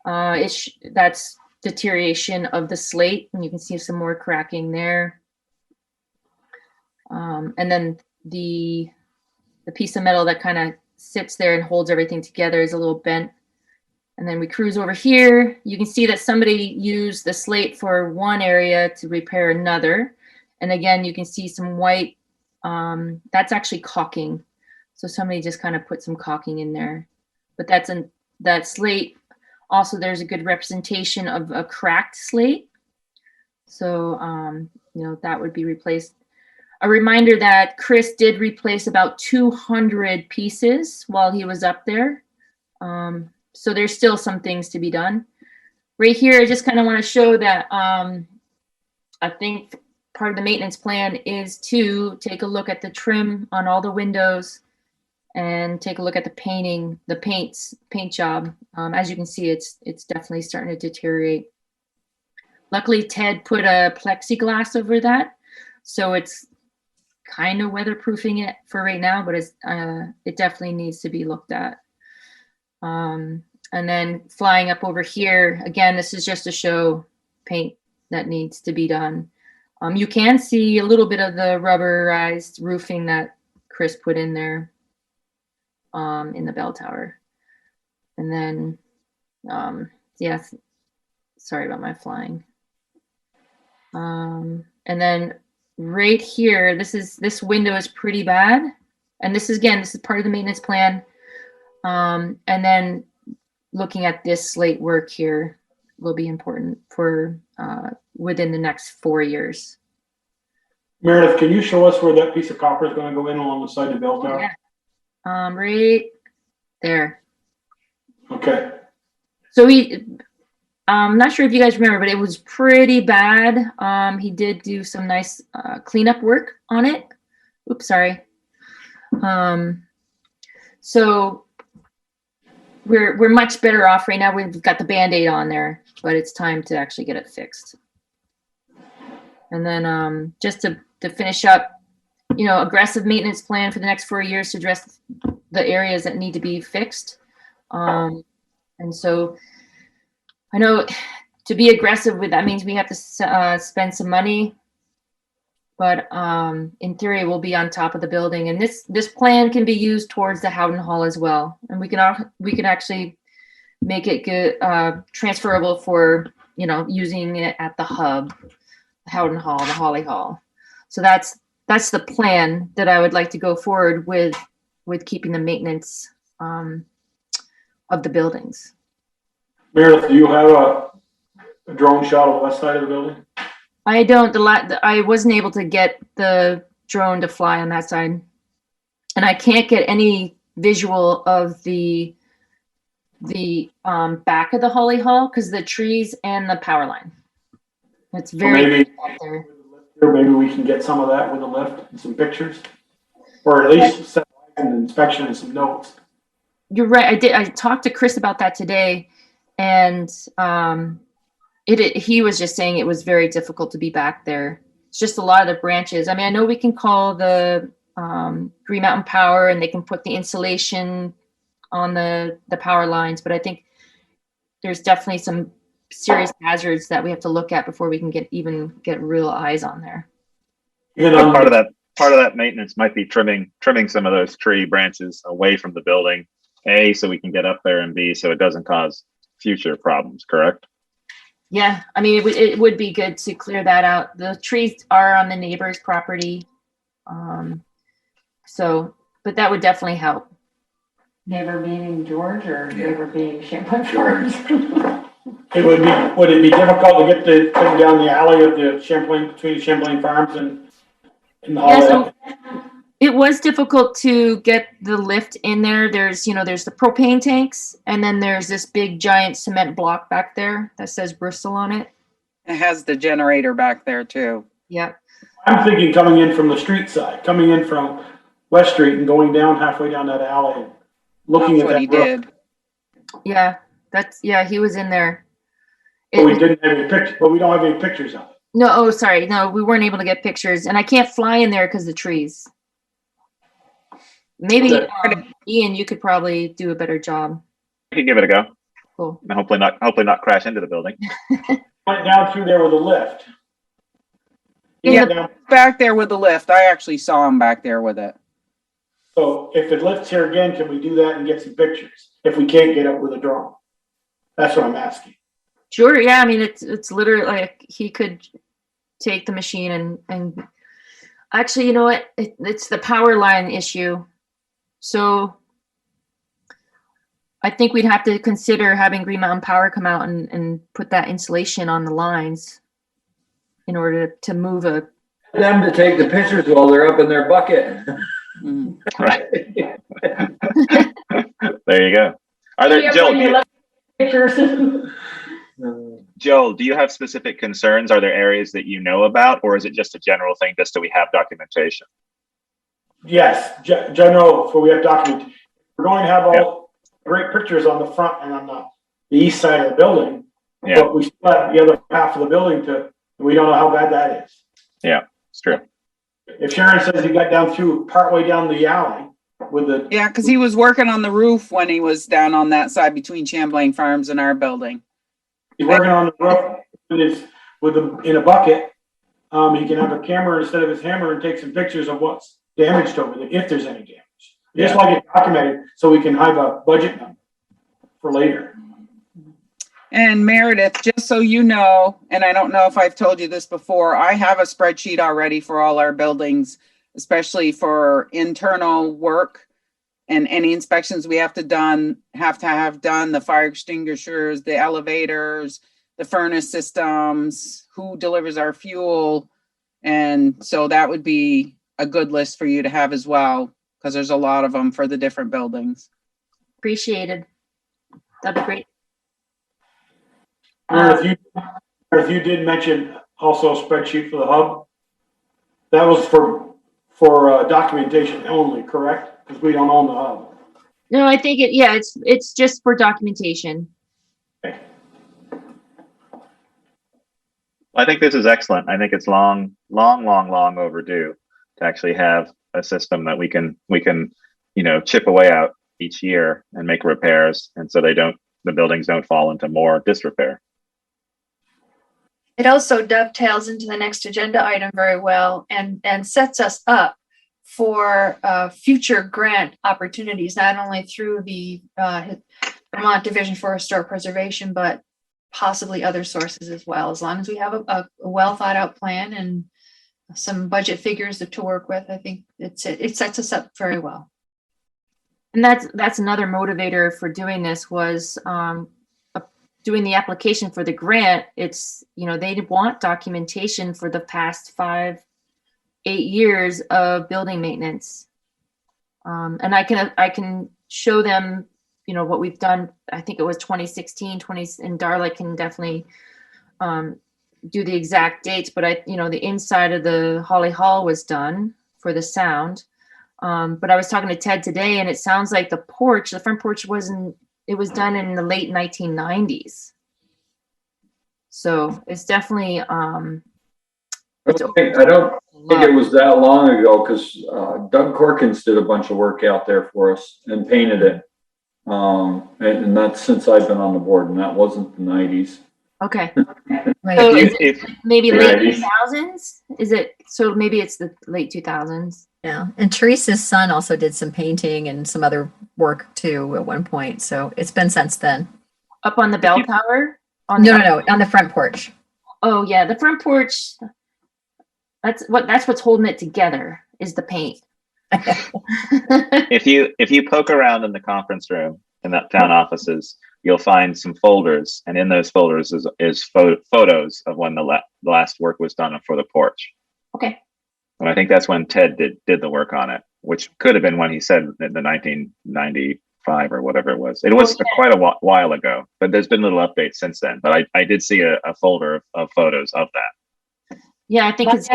that's deterioration of the slate, and you can see some more cracking there. And then the piece of metal that kind of sits there and holds everything together is a little bent. And then we cruise over here. You can see that somebody used the slate for one area to repair another. And again, you can see some white, that's actually caulking. So somebody just kind of put some caulking in there. But that slate, also there's a good representation of a cracked slate. So, that would be replaced. A reminder that Chris did replace about 200 pieces while he was up there. So there's still some things to be done. Right here, I just kind of want to show that I think part of the maintenance plan is to take a look at the trim on all the windows and take a look at the paint job. As you can see, it's definitely starting to deteriorate. Luckily, Ted put a plexiglass over that, so it's kind of weatherproofing it for right now, but it definitely needs to be looked at. And then flying up over here, again, this is just to show paint that needs to be done. You can see a little bit of the rubberized roofing that Chris put in there in the bell tower. And then, yes, sorry about my flying. And then right here, this window is pretty bad. And this is part of the maintenance plan. And then looking at this slate work here will be important for within the next 4 years. Meredith, can you show us where that piece of copper is going to go in along the side of the bell tower? Yeah. Right there. Okay. So I'm not sure if you guys remember, but it was pretty bad. He did do some nice cleanup work on it. Oops, sorry. So we're much better off right now. We've got the Band-Aid on there, but it's time to actually get it fixed. And then just to finish up, aggressive maintenance plan for the next 4 years to address the areas that need to be fixed. And so I know to be aggressive with that means we have to spend some money, but in theory we'll be on top of the building, and this plan can be used towards the Howden Hall as well, and we can actually make it good transferable for using it at the hub, the Howden Hall, the Holly Hall. So that's the plan that I would like to go forward with keeping the maintenance of the buildings. Meredith, do you have a drone shot of the west side of the building? I don't. I wasn't able to get the drone to fly on that side, and I can't get any visual of the back of the Holly Hall because the trees and the power line. It's very up there. Maybe we can get some of that with a lift and some pictures, or at least set an inspection and some notes. You're right. I talked to Chris about that today, and he was just saying it was very difficult to be back there. It's just a lot of the branches. I mean, I know we can call the Green Mountain Power and they can put the insulation on the power lines, but I think there's definitely some serious hazards that we have to look at before we can get real eyes on there. Part of that maintenance might be trimming some of those tree branches away from the building, A, so we can get up there, and B, so it doesn't cause future problems, correct? Yeah, I mean, it would be good to clear that out. The trees are on the neighbor's property. But that would definitely help. Neighbor being George or neighbor being Champlain Farms? Would it be difficult to get the thing down the alley of the Champlain, between Champlain Farms and the Holly? Yeah, so it was difficult to get the lift in there. There's the propane tanks, and then there's this big giant cement block back there that says Bristol on it. It has the generator back there too. Yeah. I'm thinking coming in from the street side, coming in from West Street and going down halfway down that alley, and looking That's at what he that road. did. Yeah, he was in there. But we didn't have any pictures, but we don't have any pictures of it. No, oh, sorry. No, we weren't able to get pictures, and I can't fly in there because of the trees. Maybe, Okay. Ian, you could probably do a better job. I could give it a go. Cool. And hopefully not crash into the building. Went down through there with a lift. Yeah, Down- back there with the lift. I actually saw him back there with it. So if it lifts here again, can we do that and get some pictures? If we can't get it with a drone? That's what I'm asking. Sure. Yeah. I mean, it's literally like he could take the machine and actually, you know what? It's the power line issue. So I think we'd have to consider having Green Mountain Power come out and put that insulation on the lines in order to move a. Them to take the pictures while they're up in their bucket. Mm. Right. There you go. Are there, Joel, Pictures. Joel, do you have specific concerns? Are there areas that you know about, or is it just a general thing just so we have documentation? Yes, general, for we have document. We're going to have all great pictures on the front and on the east side of the building. Yeah. But we still have the other half of the building we don't know how bad that is. Yeah, it's true. If Sharon says he got down through, partway down the alley with the. Yeah, because he was working on the roof when he was down on that side between Champlain Farms and our building. He's working on the roof in a bucket. He can have a camera instead of his hammer and take some pictures of what's damaged over there, if there's any damage. Just like it documented, so we can have a budget number for later. And Meredith, just so you know, and I don't know if I've told you this before, I have a spreadsheet already for all our buildings, especially for internal work and any inspections we have to have done, the fire extinguishers, the elevators, the furnace systems, who delivers our fuel. And so that would be a good list for you to have as well, because there's a lot of them for the different buildings. Appreciated. That'd be great. If you did mention also a spreadsheet for the hub, that was for documentation only, correct? Because we don't own the hub. No, I think it's just for documentation. Okay. I think this is excellent. I think it's long overdue to actually have a system that we can, chip away out each year and make repairs. And so the buildings don't fall into more disrepair. It also dovetails into the next agenda item very well and sets us up for future grant opportunities, not only through the Vermont Division for Historic Preservation, but possibly other sources as well. As long as we have a well thought out plan and some budget figures to work with, I think it sets us up very well. And that's another motivator for doing this was doing the application for the grant. It's, they want documentation for the past 5-8 years of building maintenance. And I can show them, what we've done. I think it was 2016, and Darla can definitely do the exact dates, but the inside of the Holly Hall was done for the sound. But I was talking to Ted today and it sounds like the front porch it was done in the late 1990s. So it's definitely, I don't think it was that long ago, because Doug Corkins did a bunch of work out there for us and painted it. And that's since I've been on the board, and that wasn't the 90s. Okay. Right. So is it maybe late 90s. 2000s? So maybe it's the late 2000s. Yeah. And Teresa's son also did some painting and some other work too at one point. So it's been since then. Up on the bell tower? No, on the front porch. Oh yeah, the front porch. That's what's holding it together is the paint. If you poke around in the conference room in the town offices, you'll find some folders, and in those folders is photos of when the last work was done for the porch. Okay. And I think that's when Ted did the work on it, which could have been when he said in the 1995 or whatever it was. It was quite a while ago, but there's been little updates since then. But I did see a folder of photos of that. Yeah, I think That's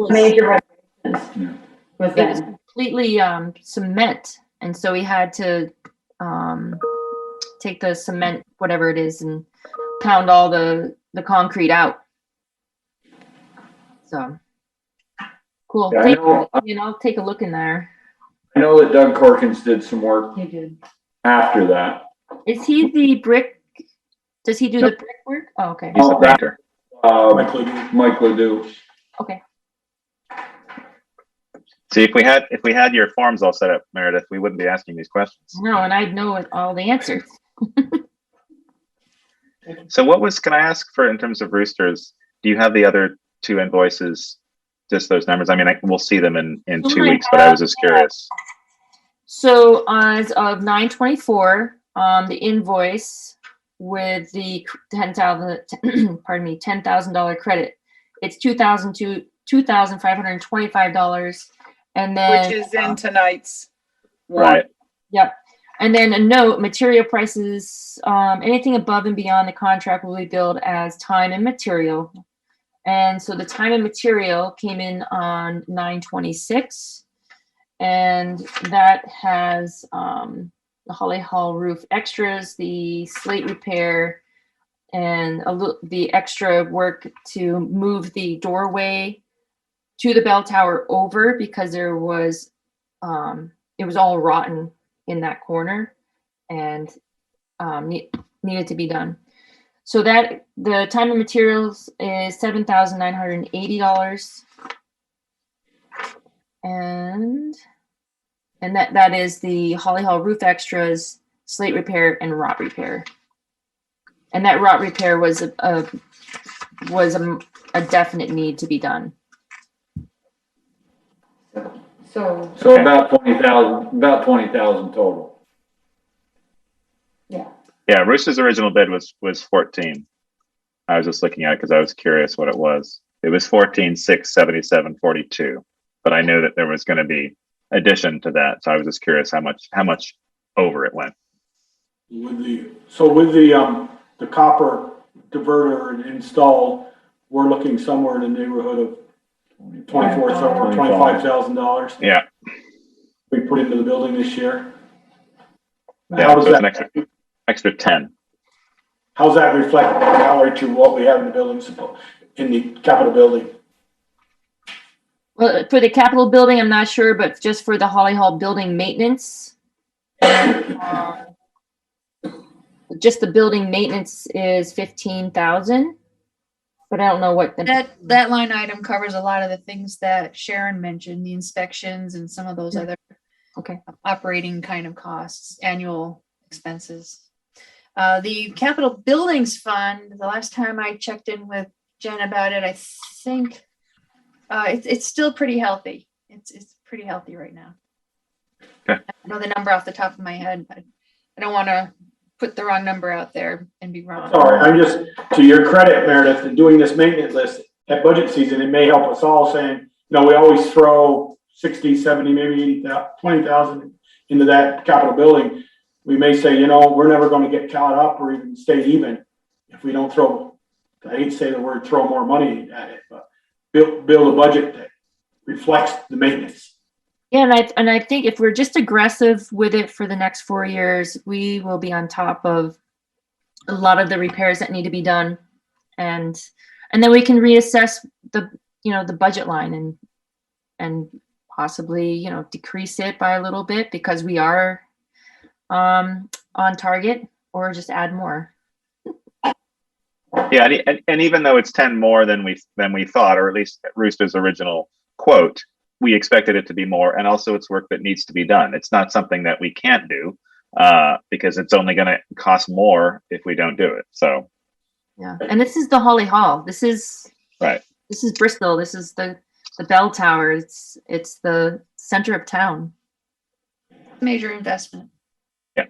major renovations. Was it was then. completely cement, and so we had to take the cement, whatever it is, and pound all the concrete out. So cool. Yeah, I'll take a look in there. I know that Doug Corkins did some work He did. after that. Is he the brick? Does he do the brick work? Oh, okay. He's the painter. Mike Ledoux. Okay. See, if we had your forms all set up, Meredith, we wouldn't be asking these questions. No, and I'd know all the answers. So can I ask for, in terms of Roosters, do you have the other two invoices, just those numbers? I mean, we'll see them in 2 weeks, but I was just curious. So as of 9/24, the invoice with the $10,000 credit, it's $2,525, and then Which is in tonight's Right. Yep. And then a note, material prices, anything above and beyond the contract will be billed as time and material. And so the time and material came in on 9/26, and that has the Holly Hall roof extras, the slate repair, and the extra work to move the doorway to the bell tower over, because there was it was all rotten in that corner and needed to be done. So that the time and materials is $7,980, and that is the Holly Hall roof extras, slate repair, and rot repair. And that rot repair was a definite need to be done. So. About 20,000 total. Yeah, Roosters' original bid was 14. I was just looking at it because I was curious what it was. It was 14,677.42, but I knew that there was going to be addition to that, so I was just curious how much over it went. With the copper diverter installed, we're looking somewhere in the neighborhood of $25,000. Yeah. We put into the building this year. Yeah, How so does it's that an extra 10. How's that reflect salary to what we have in the building, in the Capitol building? Well, for the Capitol building, I'm not sure, but just for the Holly Hall building maintenance, just the building maintenance is 15,000. But I don't know what that line item covers a lot of the things that Sharon mentioned, the inspections and some of those other operating kind of costs, annual expenses. The Capitol Buildings Fund, the last time I checked in with Jen about it, I think it's still pretty healthy. It's pretty healthy right now. Okay. I know the number off the top of my head, but I don't want to put the wrong number out there and be wrong. Sorry, I'm just, to your credit, Meredith, in doing this maintenance list at budget season, it may help us all saying, we always throw 60, 70, maybe 80,000, 20,000 into that Capitol building. We may say, we're never going to get caught up or even stay even if we don't throw, I hate to say the word throw more money at it, but build a budget that reflects the maintenance. Yeah, and I think if we're just aggressive with it for the next 4 years, we will be on top of a lot of the repairs that need to be done, and then we can reassess the budget line and possibly decrease it by a little bit because we are on target, or just add more. Yeah, and even though it's 10 more than we thought, or at least Rooster's original quote, we expected it to be more, and also it's work that needs to be done. It's not something that we can't do because it's only going to cost more if we don't do it. So yeah, and this is the Holly Hall. This is right. This is Bristol. This is the bell tower. It's the center of town. Major investment. Yeah.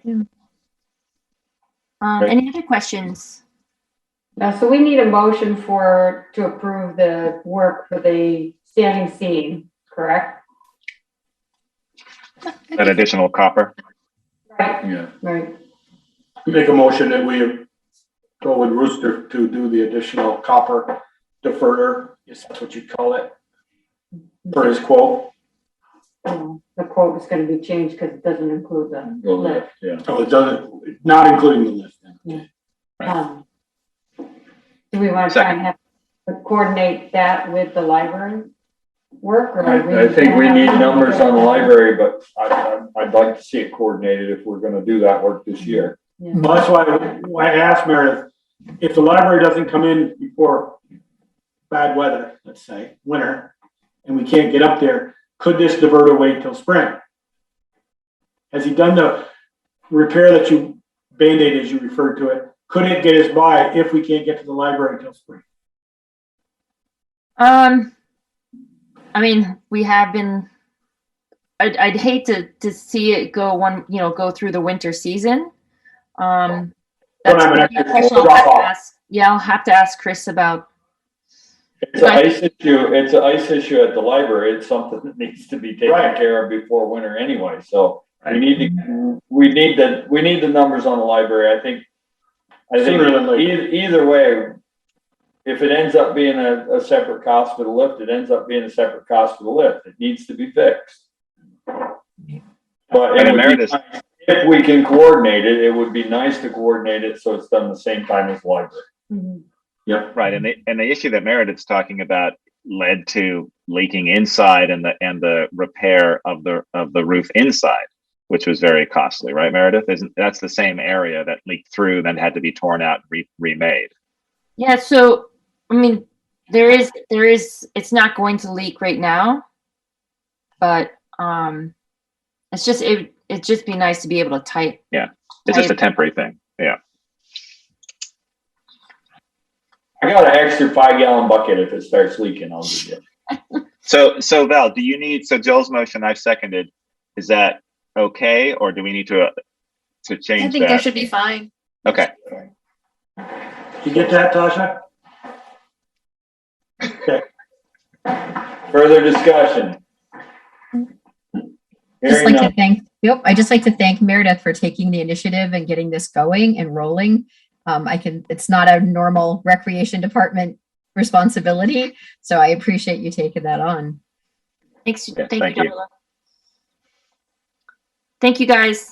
Any other questions? So we need a motion to approve the work for the standing seam, correct? That additional copper. Right. Yeah. Right. Make a motion that we go with Rooster to do the additional copper diverter, if that's what you call it, for his quote. the quote is gonna be changed because it doesn't include the Go lift. lift, yeah. So it doesn't, not including the lift then. Do we want to try and have, coordinate that with the library work? Or are I think we need numbers on the library. library, but I'd like to see it coordinated if we're gonna do that work this year. Well, that's why I asked Meredith, if the library doesn't come in before bad weather, let's say, winter, and we can't get up there, could this diverter wait till spring? Has he done the repair that you, Band-Aid as you referred to it, could it get us by if we can't get to the library until spring? I mean, we have been, I'd hate to see it go go through the winter season. That's maybe a question I'll have to ask. Yeah, I'll have to ask Chris about. It's an ice issue. It's an ice issue at the library. It's something that needs to be taken care of before winter anyway. So we need the numbers on the library. I think either way, if it ends up being a separate cost for the lift, it ends up being a separate cost for the lift. It needs to be fixed. But if we can coordinate it, it would be nice to coordinate it so it's done the same time as the library. Mm-hmm. Yep. Right, and the issue that Meredith's talking about led to leaking inside and the repair of the roof inside, which was very costly, right, Meredith? That's the same area that leaked through, then had to be torn out and remade. Yeah, so I mean, there is it's not going to leak right now, but it's just it'd just be nice to be able to It's just a temporary thing. Yeah. I got an extra 5-gallon bucket if it starts leaking. I'll do it. So Val, do you need, Joel's motion I've seconded, is that okay, or do we need to change that? I think that should be fine. Okay. Did you get that, Tasha? Okay. Further discussion? I'd just like to thank Meredith for taking the initiative and getting this going and rolling. It's not a normal recreation department responsibility, so I appreciate you taking that on. Thanks. Yeah, thank you. Thank you, guys.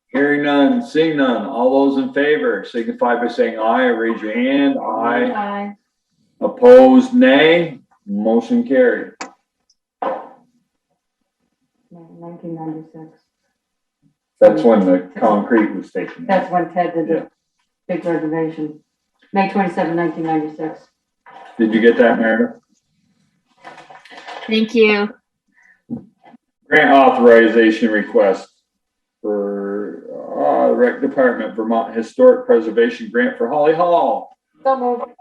Hearing none, seeing none. All those in favor signify by saying aye. Raise your hand. Aye. Aye. Opposed, nay. Motion carried. 1996. That's when the concrete was taken. That's when Ted did the big reservation. May 27, 1996. Did you get that, Meredith? Thank you. Grant authorization request for Rec Department Vermont Historic Preservation Grant for Holly Hall. So moved.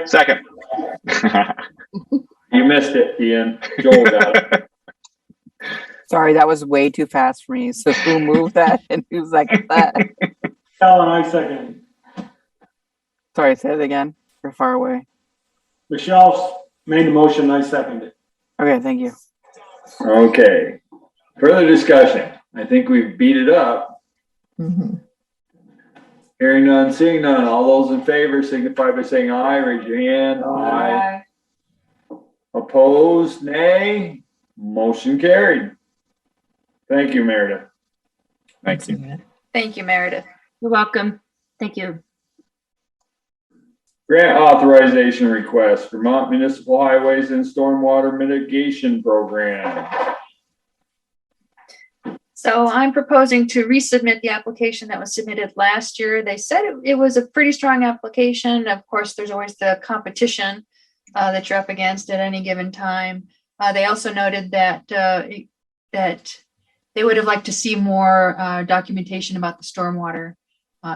Second. You missed it, Ian. Joel got it. Sorry, that was way too fast for me. So who moved that and who's like that? Michelle and I second. Sorry, say it again. We're far away. Michelle made the motion, I seconded it. Okay, thank you. Okay. Further discussion. I think we've beat it up. Mm-hmm. Hearing none, seeing none. All those in favor signify by saying aye. Raise your hand. Aye. Opposed, nay. Motion carried. Thank you, Meredith. Thank you. Thank you, Meredith. You're welcome. Thank you. Grant authorization request, Vermont Municipal Highways and Stormwater Mitigation Program. So I'm proposing to resubmit the application that was submitted last year. They said it was a pretty strong application. Of course, there's always the competition that you're up against at any given time. They also noted that that they would have liked to see more documentation about the stormwater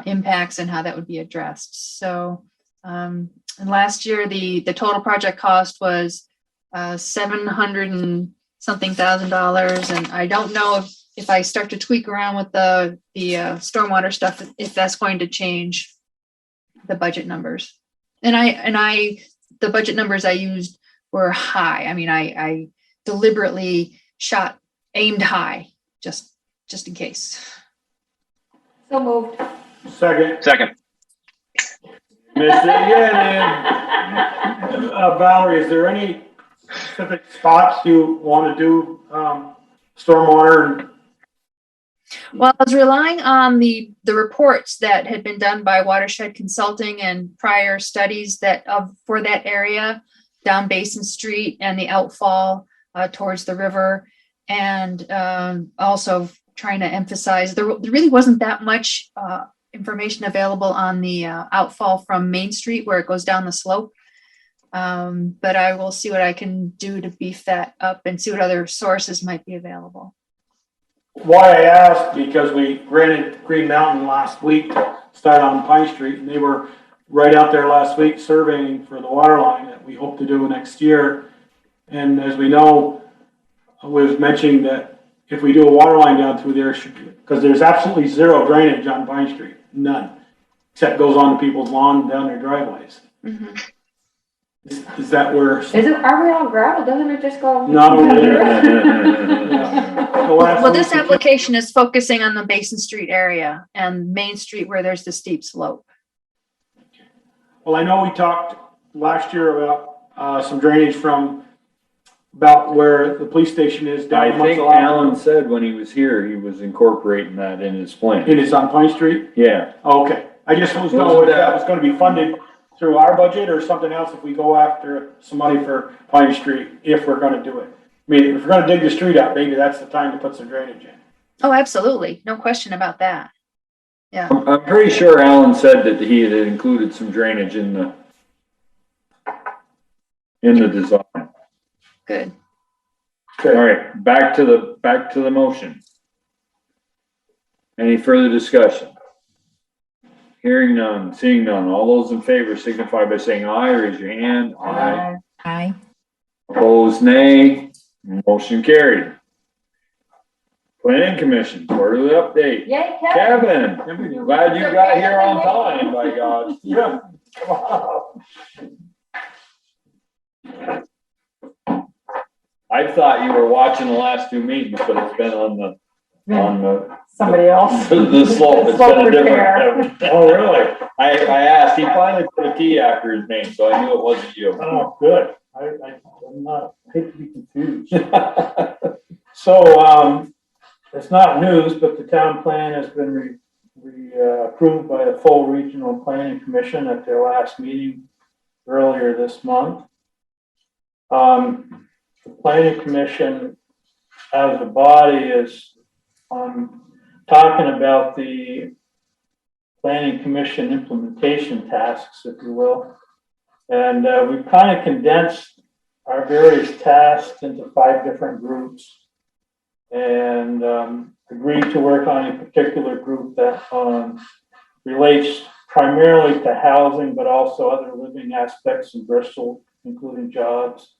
impacts and how that would be addressed. So and last year, the total project cost was $700 and something thousand, and I don't know if I start to tweak around with the stormwater stuff, if that's going to change the budget numbers. And the budget numbers I used were high. I mean, I deliberately aimed high, just in case. So moved. Second. Missed it again, Valerie, is there any specific spots you want to do, stormwater? Well, I was relying on the reports that had been done by Watershed Consulting and prior studies for that area down Basin Street and the outfall towards the river. And also trying to emphasize there really wasn't that much information available on the outfall from Main Street where it goes down the slope. But I will see what I can do to beef that up and see what other sources might be available. Why I asked, because we granted Green Mountain last week to start on Pine Street, and they were right out there last week surveying for the water line that we hope to do next year. And as we know, I was mentioning that if we do a water line down through there, because there's absolutely zero drainage on Pine Street, none, except goes on to people's lawn down their driveways. Mm-hmm. Is that where? Are we all gravel? Doesn't it just go? Not over there. Well, this application is focusing on the Basin Street area and Main Street where there's the steep slope. Well, I know we talked last year about some drainage from about where the police station is down. I think Alan said when he was here, he was incorporating that in his plan. It is on Pine Street? Yeah. Okay. I just was knowing if that was going to be funded through our budget or something else if we go after some money for Pine Street, if we're going to do it. I mean, if we're going to dig the street out, maybe that's the time to put some drainage in. Oh, absolutely. No question about that. Yeah. I'm pretty sure Alan said that he had included some drainage in the design. Good. All right, back to the motion. Any further discussion? Hearing none, seeing none. All those in favor signify by saying aye. Raise your hand. Aye. Aye. Opposed, nay. Motion carried. Planning Commission, quarterly update. Yay, Kevin. Kevin, glad you got here on time, by God. Yeah. Come on. I thought you were watching the last two meetings, but it's been on the Somebody else. the slope. It's Slope been a repair. different. Oh, really? I asked. He finally put a T after his name, so I knew it wasn't you. Oh, good. I'm not, I hate to be confused. So, it's not news, but the town plan has been approved by the full regional planning commission at their last meeting earlier this month. The planning commission as a body is talking about the planning commission implementation tasks, if you will. And we've kind of condensed our various tasks into 5 different groups and agreed to work on a particular group that relates primarily to housing, but also other living aspects in Bristol, including jobs,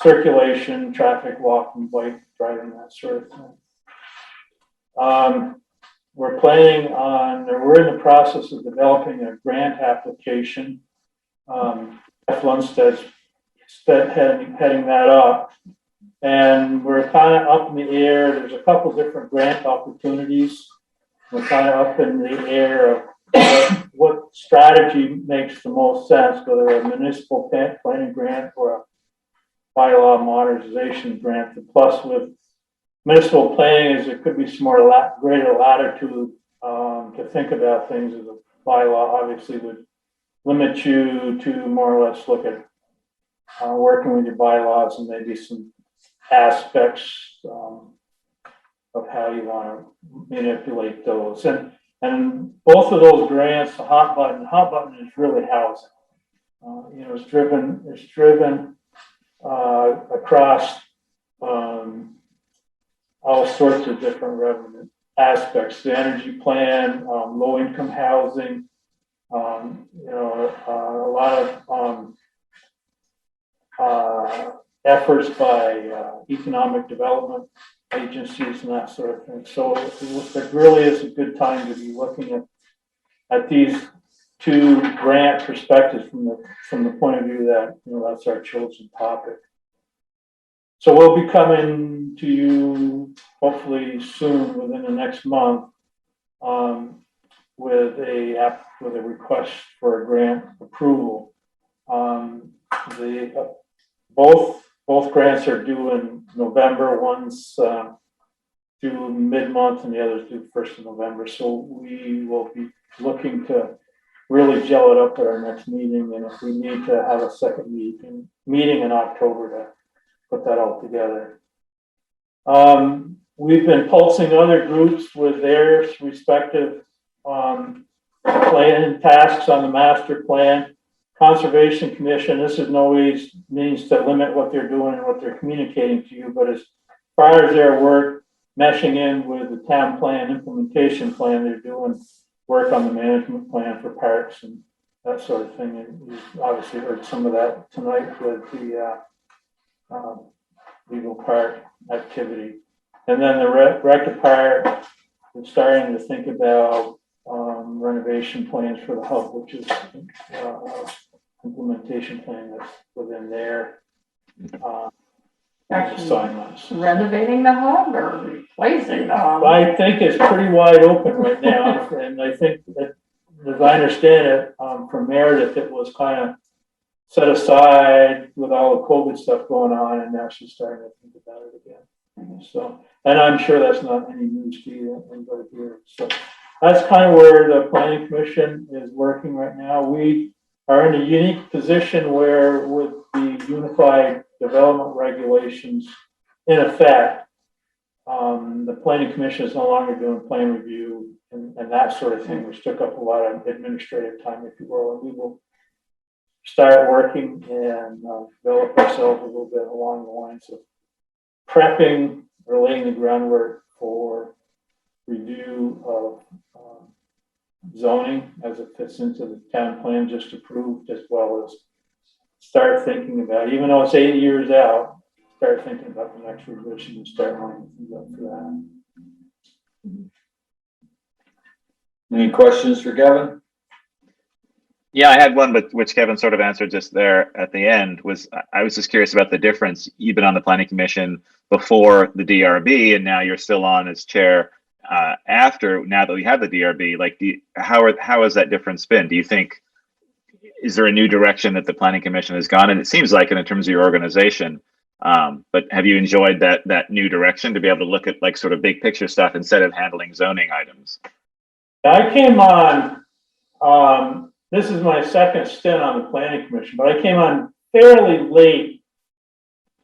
circulation, traffic, walking, bike, driving, that sort of thing. We're in the process of developing a grant application. Jeff Lundsted's heading that up. And we're kind of up in the air. There's a couple different grant opportunities. We're kind of up in the air of what strategy makes the most sense, whether a municipal planning grant or a bylaw modernization grant. The plus with municipal planning is there could be some more greater latitude to think about things, as a bylaw obviously would limit you to more or less look at working with your bylaws and maybe some aspects of how you want to manipulate those. And both of those grants, the hot button is really housing. It's driven across all sorts of different revenue aspects, the energy plan, low income housing, a lot of efforts by economic development agencies and that sort of thing. So it really is a good time to be looking at these 2 grant perspectives from the point of view that that's our chosen topic. So we'll be coming to you hopefully soon, within the next month, with a request for a grant approval. Both both grants are due in November. One's due mid-month and the other's due 1st of November. So we will be looking to really gel it up at our next meeting. And if we need to have a second meeting in October to put that all together. We've been pulsing other groups with their respective plan tasks on the master plan. Conservation Commission, this is no means to limit what they're doing and what they're communicating to you, but as far as their work meshing in with the town plan implementation plan, they're doing work on the management plan for parks and that sort of thing. And you've obviously heard some of that tonight with the legal park activity. And then the rec part, we're starting to think about renovation plans for the hub, which is implementation plan that's within their assignments. Renovating the hub or replacing the hub? I think it's pretty wide open right now, and I think that, as I understand it, from Meredith, it was kind of set aside with all the COVID stuff going on, and now she's starting to think about it again. So, and I'm sure that's not any news to you, anybody here. So that's kind of where the Planning Commission is working right now. We are in a unique position where, with the Unified Development Regulations in effect, the Planning Commission is no longer doing plan review and that sort of thing, which took up a lot of administrative time, if you will. And we will start working and develop ourselves a little bit along the lines of prepping or laying the groundwork for review of zoning as it fits into the town plan just approved, as well as start thinking about, even though it's 8 years out, start thinking about the next revision and start lining things up for that. Any questions for Kevin? Yeah, I had one, but which Kevin sort of answered just there at the end. I was just curious about the difference. You've been on the Planning Commission before the DRB, and now you're still on as chair after. Now that we have the DRB, like, how has that difference been? Do you think, is there a new direction that the Planning Commission has gone? And it seems like, in terms of your organization, but have you enjoyed that new direction to be able to look at, like, sort of big picture stuff instead of handling zoning items? I came on. This is my second stint on the Planning Commission, but I came on fairly late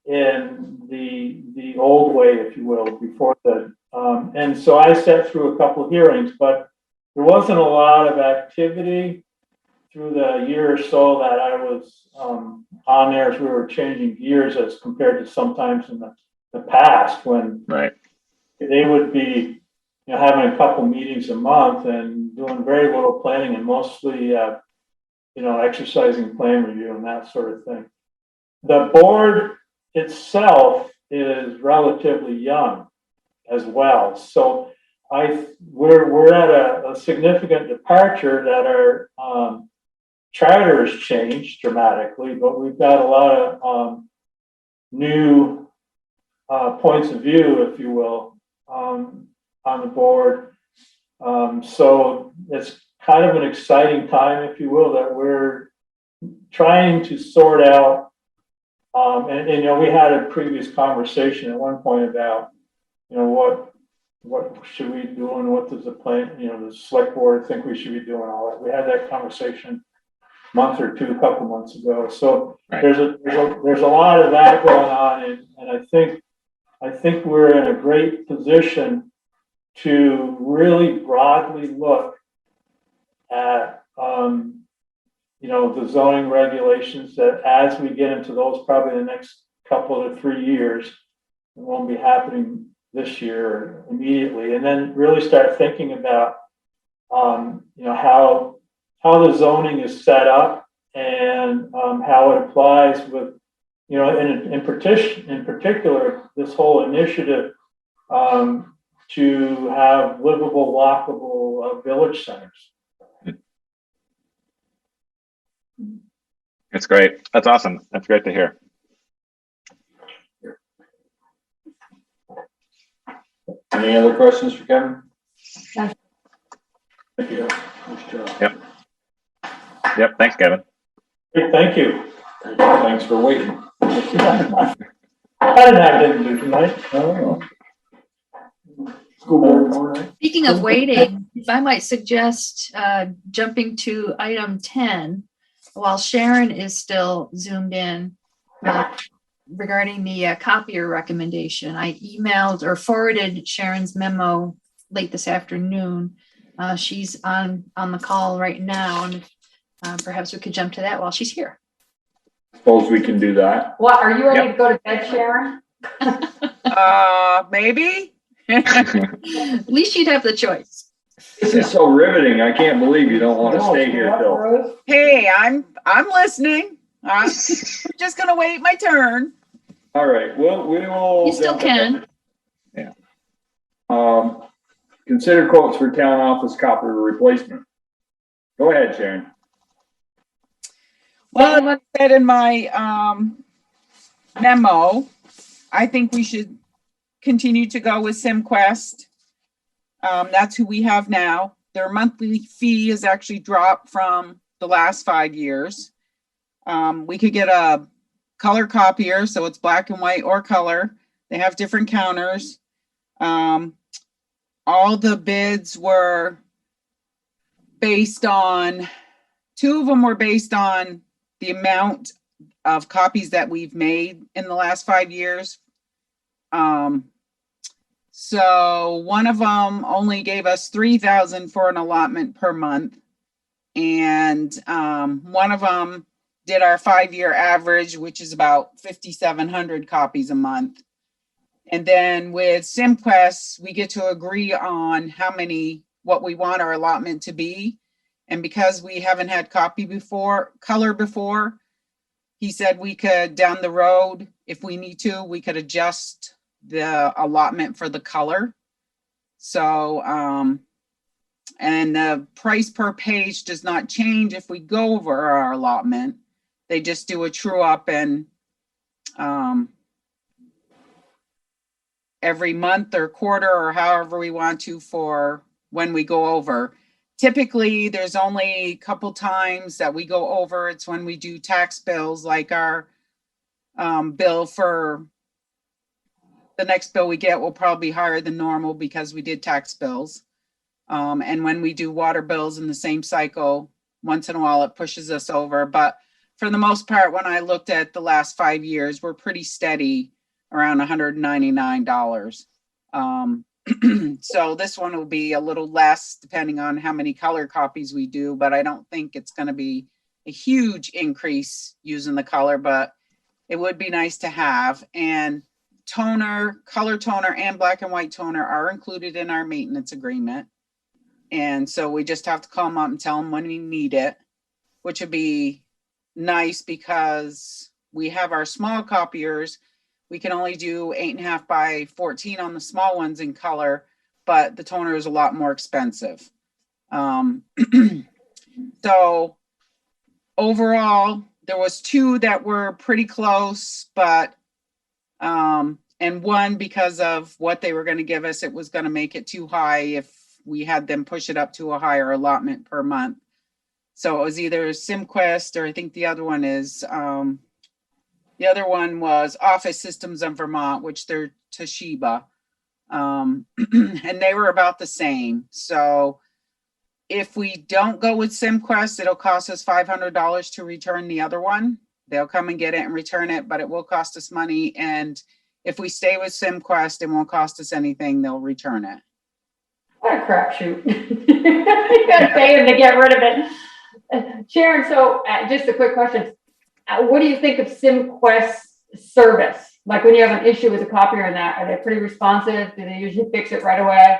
in the old way, if you will, before the, and so I sat through a couple of hearings, but there wasn't a lot of activity through the year or so that I was on there, as we were changing gears as compared to sometimes in the past, when they would be, having a couple meetings a month and doing very little planning, and mostly, exercising plan review and that sort of thing. The board itself is relatively young as well. So we're at a significant departure that our charter has changed dramatically, but we've got a lot of new points of view, if you will, on the board. So it's kind of an exciting time, if you will, that we're trying to sort out. And we had a previous conversation at one point about, what should we do and what does the plan, the select board think we should be doing, all that. We had that conversation a couple months ago. So there's a lot of that going on, and I think we're in a great position to really broadly look at the zoning regulations, that as we get into those, probably the next couple to 3 years, it won't be happening this year immediately, and then really start thinking about how the zoning is set up and how it applies with, in particular, this whole initiative to have livable, walkable village centers. That's great. That's awesome. That's great to hear. Any other questions for Kevin? No. Thank you. Nice job. Yep. Thanks, Kevin. Thank you. Thanks for waiting. I didn't have anything to do tonight. Oh, School board tomorrow night. Speaking of waiting, if I might suggest jumping to item 10 while Sharon is still zoomed in regarding the copier recommendation. I emailed or forwarded Sharon's memo late this afternoon. She's on the call right now, and perhaps we could jump to that while she's here. suppose we can do that. What, are you ready to go to bed, Sharon? Maybe. At least you'd have the choice. This is so riveting. I can't believe you don't want to stay here, Phil. Hey, I'm listening. I'm just gonna wait my turn. All right, well, we will. You still can. Consider quotes for town office copier replacement. Go ahead, Sharon. Well, like I said in my memo, I think we should continue to go with SimQuest. That's who we have now. Their monthly fee is actually dropped from the last 5 years. We could get a color copier, so it's black and white or color. They have different counters. All the bids were based on, 2 of them were based on the amount of copies that we've made in the last 5 years. So one of them only gave us 3,000 for an allotment per month. And one of them did our 5-year average, which is about 5,700 copies a month. And then with SimQuest, we get to agree on what we want our allotment to be. And because we haven't had color before, he said we could, down the road, if we need to, we could adjust the allotment for the color. So, and the price per page does not change if we go over our allotment. They just do a true up and every month or quarter or however we want to for when we go over. Typically, there's only a couple times that we go over. It's when we do tax bills, like our bill for the next bill we get will probably be higher than normal because we did tax bills. And when we do water bills in the same cycle, once in a while it pushes us over. But for the most part, when I looked at the last 5 years, we're pretty steady around $199. So this one will be a little less depending on how many color copies we do, but I don't think it's going to be a huge increase using the color, but it would be nice to have. And toner, color toner and black and white toner are included in our maintenance agreement. And so we just have to call them up and tell them when we need it, which would be nice because we have our small copiers. We can only do 8.5 by 14 on the small ones in color, but the toner is a lot more expensive. So overall, there was 2 that were pretty close, but and one, because of what they were going to give us, it was going to make it too high if we had them push it up to a higher allotment per month. So it was either SimQuest or I think the other one is, the other one was Office Systems of Vermont, which they're Toshiba. And they were about the same. So if we don't go with SimQuest, it'll cost us $500 to return the other one. They'll come and get it and return it, but it will cost us money. And if we stay with SimQuest, it won't cost us anything. They'll return it. What a crapshoot. You gotta pay him to get rid of it. Sharon, so just a quick question. What do you think of SimQuest service? Like when you have an issue with a copier and that, are they pretty responsive? Do they usually fix it right away?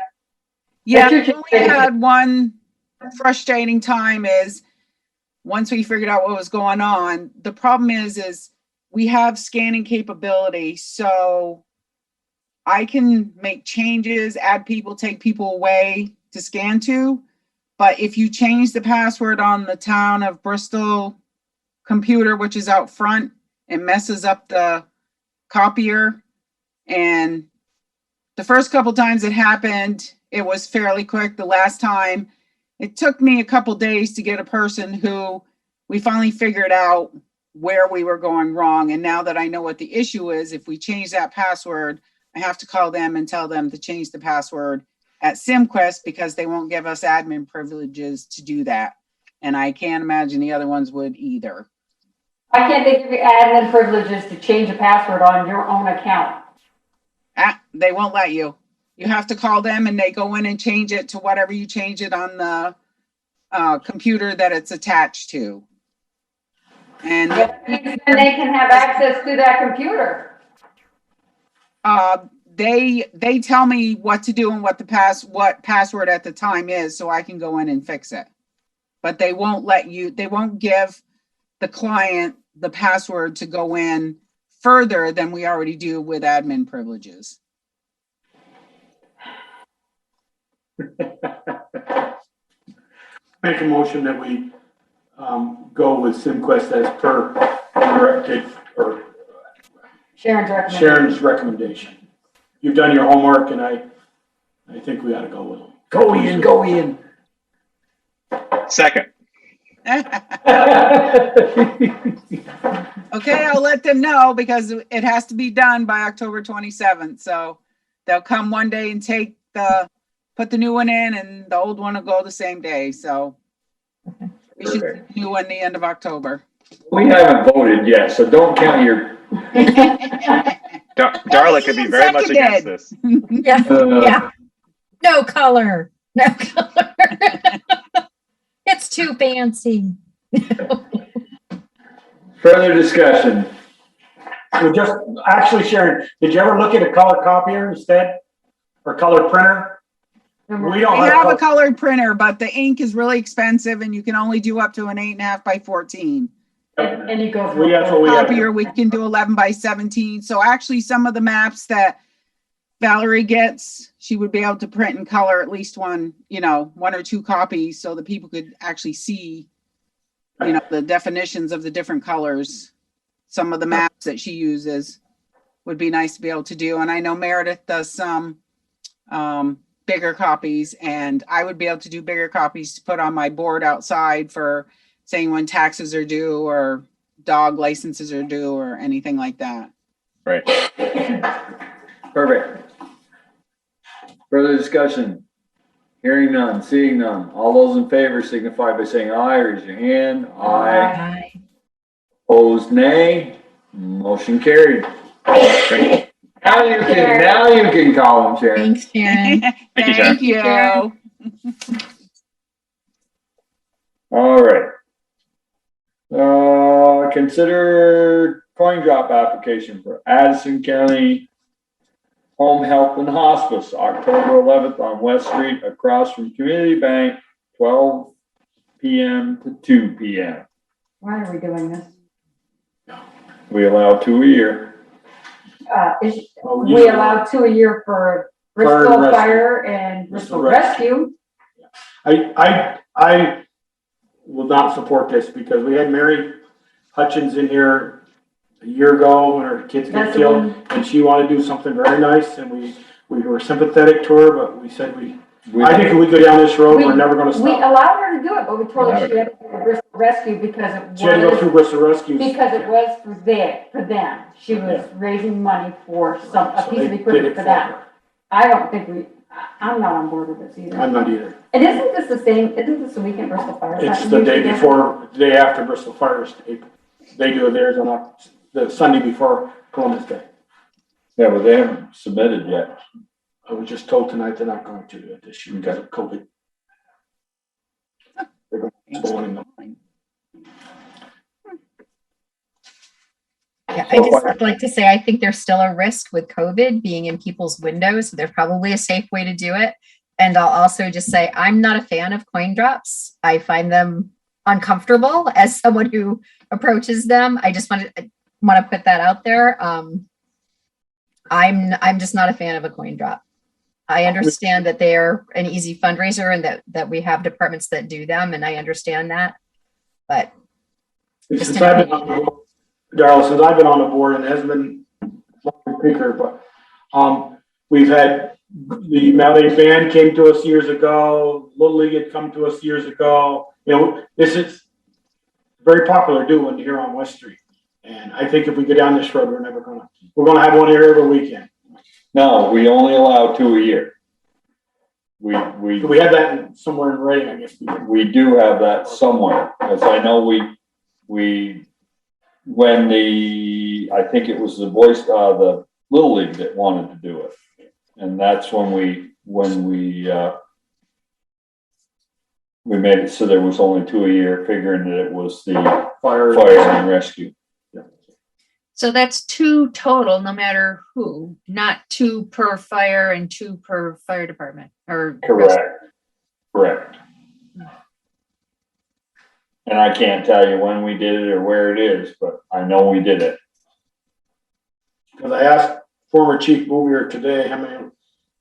Yeah, we only had one frustrating time is once we figured out what was going on, the problem is we have scanning capability. So I can make changes, add people, take people away to scan to. But if you change the password on the town of Bristol computer, which is out front, it messes up the copier. And the first couple times it happened, it was fairly quick. The last time, it took me a couple days to get a person who we finally figured out where we were going wrong. And now that I know what the issue is, if we change that password, I have to call them and tell them to change the password at SimQuest because they won't give us admin privileges to do that. And I can't imagine the other ones would either. Why can't they give you admin privileges to change a password on your own account? They won't let you. You have to call them and they go in and change it to whatever you change it on the computer that it's attached to. And Then they can have access to that computer. they tell me what to do and what password at the time is, so I can go in and fix it. But they won't give the client the password to go in further than we already do with admin privileges. Make a motion that we go with SimQuest as per directed or Sharon's recommendation. You've done your homework, and I think we ought to go with them. Go Ian. Second. Okay, I'll let them know because it has to be done by October 27th. So they'll come one day and put the new one in, and the old one will go the same day. So we should see the new one the end of October. We haven't voted yet, so don't count your. Darla could be very much against this. Yeah. No color. It's too fancy. Further discussion. So just, actually, Sharon, did you ever look at a color copier instead? Or color printer? We don't have a colored printer, but the ink is really expensive and you can only do up to an 8.5 by 14. And you go through a copier, we can do 11 by 17. So actually some of the maps that Valerie gets, she would be able to print and color at least one or two copies so that people could actually see, the definitions of the different colors. Some of the maps that she uses would be nice to be able to do. And I know Meredith does some bigger copies, and I would be able to do bigger copies to put on my board outside for saying when taxes are due or dog licenses are due or anything like that. Right. Perfect. Further discussion? Hearing none, seeing none. All those in favor signify by saying aye. Raise your hand. Aye. Opposed, nay. Motion carried. Now you can call them, Sharon. Thanks, Sharon. Thank you. All right. Consider coin drop application for Addison County Home Health and Hospice, October 11th on West Street across from Community Bank, 12 p.m. to 2 p.m. Why are we doing this? We allow 2 a year. We allow 2 a year for Bristol Fire and Bristol Rescue. I will not support this because we had Mary Hutchins in here a year ago when her kids got killed, and she wanted to do something very nice, and we were sympathetic to her, but we said I think if we go down this road, we're never going to stop. We allowed her to do it, but we told her she had to go to Bristol Rescue because it was. She had to go through Bristol Rescue. Because it was for them. She was raising money for a piece of equipment for them. I don't think I'm not on board with this either. I'm not either. And isn't this the week at Bristol Fire? It's the day after Bristol Fire State. They do theirs on the Sunday before Columbus Day. Yeah, but they haven't submitted yet. I was just told tonight they're not going to do it this year because of COVID. They're going to postpone them. Yeah, I just would like to say, I think there's still a risk with COVID being in people's windows. So there's probably a safe way to do it. And I'll also just say, I'm not a fan of coin drops. I find them uncomfortable as someone who approaches them. I just want to put that out there. I'm just not a fan of a coin drop. I understand that they're an easy fundraiser and that we have departments that do them, and I understand that. But since I've been on the board, and it hasn't been quicker, but we've had the Malay band came to us years ago. Little League had come to us years ago. This is very popular doing here on West Street. And I think if we go down this road, we're gonna have one here every weekend. No, we only allow 2 a year. We have that somewhere in writing, I guess. We do have that somewhere, because I know when I think it was the Little League that wanted to do it. And that's when we made it so there was only 2 a year, figuring that it was the fire and rescue. So that's 2 total, no matter who, not 2 per fire and 2 per fire department or. Correct. And I can't tell you when we did it or where it is, but I know we did it. Because I asked former Chief Bouvier today how many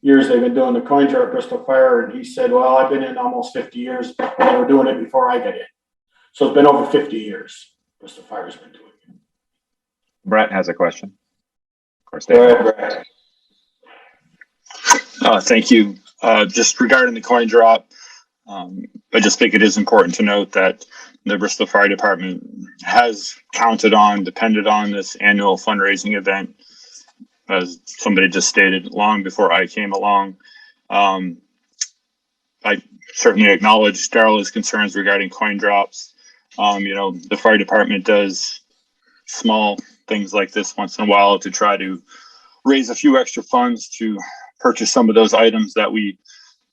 years they've been doing the coin jar at Bristol Fire, and he said, well, I've been in almost 50 years, and they were doing it before I got in. So it's been over 50 years Bristol Fire's been doing it. Brett has a question. Of course, Go ahead, Brett. Thank you. Just regarding the coin drop, I just think it is important to note that the Bristol Fire Department has depended on this annual fundraising event, as somebody just stated, long before I came along. I certainly acknowledge Daryl's concerns regarding coin drops. The fire department does small things like this once in a while to try to raise a few extra funds to purchase some of those items that we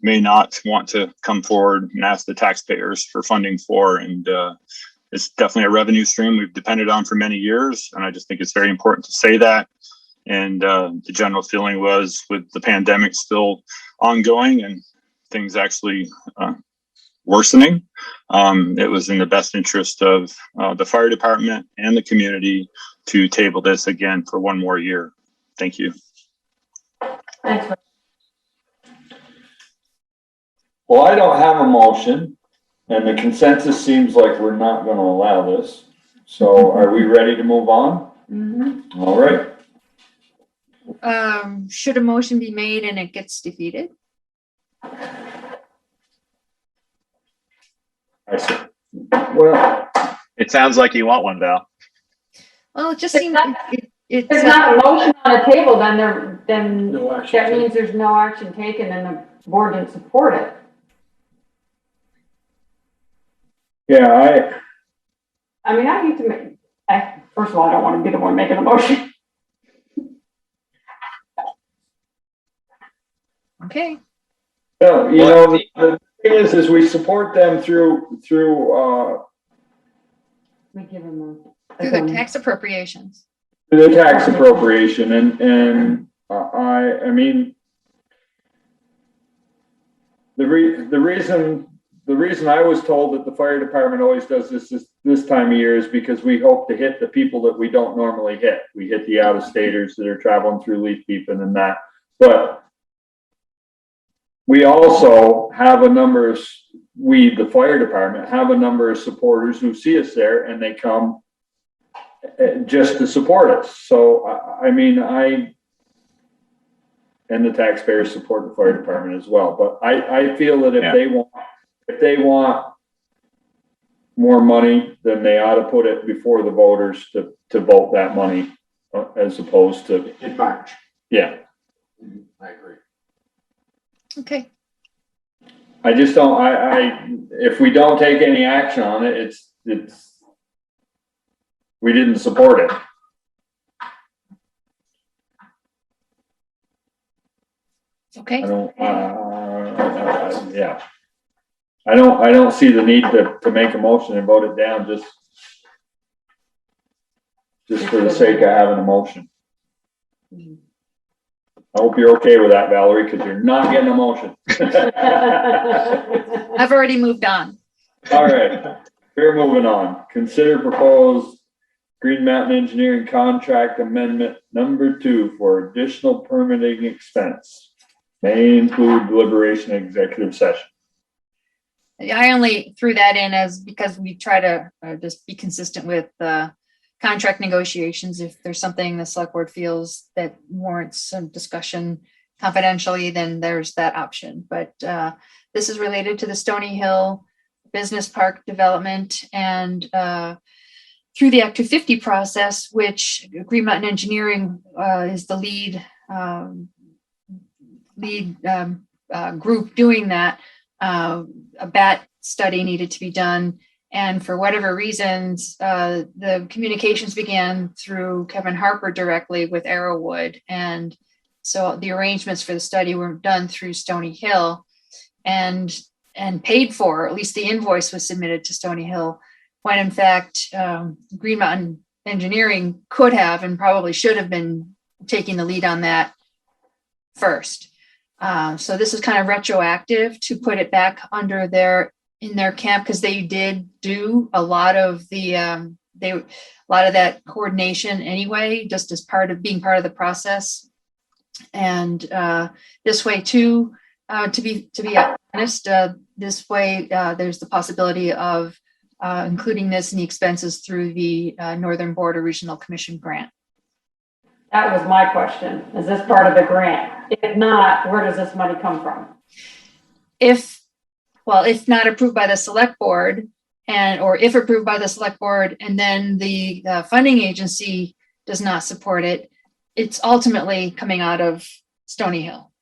may not want to come forward and ask the taxpayers for funding for. And it's definitely a revenue stream we've depended on for many years. And I just think it's very important to say that. And the general feeling was, with the pandemic still ongoing and things actually worsening, it was in the best interest of the fire department and the community to table this again for 1 more year. Thank you. Thanks. Well, I don't have a motion, and the consensus seems like we're not going to allow this. So are we ready to move on? Mm-hmm. All right. Should a motion be made and it gets defeated? I see. Well, it sounds like you want one, Val. Well, it just seems If there's not a motion on the table, then No action that taken. means there's no action taken and the board didn't support it. yeah, I mean, I need to first of all, I don't want to be the one making the motion. Okay. the thing is we support them through We give them Through the tax appropriations. the tax appropriation, and I mean, the reason I was told that the fire department always does this time of year is because we hope to hit the people that we don't normally hit. We hit the out-of-staters that are traveling through leaf peeping and that, but we also have a number of, the fire department have a number of supporters who see us there and they come just to support us. So, I mean, and the taxpayers support the fire department as well. But I feel that if they want more money, then they ought to put it before the voters to vote that money as opposed to. In March. Yeah. I agree. Okay. I just don't, if we don't take any action on it, it's, we didn't support it. Okay. I don't, yeah. I don't see the need to make a motion and vote it down just for the sake of having a motion. I hope you're okay with that, Valerie, because you're not getting a motion. I've already moved on. All right, we're moving on. Consider proposed Green Mountain Engineering contract amendment number 2 for additional permitting expense. May include deliberation executive session. I only threw that in because we try to just be consistent with contract negotiations. If there's something the select board feels that warrants some discussion confidentially, then there's that option. But this is related to the Stony Hill business park development, and through the Act 250 process, which Green Mountain Engineering is the lead group doing that. A BAT study needed to be done. And for whatever reasons, the communications began through Kevin Harper directly with Arrowwood. And so the arrangements for the study were done through Stony Hill and paid for, at least the invoice was submitted to Stony Hill, when in fact, Green Mountain Engineering could have and probably should have been taking the lead on that first. So this is kind of retroactive to put it back under in their camp, because they did do a lot of that coordination anyway, just as being part of the process. And this way too, to be honest, this way there's the possibility of including this in the expenses through the Northern Border Regional Commission grant. That was my question. Is this part of the grant? If not, where does this money come from? If not approved by the select board, or if approved by the select board and then the funding agency does not support it, it's ultimately coming out of Stony Hill.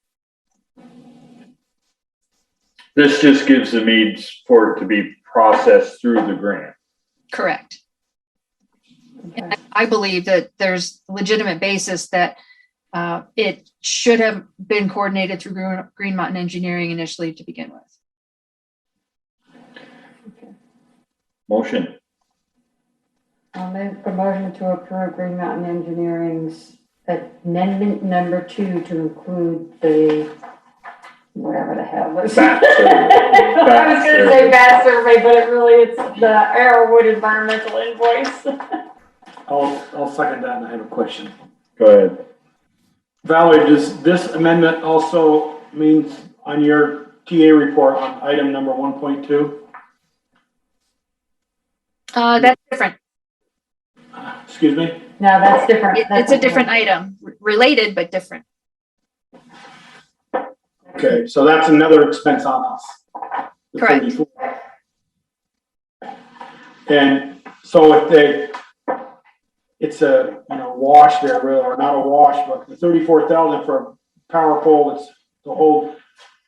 This just gives the needs for it to be processed through the grant. Correct. And I believe that there's legitimate basis that it should have been coordinated through Green Mountain Engineering initially to begin with. Motion. I'll make a motion to approve Green Mountain Engineering's amendment number 2 to include the whatever the hell was. Bat survey. I was going to say bat survey, but it's the Arrowwood environmental invoice. I'll second that, and I have a question. Go ahead. Valerie, does this amendment also means on your TA report on item number 1.2? That's different. Excuse me? No, that's different. It's a different item, related but different. Okay, so that's another expense on us. The Correct. 34. And so if it's a wash there, really, or not a wash, but the 34,000 for a power pole, it's the whole.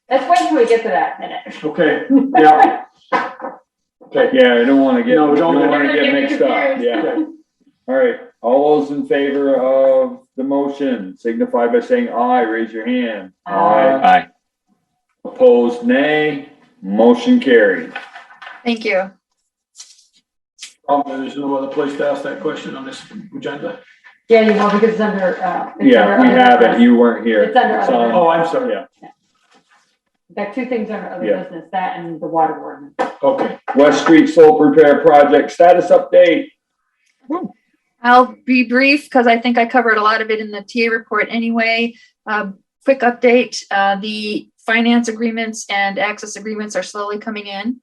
Let's wait until we get to that minute. Okay, yeah. Okay. Yeah, I don't want to get, No, we don't want to get mixed up. Yeah. Okay. All right. All those in favor of the motion signify by saying aye. Raise your hand. Aye. Opposed, nay. Motion carried. Thank you. There's no other place to ask that question on this agenda. Yeah, you will, because it's under. Yeah, we have it. You weren't here. It's under other business. Oh, I'm sorry. Yeah. Got 2 things under other Yeah. business, that and the water ordinance. Okay. West Street Slope Repair Project status update. I'll be brief because I think I covered a lot of it in the TA report anyway. Quick update, the finance agreements and access agreements are slowly coming in.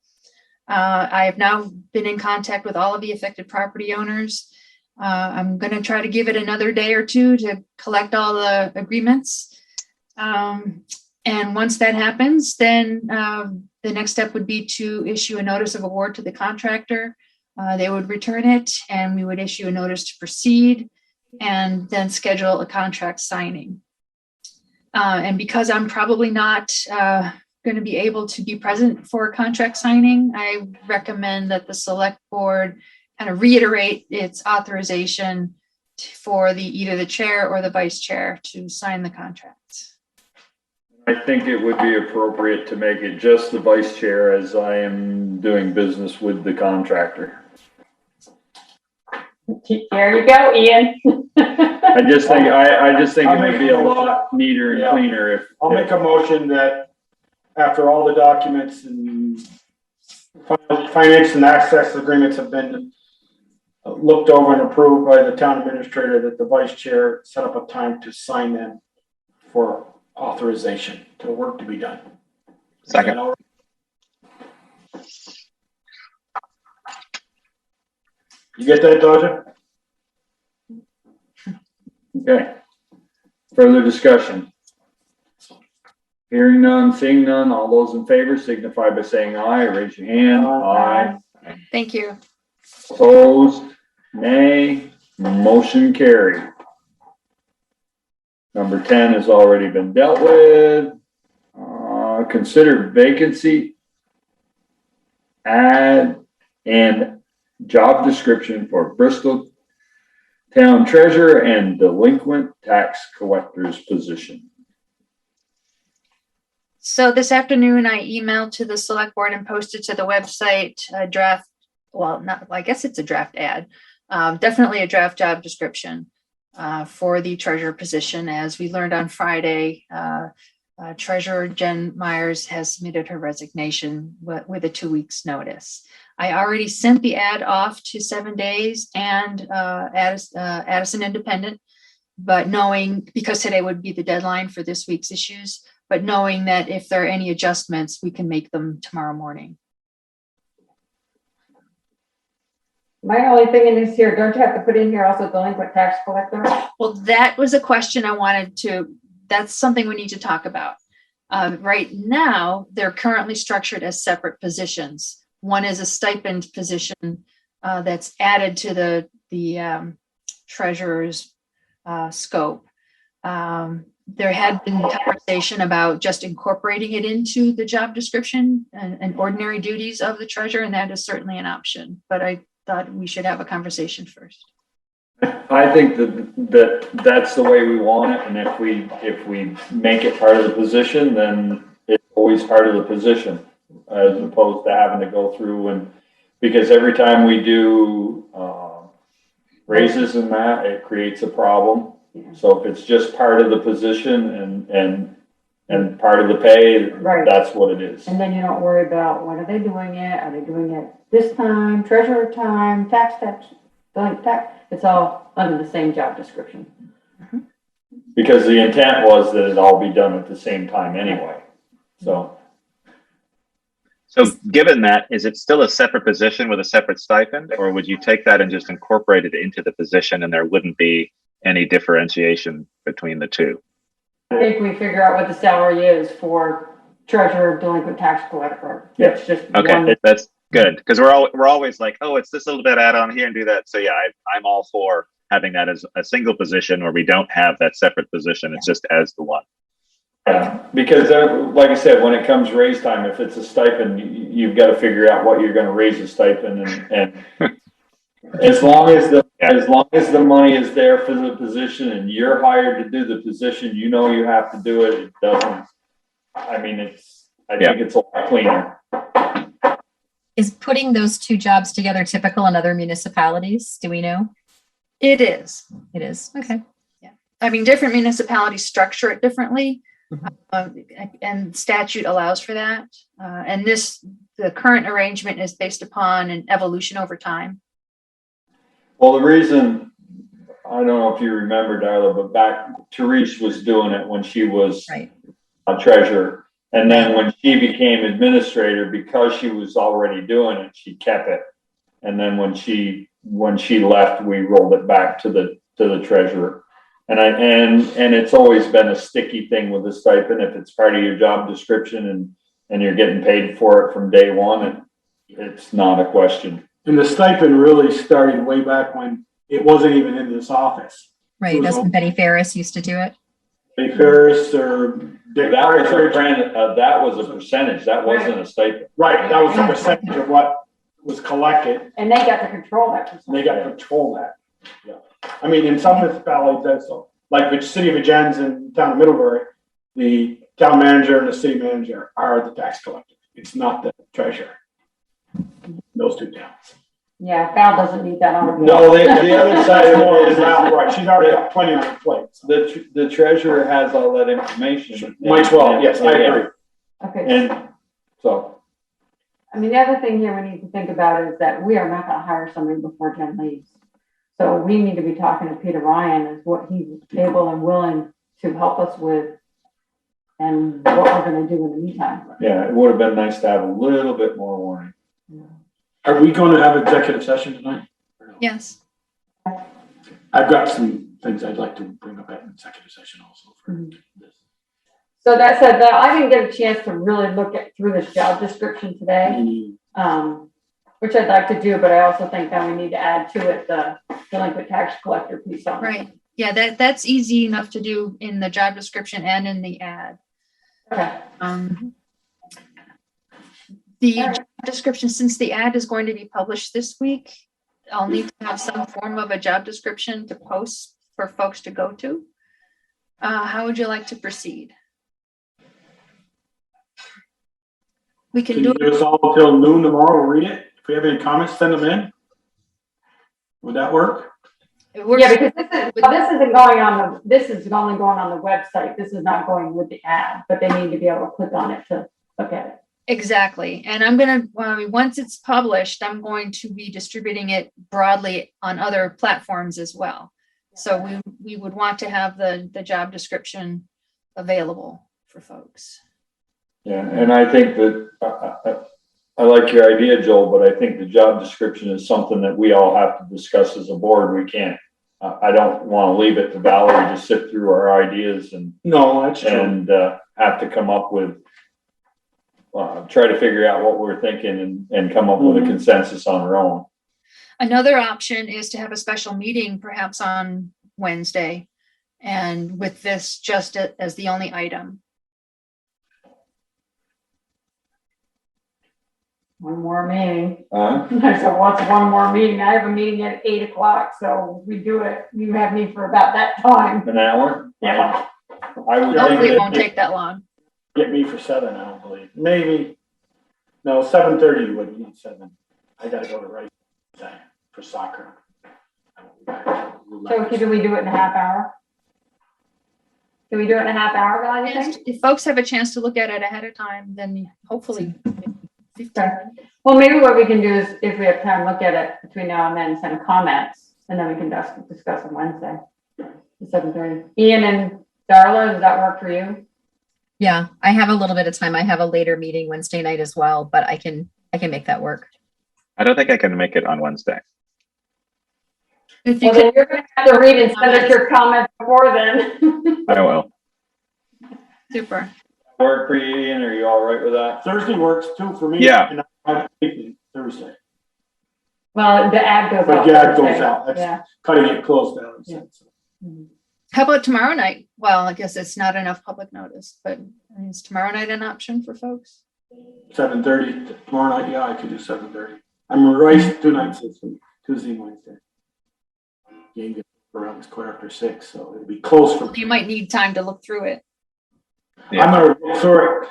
I have now been in contact with all of the affected property owners. I'm going to try to give it another day or 2 to collect all the agreements. And once that happens, then the next step would be to issue a notice of award to the contractor. They would return it and we would issue a notice to proceed and then schedule a contract signing. And because I'm probably not going to be able to be present for a contract signing, I recommend that the select board kind of reiterate its authorization for either the chair or the vice chair to sign the contract. I think it would be appropriate to make it just the vice chair, as I am doing business with the contractor. There you go, Ian. I just think I'll it would make be a a lot neater and Yeah. cleaner if. I'll make a motion that after all the documents and finance and access agreements have been looked over and approved by the town administrator, that the vice chair set up a time to sign them for authorization to work to be done. Second. You get that, Dodger? Okay. Further discussion? Hearing none, seeing none, all those in favor signify by saying aye, raise your hand. Aye. Thank you. Opposed, nay, motion carried. Number 10 has already been dealt with. Consider vacancy, add, and job description for Bristol Town Treasurer and Delinquent Tax Collector's position. So this afternoon, I emailed to the select board and posted to the website a draft, well, not, I guess it's a draft ad, definitely a draft job description for the treasurer position. As we learned on Friday, Treasurer Jen Myers has submitted her resignation with a 2 weeks notice. I already sent the ad off to 7 days and Addison Independent, but knowing, because today would be the deadline for this week's issues, but knowing that if there are any adjustments, we can make them tomorrow morning. My only thing in this here, don't you have to put in here also delinquent tax collector? Well, that was a question I wanted to, that's something we need to talk about. Right now, they're currently structured as separate positions. One is a stipend position that's added to the treasurer's scope. There had been conversation about just incorporating it into the job description and ordinary duties of the treasurer, and that is certainly an option. But I thought we should have a conversation first. I think that's the way we want it, and if we make it part of the position, then it's always part of the position, as opposed to having to go through and, because every time we do raises and that, it creates a problem. So if it's just part of the position and part of the pay, Right. that's what it is. And then you don't worry about when are they doing it? Are they doing it this time, treasurer time, tax, delinquent tax? It's all under the same job description. Because the intent was that it all be done at the same time anyway, so. So given that, is it still a separate position with a separate stipend, or would you take that and just incorporate it into the position and there wouldn't be any differentiation between the two? I think we figure out what the salary is for treasurer, delinquent tax collector. It's just Okay, one. that's good, because we're always like, oh, it's this little bit add on here and do that. So yeah, I'm all for having that as a single position where we don't have that separate position. It's just as the one. Yeah, because like I said, when it comes raise time, if it's a stipend, you've got to figure out what you're going to raise the stipend, and as long as the money is there for the position and you're hired to do the position, you know you have to do it. It doesn't. I mean, I think it's a lot cleaner. Is putting those two jobs together typical in other municipalities? Do we know? It is. It is. Okay. Yeah. I mean, different municipalities structure it differently. And statute allows for that. And the current arrangement is based upon an evolution over time. Well, the reason, I don't know if you remember, Darla, but back, Therese was doing it when she was a treasurer. And then when she became administrator, because she was already doing it, she kept it. And then when she left, we rolled it back to the treasurer. And it's always been a sticky thing with the stipend. If it's part of your job description and you're getting paid for it from day one, it's not a question. And the stipend really started way back when it wasn't even in this office. Right. That's when Betty Ferris used to do it. Betty Ferris or Dick. That was a percentage. That wasn't a stipend. Right. That was a percentage of what was collected. And they got to control that percentage. They got to control that. Yeah. I mean, in some municipalities, that's so. Like the city of Virgins and town of Middlebury, the town manager and the city manager are the tax collector. It's not the treasurer. Those two towns. Yeah, Val doesn't need that on. No, the other side of it is right. She's already got plenty on her plate. The treasurer has all that information. Might as well. Yes, I agree. Okay. And so. I mean, the other thing here we need to think about is that we are not going to hire somebody before Jen leaves. So we need to be talking to Peter Ryan as what he's able and willing to help us with and what we're going to do in the meantime. Yeah, it would have been nice to have a little bit more warning. Are we going to have executive session tonight? Yes. I've got some things I'd like to bring up at executive session also for this. So that said, that I didn't get a chance to really look through this job description today, which I'd like to do, but I also think that we need to add to it the delinquent tax collector piece on it. Right. Yeah, that's easy enough to do in the job description and in the ad. Okay. The job description, since the ad is going to be published this week, I'll need to have some form of a job description to post for folks to go to. How would you like to proceed? We can Can do you give us all till noon tomorrow to read it? If we have any comments, send them in. Would that work? it. Works Yeah, because this isn't going on this is only going on the website. This is not going with the ad, but they need to be able to click on it to look at it. Exactly. And I'm going to, once it's published, I'm going to be distributing it broadly on other platforms as well. So we would want to have the job description available for folks. Yeah, and I think that, I like your idea, Joel, but I think the job description is something that we all have to discuss as a board. We can't, I don't want to leave it to Valerie to sit through our ideas and No, that's true. and have to come up with, try to figure out what we're thinking and come up with a consensus on our own. Another option is to have a special meeting perhaps on Wednesday, and with this just as the only item. One more meeting. Uh, I said, what's one more meeting? I have a meeting at 8 o'clock, so we do it. You have me for about that time. an hour? Yeah. I would Hopefully it think won't take that long. Get me for 7, I don't believe. Maybe. No, 7:30 would be 7. I gotta go to Rice for soccer. So can we do it in a half hour? Can we do it in a half hour, Val, you think? If folks have a chance to look at it ahead of time, then hopefully 15 Okay. Well, maybe what we can do is, if we have time, look at it between now and then, send comments, and then we can discuss on Wednesday, at 7:30. Ian and Darla, does that work for you? Yeah, I have a little bit of time. I have a later meeting Wednesday night as well, but I can make that work. I don't think I can make it on Wednesday. If you Well, then could, you're gonna have to read and send us your comments before then. I will. super. work for you, Ian, are you all right with that? Thursday works too for me. Yeah. And I'm thinking Thursday. Well, the ad goes But out. yeah, it goes Thursday. out. That's Yeah. cutting it close down. Yeah. How about tomorrow night? Well, I guess it's not enough public notice, but is tomorrow night an option for folks? 7:30 tomorrow night. Yeah, I could do 7:30. I'm in Rice 2 nights this week, Tuesday and Wednesday. Game gets around this quarter after 6, so it'll be close for me. You might need time to look through it. Yeah. I'm gonna, sorry,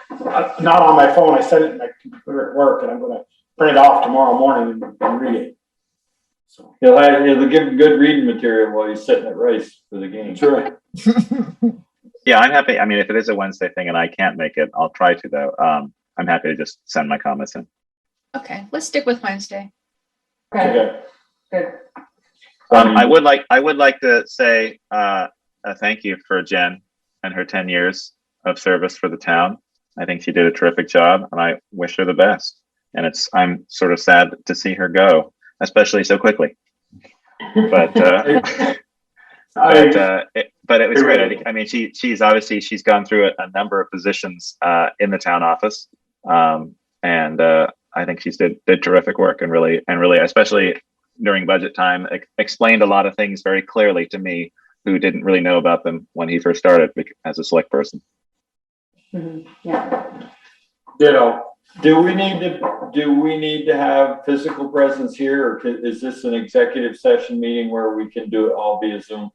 not on my phone. I set it in my computer at work, and I'm gonna print it off tomorrow morning and read it. So He'll give him good reading material while he's sitting at Rice for the game. sure. Yeah, I'm happy. I mean, if it is a Wednesday thing and I can't make it, I'll try to though. I'm happy to just send my comments in. Okay, let's stick with Wednesday. Okay, good. I would like to say a thank you for Jen and her 10 years of service for the town. I think she did a terrific job, and I wish her the best. And I'm sort of sad to see her go, especially so quickly. But but it was great. I mean, she's obviously gone through a number of positions in the town office, and I think she's did terrific work and really, especially during budget time, explained a lot of things very clearly to me who didn't really know about them when he first started as a select person. Mhm. Yeah. Ditto. Do we need to have physical presence here, or is this an executive session meeting where we can do it all via Zoom?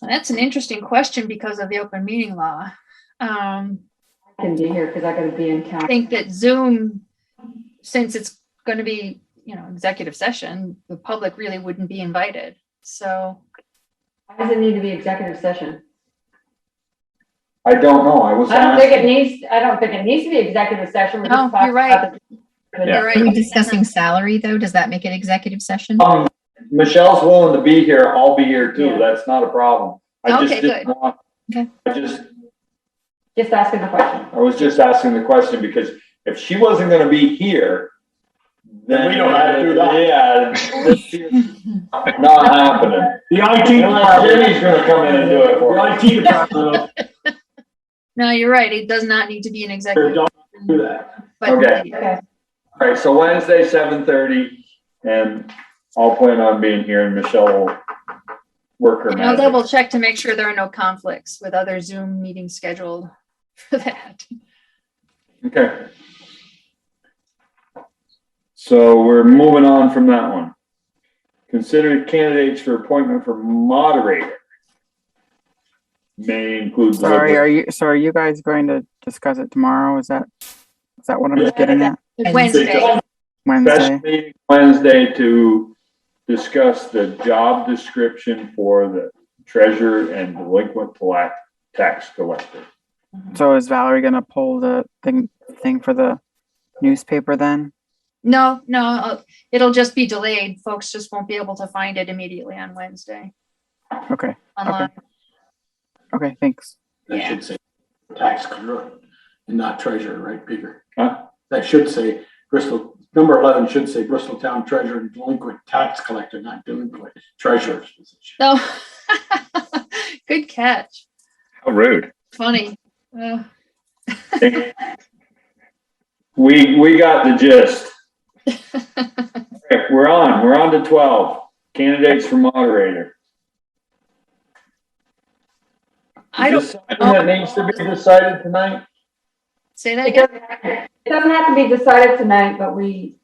That's an interesting question because of the open meeting law. I can be here because I gotta be in I town. think that Zoom, since it's going to be, executive session, the public really wouldn't be invited. So Why does it need to be executive session? I don't know. I don't think it needs to be executive session. We're just No, talking you're right. about the- Yeah. you're right. Are we discussing salary though? Does that make it executive session? Michelle's willing to be here. I'll be here too. Yeah. That's not a problem. I just Okay, didn't good. want, Okay. Just asking the question. I was just asking the question because if she wasn't gonna be here, then We don't have to do that. Yeah, this is not happening. The IT Unless department. Jimmy's gonna come in and do it for The us. IT department No, you're right. It does not need to be an Or executive. don't do that. But Okay. Okay. All right, so Wednesday, 7:30, and I'll plan on being here, and Michelle will work her I'll magic. double check to make sure there are no conflicts with other Zoom meetings scheduled for that. Okay. So we're moving on from that one. Consider candidates for appointment for moderator. May include. Sorry, are you guys going to discuss it tomorrow? Is that what I'm getting at? Wednesday. Wednesday? Special meeting Wednesday to discuss the job description for the treasurer and delinquent tax collector. So is Valerie gonna pull the thing for the newspaper then? No, it'll just be delayed. Folks just won't be able to find it immediately on Wednesday Okay, online. okay, thanks. That should say tax collector and not treasurer, right, Peter? Huh? That should say Bristol, number 11 should say Bristol Town Treasurer and Delinquent Tax Collector, not delinquent treasurer's position. Oh, good catch. How rude. Funny. We got the gist. Okay, we're on to 12, candidates for moderator. I Is this don't something that needs to be decided tonight? say that It again. doesn't have to be decided tonight, but we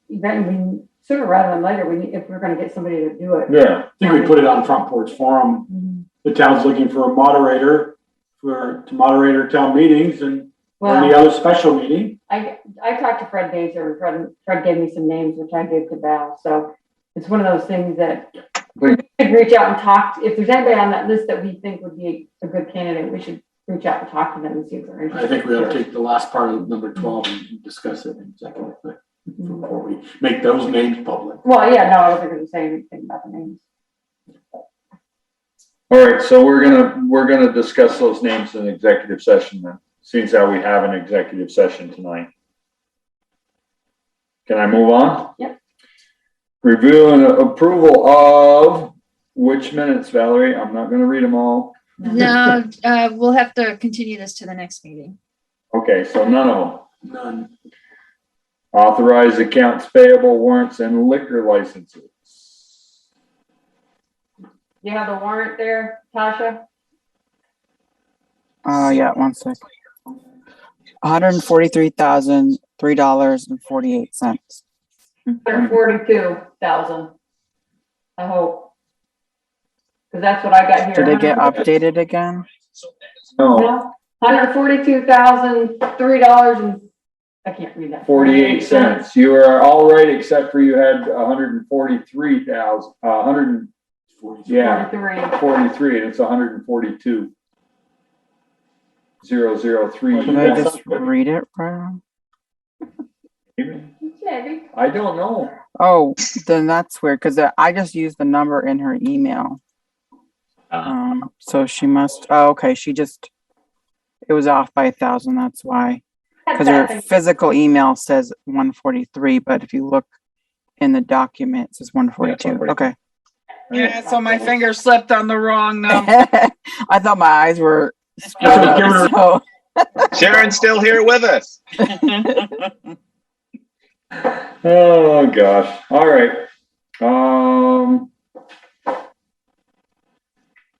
sooner rather than later, if we're gonna get somebody to do it. Yeah. I think we put it on Front Porch Forum. Mhm. The town's looking for a moderator to moderate town meetings and any Well, other special meeting. I talked to Fred Dazer, Fred gave me some names, which I gave to Val, so it's one of those things that we should reach out and talk, if there's anybody on that list that we think would be a good candidate, we should reach out and talk to them and see if they're I interested. think we ought to take the last part of number 12 and discuss it in executive before we make those names public. Well, yeah, no, I wasn't gonna say anything about the names. All right, so we're gonna discuss those names in executive session then, since how we have an executive session tonight. Can I move on? Yep. Review and approval of which minutes, Valerie? I'm not gonna read them all. No, we'll have to continue this to the next meeting. Okay, so none of them. None. Authorize accounts payable warrants and liquor licenses. You have the warrant there, Tasha? Yeah, one sec. $143,003.48. 142,000. I hope. Cause that's what I got here. Did it get updated again? No, $142,003 and I can't read that. 48 cents. You are all right, except for you had 143,000, 100, yeah, 43. 43, and it's 142. 003. Did I just read it wrong? Maybe. I don't know. Oh, then that's weird, because I just used the number in her email. So she must, okay, it was off by 1,000, that's why. Because her physical email says 143, but if you look in the document, it says 142. Okay. Yeah, so my finger slipped on the wrong number. I thought my eyes were screwed up, so. Sharon's still here with us. Oh, gosh. All right.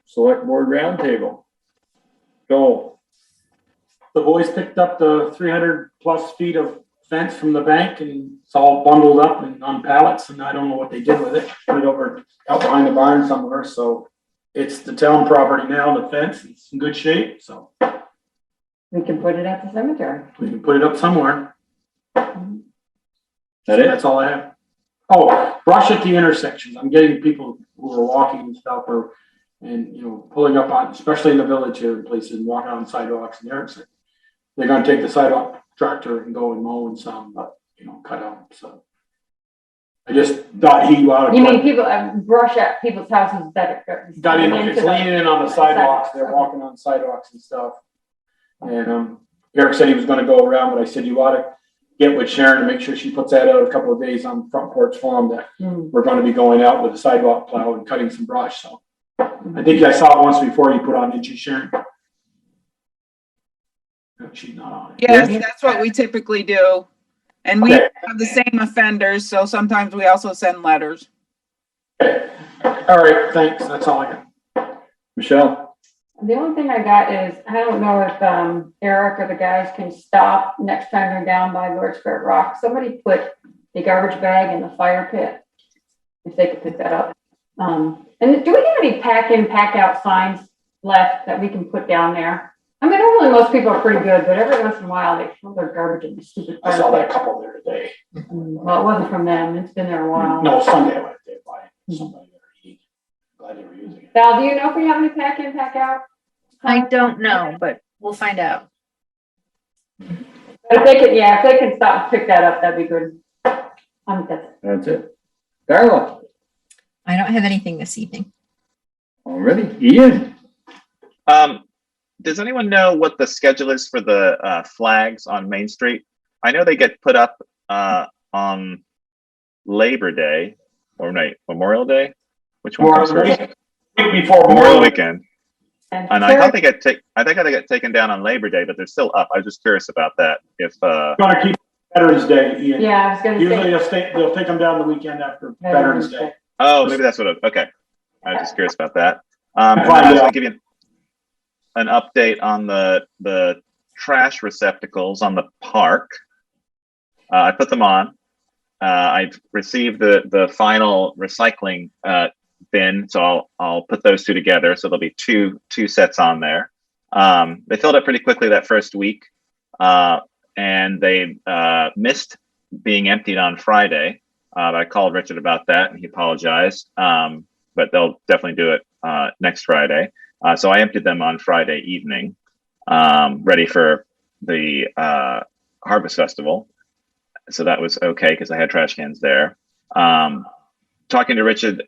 Select board roundtable. Go. The boys picked up the 300 plus feet of fence from the bank and it's all bundled up and on pallets and I don't know what they did with it. Put it over out behind the barn somewhere. So it's the town property now, the fence, it's in good shape. So We can put it at the cemetery. we can put it up somewhere. That it? That's all I have. Oh, brush at the intersections. I'm getting people who are walking and stuff and pulling up on, especially in the village here in places, walking on sidewalks and they're gonna take the sidewalk tractor and go and mow and some, but cut out. So I just thought he ought You mean to people brush at people's houses that are. got in, it's leaning in on the sidewalks. They're walking on sidewalks and stuff. And Eric said he was gonna go around, but I said you ought to get with Sharon to make sure she puts that out a couple of days on Front Porch Forum that we're gonna be going out with a sidewalk plow and cutting some brush. So I think I saw it once before you put on, did you, Sharon? She's not on it. Yes, that's what we typically do. And we Okay. have the same offenders, so sometimes we also send letters. Okay. All right, thanks. That's all I got. Michelle? The only thing I got is, I don't know if Eric or the guys can stop next time they're down by Lord's Fair Rock. Somebody put a garbage bag in the fire pit, if they could pick that up. And do we have any pack in, pack out signs left that we can put down there? I mean, normally most people are pretty good, but every once in a while they throw their garbage in the stupid I fire saw that pit. couple there today. Well, it wasn't from them. It's been there a while. No, Sunday I went there by somebody that eat. Glad they were using it. Val, do you know if we have any pack in, pack out? I don't know, but we'll find out. If they could, yeah, if they can stop and pick that up, that'd be good. That's it. Darla? I don't have anything this evening. Already? Ian? Does anyone know what the schedule is for the flags on Main Street? I know they get put up on Labor Day or Memorial Day. Which one comes first? Before Memorial Weekend. And I thought they get taken down on Labor Day, but they're still up. I was just curious about that. If Gonna keep Veterans Day, Ian. Yeah, I was gonna Usually say. they'll take them down the weekend after Veterans Day. oh, maybe that's what. Okay, I was just curious about that. Find And then I was out. going to give you an update on the trash receptacles on the park. I put them on. I've received the final recycling bin, so I'll put those two together. So there'll be two sets on there. They filled up pretty quickly that first week, and they missed being emptied on Friday. I called Richard about that, and he apologized. But they'll definitely do it next Friday. So I emptied them on Friday evening, ready for the Harvest Festival. So that was okay because I had trash cans there. Talking to Richard,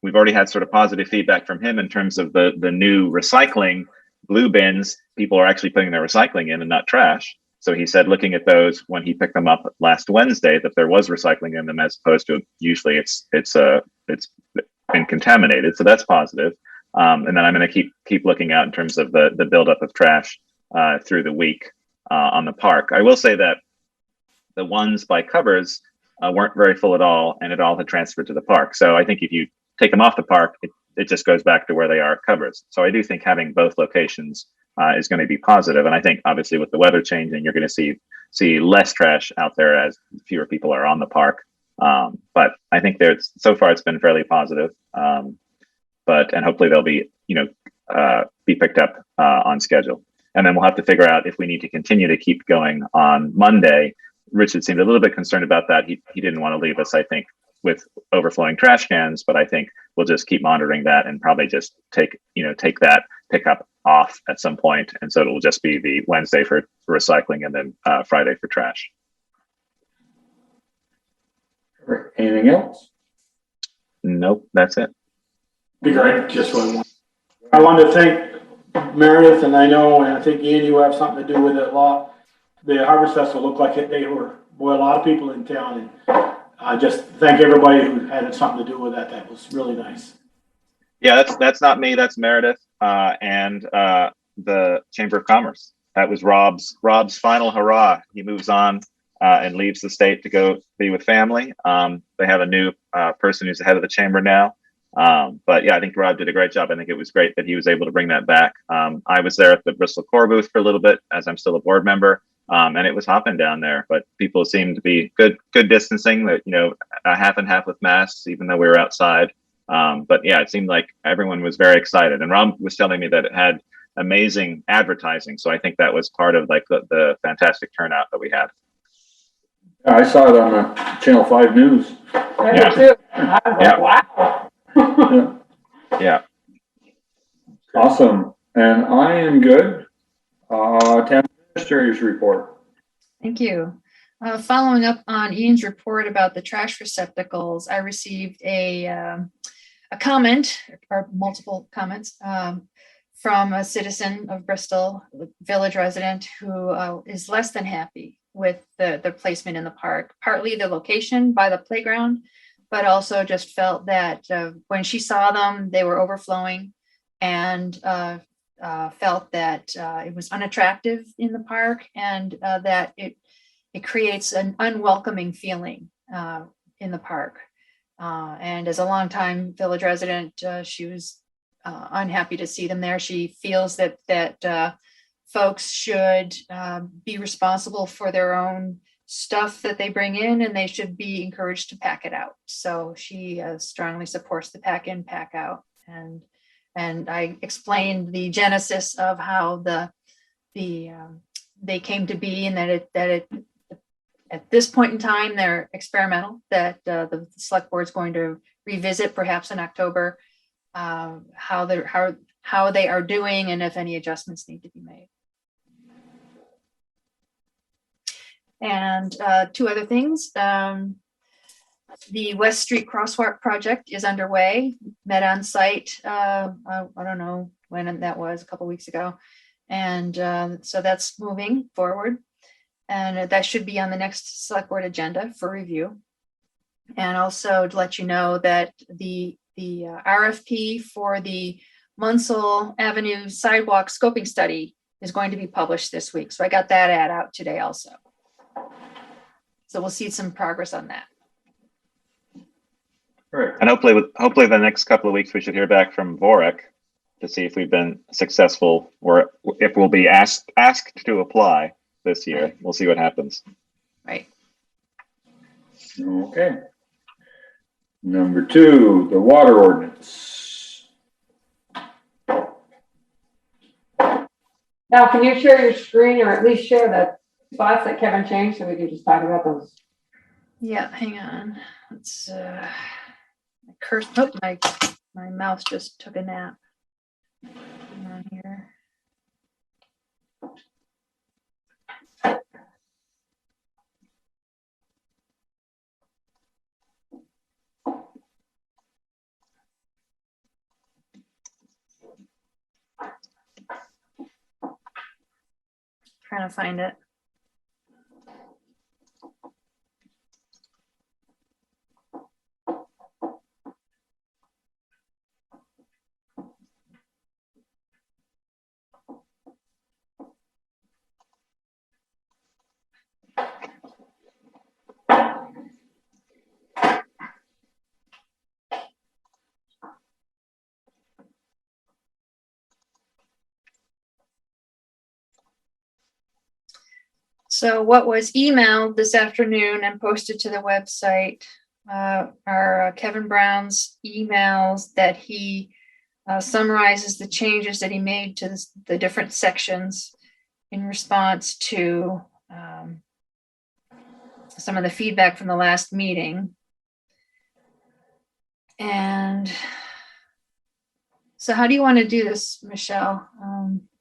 we've already had sort of positive feedback from him in terms of the new recycling blue bins. People are actually putting their recycling in and not trash. So he said, looking at those when he picked them up last Wednesday, that there was recycling in them as opposed to usually it's been contaminated. So that's positive. And then I'm going to keep looking out in terms of the buildup of trash through the week on the park. I will say that the ones by covers weren't very full at all, and it all had transferred to the park. So I think if you take them off the park, it just goes back to where they are at covers. So I do think having both locations is going to be positive. And I think obviously with the weather changing, you're going to see less trash out there as fewer people are on the park. But I think so far it's been fairly positive. And hopefully they'll be picked up on schedule. And then we'll have to figure out if we need to continue to keep going on Monday. Richard seemed a little bit concerned about that. He didn't want to leave us, I think, with overflowing trash cans, but I think we'll just keep monitoring that and probably just take that pickup off at some point. And so it'll just be the Wednesday for recycling and then Friday for trash. Anything else? Nope, that's it. Be great. Just one. I wanted to thank Meredith, and I think Ian, you have something to do with it a lot. The Harvest Festival looked like a lot of people in town, and I just thank everybody who had something to do with that. That was really nice. Yeah, that's not me. That's Meredith and the Chamber of Commerce. That was Rob's final hurrah. He moves on and leaves the state to go be with family. They have a new person who's the head of the chamber now. But yeah, I think Rob did a great job. I think it was great that he was able to bring that back. I was there at the Bristol core booth for a little bit as I'm still a board member. And it was hopping down there, but people seemed to be good distancing, that, a half and half with masks, even though we were outside. But yeah, it seemed like everyone was very excited. And Rob was telling me that it had amazing advertising. So I think that was part of like the fantastic turnout that we had. I saw it on the Channel 5 News. I did too. I was like, wow. Yeah. Awesome. And I am good. Town Administrator's report. Thank you. Following up on Ian's report about the trash receptacles, I received a comment or multiple comments from a citizen of Bristol, village resident, who is less than happy with the placement in the park. Partly the location by the playground, but also just felt that when she saw them, they were overflowing and felt that it was unattractive in the park and that it creates an unwelcoming feeling in the park. And as a longtime village resident, she was unhappy to see them there. She feels that folks should be responsible for their own stuff that they bring in, and they should be encouraged to pack it out. So she strongly supports the pack in, pack out. And I explained the genesis of how they came to be, and that at this point in time they're experimental. That the select board is going to revisit perhaps in October how they are doing and if any adjustments need to be made. And two other things. The West Street Crosswalk project is underway, met on site. I don't know when that was, a couple weeks ago. And so that's moving forward. And that should be on the next select board agenda for review. And also to let you know that the RFP for the Munsell Avenue sidewalk scoping study is going to be published this week. So I got that ad out today also. So we'll see some progress on that. Right. And hopefully the next couple of weeks, we should hear back from Vorek to see if we've been successful or if we'll be asked to apply this year. We'll see what happens. Right. Okay. Number 2, the water ordinance. Now, can you share your screen or at least share the spots that Kevin changed so we can just talk about those? Yeah, hang on. Let's my mouse just took a nap. Hang on here. Trying to find it. So what was emailed this afternoon and posted to the website are Kevin Brown's emails that he summarizes the changes that he made to the different sections in response to some of the feedback from the last meeting. And so how do you want to do this, Michelle?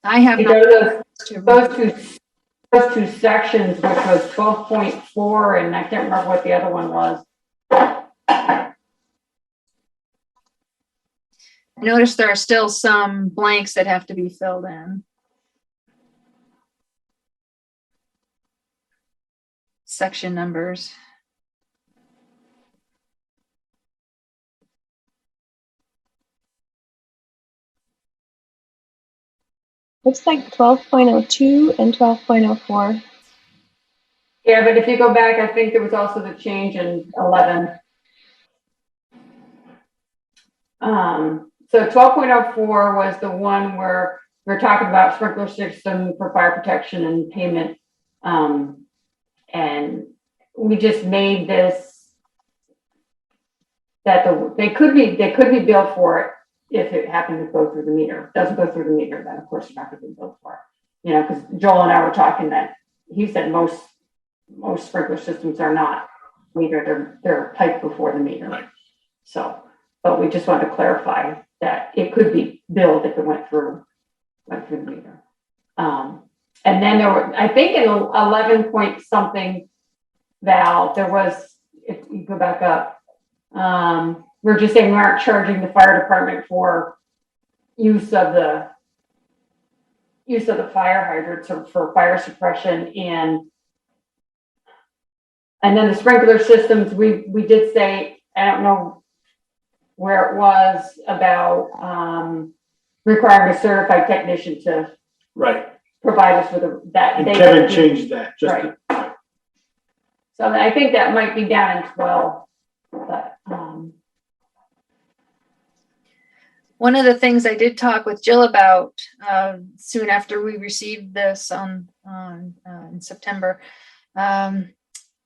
I have You not. go to those two sections, which was 12.4, and I can't remember what the other one was. I noticed there are still some blanks that have to be filled in. Section numbers. Looks like 12.02 and 12.04. Yeah, but if you go back, I think there was also the change in 11. So 12.04 was the one where we're talking about sprinkler system for fire protection and payment. And we just made this that they could be billed for it if it happened to go through the meter. Doesn't go through the meter, then of course you're not going to be billed for it. You know, because Joel and I were talking that he said most sprinkler systems are not metered; they're piped before the meter. Right. So, but we just wanted to clarify that it could be billed if it went through the meter. And then there were, I think, in 11 point something, Val, there was, if you go back up, we're just saying we aren't charging the fire department for use of the fire hydrants or for fire suppression, and then the sprinkler systems, we did say, I don't know where it was about, requiring a certified technician to Right. provide us with that. And they Kevin would do- changed that, just, Right. So I think that might be down in 12, but, One of the things I did talk with Jill about soon after we received this in September,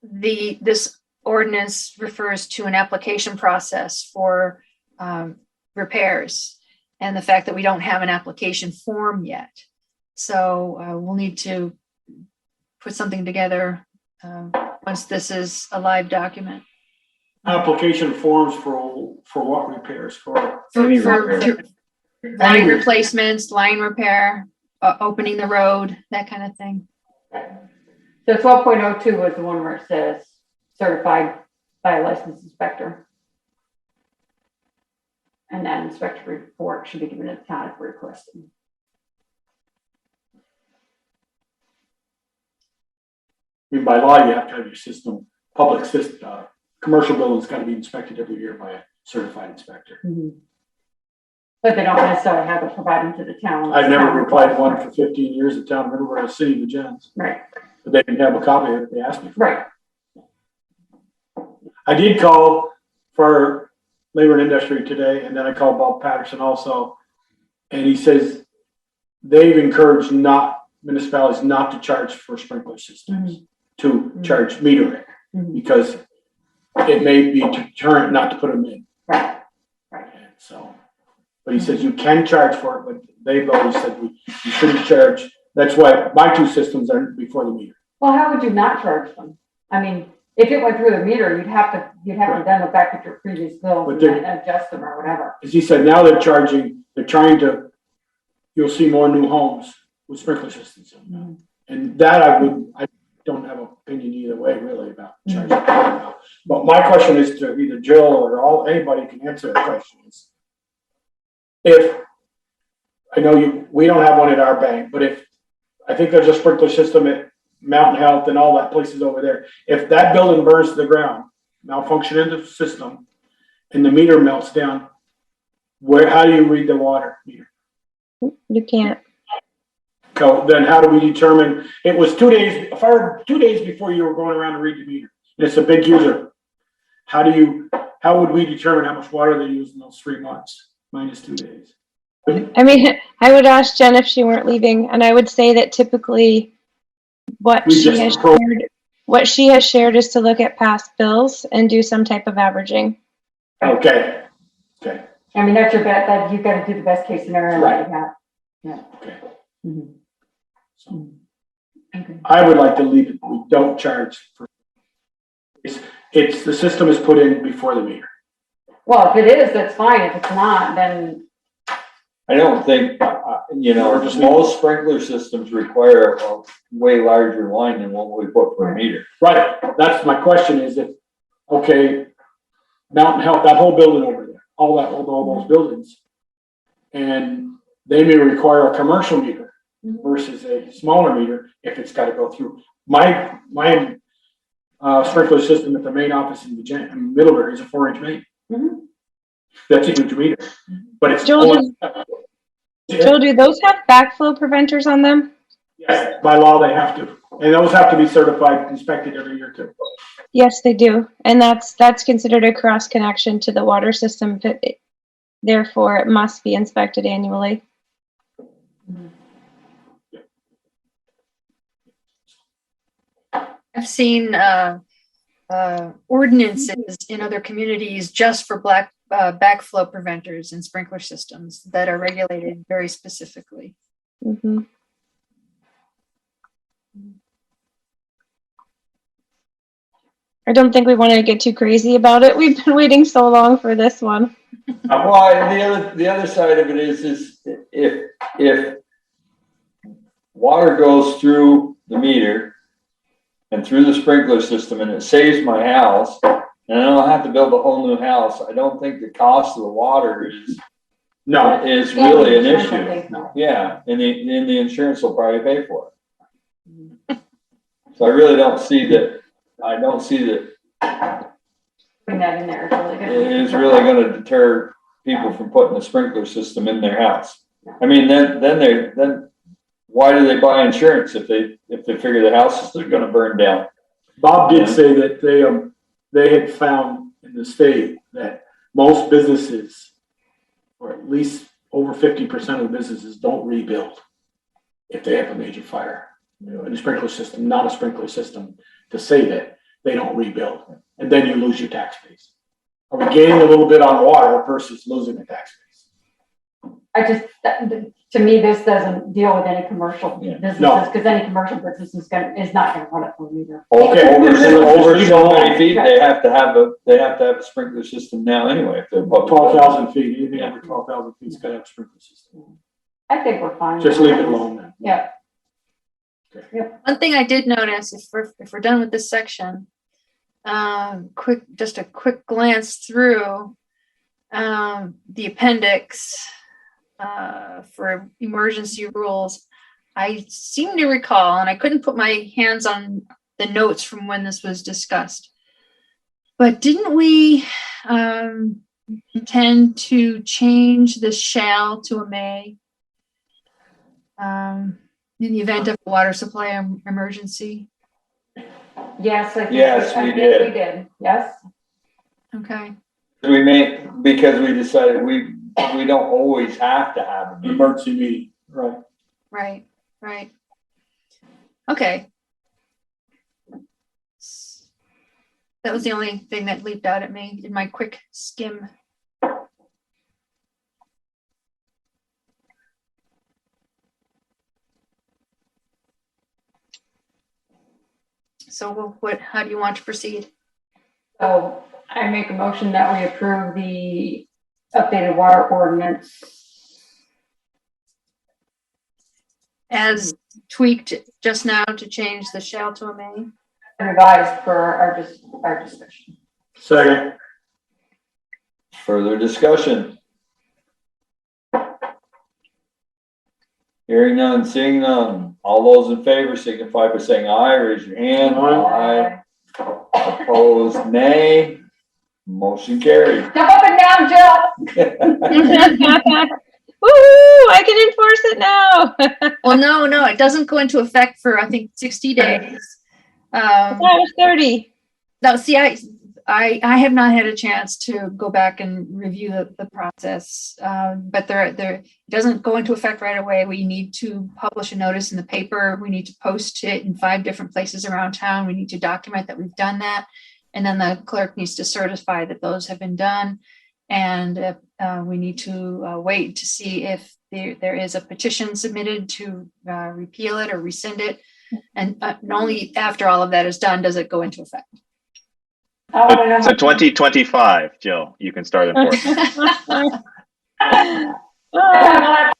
this ordinance refers to an application process for repairs, and the fact that we don't have an application form yet. So we'll need to put something together once this is a live document. application forms for what repairs, for? For line replacements, line repair, opening the road, that kind of thing. so 12.02 is the one where it says certified by a licensed inspector. And that inspector report should be given to the town if requested. I mean, by law, you have to have your system, public system, commercial buildings got to be inspected every year by a certified inspector. But they don't necessarily have to provide them to the town. I've never replied one for 15 years at town, Middleborough, City of the Gens. Right, But they didn't have a copy of it, they asked me for it. right. I did call for labor and industry today, and then I called Bob Patterson also. And he says they've encouraged municipalities not to charge for sprinkler systems, to charge metering, because it may be deterrent not to put them in. Right. And so, but he says you can charge for it, but they've always said you shouldn't charge. That's why my two systems are before the meter. Well, how would you not charge them? I mean, if it went through the meter, you'd have to then look back at your previous bill But and adjust them or whatever. As he said, now they're trying to, you'll see more new homes with sprinkler systems in them. And that I don't have an opinion either way really about charging. But my question is to either Jill or anybody can answer the question is, if, I know we don't have one at our bank, but if, I think there's a sprinkler system at Mountain Health and all that places over there. If that building burns to the ground, malfunction in the system, and the meter melts down, how do you read the water meter? You can't. So then how do we determine, it was 2 days, 2 days before you were going around to read the meter. And it's a big user. How would we determine how much water they use in those 3 months, minus 2 days? I mean, I would ask Jen if she weren't leaving, and I would say that typically what she has shared is to look at past bills and do some type of averaging. Okay. I mean, that's your bet, that you've got to do the best case scenario that you have. Yeah. Okay. So, I would like to leave it, we don't charge for, it's the system is put in before the meter. well, if it is, that's fine. If it's not, then I don't think, most sprinkler systems require a way larger line than what we put for a meter. Right, that's my question is if, okay, Mountain Health, that whole building over there, all those buildings, and they may require a commercial meter versus a smaller meter if it's got to go through. My sprinkler system at the main office in Middlebury is a 4-inch main. That's a huge meter, but it's Jill, do those have backflow preventers on them? Yes, by law they have to, and those have to be certified, inspected every year too. Yes, they do, and that's considered a cross connection to the water system. Therefore, it must be inspected annually. I've seen ordinances in other communities just for backflow preventers and sprinkler systems that are regulated very specifically. I don't think we want to get too crazy about it. We've been waiting so long for this one. Well, the other side of it is if water goes through the meter and through the sprinkler system and it saves my house, and I don't have to build a whole new house, I don't think the cost of the water is really an issue. Yeah, and the insurance will probably pay for it. So I really don't see that. I don't see that putting that in there is really good. it is really going to deter people from putting a sprinkler system in their house. I mean, then why do they buy insurance if they figure the house is gonna burn down? Bob did say that they had found in the state that most businesses, or at least over 50% of businesses, don't rebuild if they have a major fire. You know, in a sprinkler system, not a sprinkler system, to say that they don't rebuild, and then you lose your tax base. Are we gaining a little bit on water versus losing the tax base? To me, this doesn't deal with any commercial businesses, No. because any commercial business is not gonna run it for me either. Okay, over so many feet, they have to have a sprinkler system now anyway. If they're public. 12,000 feet, anything over 12,000 feet's gotta have a sprinkler system. I think we're fine. Just leave it alone then. Yeah. One thing I did notice, if we're done with this section, just a quick glance through the appendix for emergency rules. I seem to recall, and I couldn't put my hands on the notes from when this was discussed, but didn't we intend to change the shall to a may in the event of a water supply emergency? Yes, I think we did. We did, yes. Okay. Because we decided we don't always have to have an Emergency meeting, right? Right. Okay. That was the only thing that leaped out at me in my quick skim. So how do you want to proceed? So I make a motion that we approve the updated water ordinance as tweaked just now to change the shall to a may. Revised for our discussion. Second. Further discussion? Hearing none, seeing none. All those in favor signify by saying aye. Raise your hand. Aye. Opposed, nay. Motion carried. Jump up and down, Jill. Woo! I can enforce it now. Well, no, it doesn't go into effect for, I think, 60 days. That was 30. No, see, I have not had a chance to go back and review the process, but it doesn't go into effect right away. We need to publish a notice in the paper. We need to post it in 5 different places around town. We need to document that we've done that. And then the clerk needs to certify that those have been done. And we need to wait to see if there is a petition submitted to repeal it or rescind it. And only after all of that is done does it go into effect. So 2025, Jill, you can start enforcing. I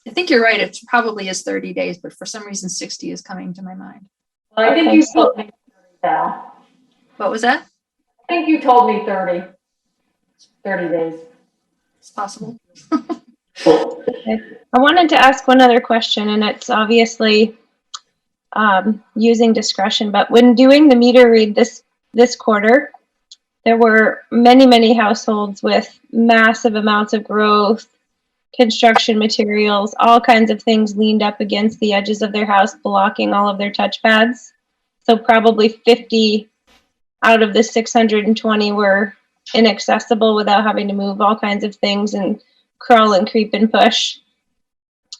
think you're right. It probably is 30 days, but for some reason 60 is coming to my mind. I think you told me 30 now. What was that? I think you told me 30 days. It's possible. I wanted to ask one other question, and it's obviously using discretion, but when doing the meter read this quarter, there were many households with massive amounts of growth, construction materials, all kinds of things leaned up against the edges of their house, blocking all of their touchpads. So probably 50 out of the 620 were inaccessible without having to move all kinds of things and crawl and creep and push.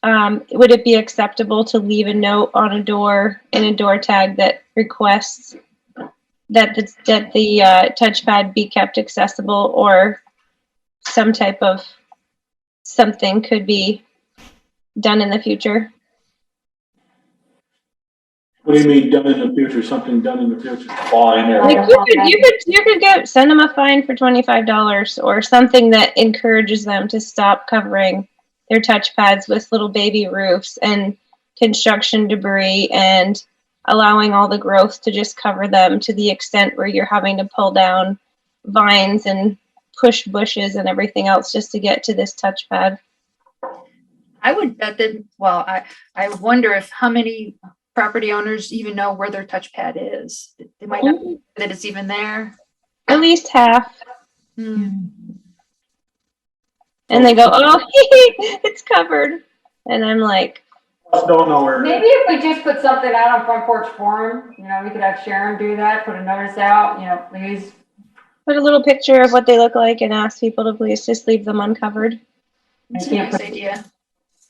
Would it be acceptable to leave a note on a door in a door tag that requests that the touchpad be kept accessible, or some type of something could be done in the future? What do you mean done in the future? Something done in the future? Fine. Like you could send them a fine for $25 or something that encourages them to stop covering their touchpads with little baby roofs and construction debris and allowing all the growth to just cover them to the extent where you're having to pull down vines and push bushes and everything else just to get to this touchpad. I would bet that, well, I wonder if how many property owners even know where their touchpad is. They might not know that it's even there. At least half. Hmm. And they go, oh, it's covered. And I'm like, Just don't know where. Maybe if we just put something out on Front Porch Forum, we could have Sharon do that, put a notice out, please. put a little picture of what they look like and ask people to please just leave them uncovered. That's a nice idea.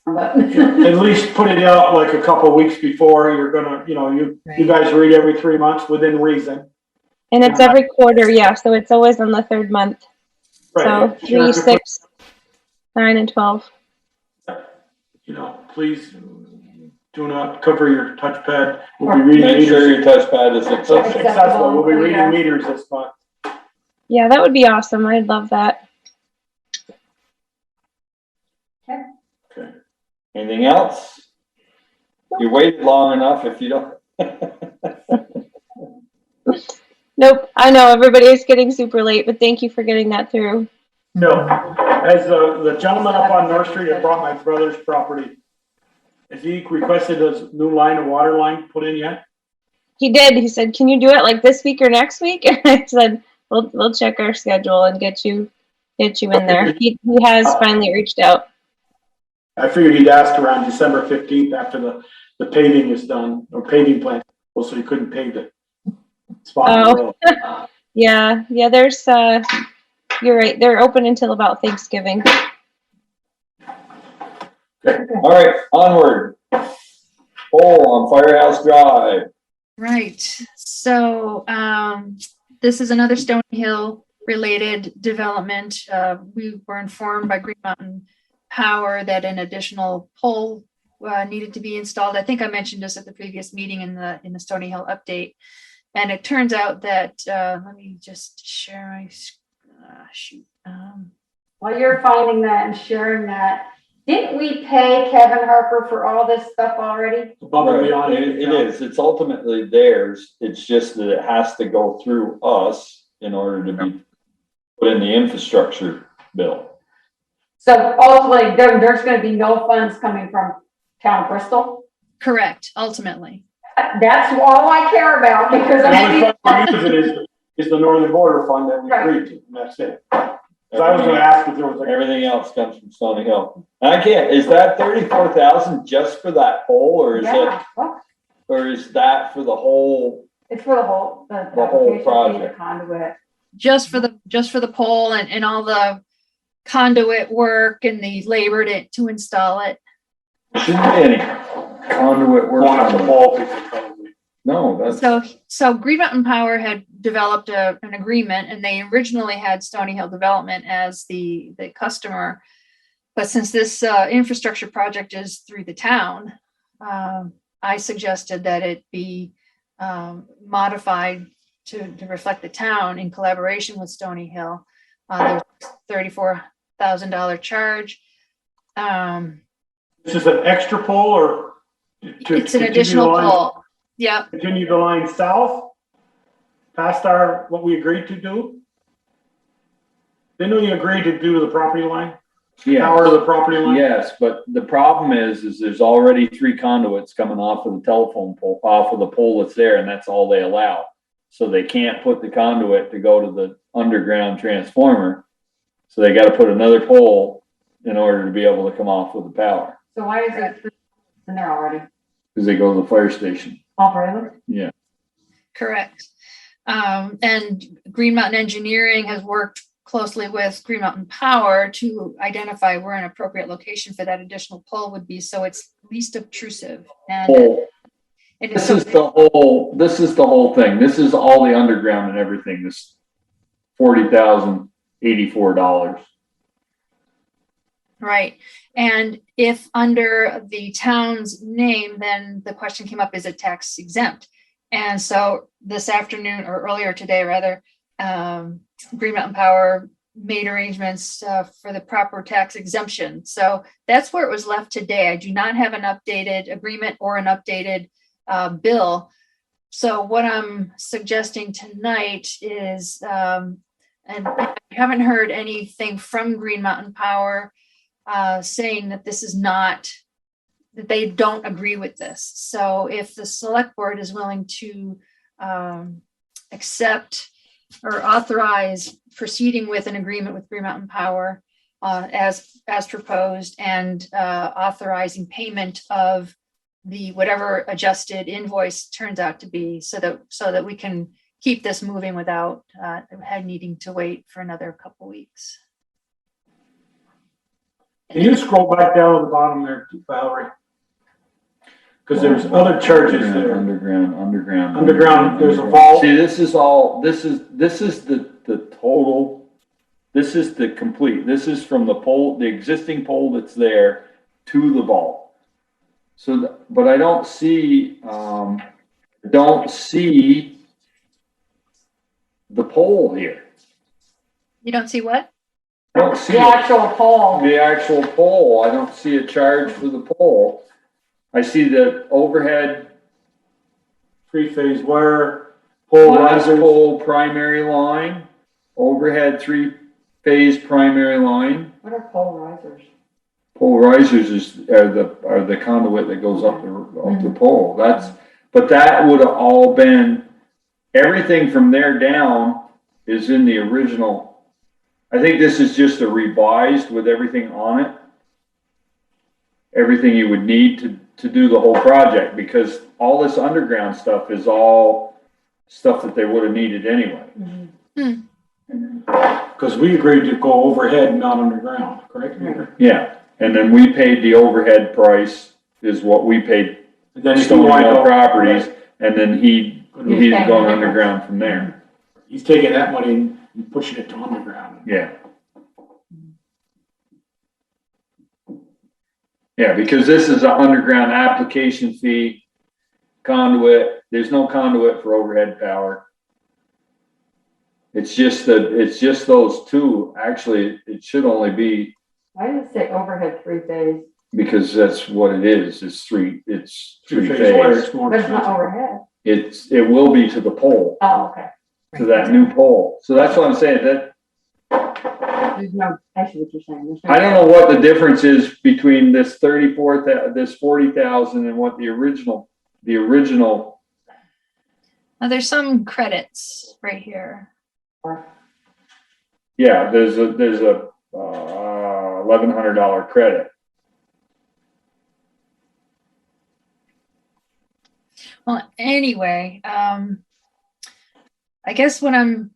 At least put it out like a couple weeks before you're gonna, you guys read every 3 months within reason. And it's every quarter, yeah, so it's always on the third month. Right. So 3, 6, 9, and 12. Please do not cover your touchpad. We'll be reading Make sure meters. your touchpad is accessible. We'll be reading meters this month. Yeah, that would be awesome. I'd love that. Okay. Anything else? You waited long enough if you don't. Nope. I know everybody is getting super late, but thank you for getting that through. No, as the gentleman up on North Street that brought my brother's property, has he requested a new water line put in yet? He did. He said, "Can you do it like this week or next week?" And I said, "We'll check our schedule and get you in there." He has finally reached out. I figured he'd asked around December 15th after the paving is done, or paving plan, well, so he couldn't pave the spot in the road. Yeah. There's you're right. They're open until about Thanksgiving. All right, onward. On Firehouse Drive. Right. So this is another Stony Hill related development. We were informed by Green Mountain Power that an additional pole needed to be installed. I think I mentioned this at the previous meeting in the Stony Hill update. And it turns out that let me just share my shoot. While you're finding that and sharing that, didn't we pay Kevin Harper for all this stuff already? Right. It is. It's ultimately theirs. It's just that it has to go through us in order to be put in the infrastructure bill. So ultimately, there's going to be no funds coming from town of Bristol? Correct, ultimately. That's all I care about because The only fund we're using is the Northern Border Fund that we agreed to, and that's it. So I was gonna ask if there was everything else comes from Stony Hill. And I can't, is that 34,000 just for that pole, or is or is that for the whole? It's for the whole, the whole project. The conduit. Just for the pole and all the conduit work and the labor to install it. Shouldn't be any conduit work on the pole. No, that's so Green Mountain Power had developed an agreement, and they originally had Stony Hill Development as the customer. But since this infrastructure project is through the town, I suggested that it be modified to reflect the town in collaboration with Stony Hill. There's $34,000 charge. This is an extra pole, or it's an additional pole. Yeah. Continue the line south past what we agreed to do. Didn't we agree to do the property line? Yes. Power to the property line? Yes, but the problem is there's already 3 conduits coming off of the telephone pole, off of the pole that's there, and that's all they allow. So they can't put the conduit to go to the underground transformer. So they got to put another pole in order to be able to come off with the power. So why is it in there already? Because they go to the fire station. All really? Yeah. Correct. And Green Mountain Engineering has worked closely with Green Mountain Power to identify where an appropriate location for that additional pole would be, so it's least obtrusive. And this is the whole thing. This is all the underground and everything. This $40,084. Right. And if under the town's name, then the question came up, is it tax exempt? And so this afternoon, or earlier today rather, Green Mountain Power made arrangements for the proper tax exemption. So that's where it was left today. I do not have an updated agreement or an updated bill. So what I'm suggesting tonight is, and I haven't heard anything from Green Mountain Power saying that this is not, that they don't agree with this. So if the select board is willing to accept or authorize proceeding with an agreement with Green Mountain Power as proposed, and authorizing payment of the whatever adjusted invoice turns out to be, so that we can keep this moving without needing to wait for another couple weeks. Can you scroll back down to the bottom there, Valerie? Because there's other charges there. Underground, there's a vault. See, this is the total, this is the complete, this is from the pole, the existing pole that's there to the vault. So, but I don't see the pole here. You don't see what? I don't see The actual pole. the actual pole. I don't see a charge for the pole. I see the overhead Three-phase wire, pole last risers. pole primary line, overhead 3-phase primary line. What are pole risers? Pole risers are the conduit that goes up the pole. But that would have all been, everything from there down is in the original. I think this is just a revised with everything on it. Everything you would need to do the whole project, because all this underground stuff is all stuff that they would have needed anyway. Because we agreed to go overhead, not underground, correct? Yeah, and then we paid the overhead price is what we paid And then if you Stony wind Hill up- Properties, and then he's paying going the underground from there. He's taking that money and pushing it to underground. Yeah. Yeah, because this is an underground application fee, conduit, there's no conduit for overhead power. It's just those two, actually, it should only be, Why does it say overhead 3-phase? because that's what it is, it's three Three-phase wire, phase. it's more But it's not expensive. overhead. It will be to the pole, Oh, okay. to that new pole. So that's what I'm saying, that, There's no, I see what you're saying. There's no- I don't know what the difference is between this 40,000 and what the original. There's some credits right here. Yeah, there's a $1,100 credit. Well, anyway, I guess what I'm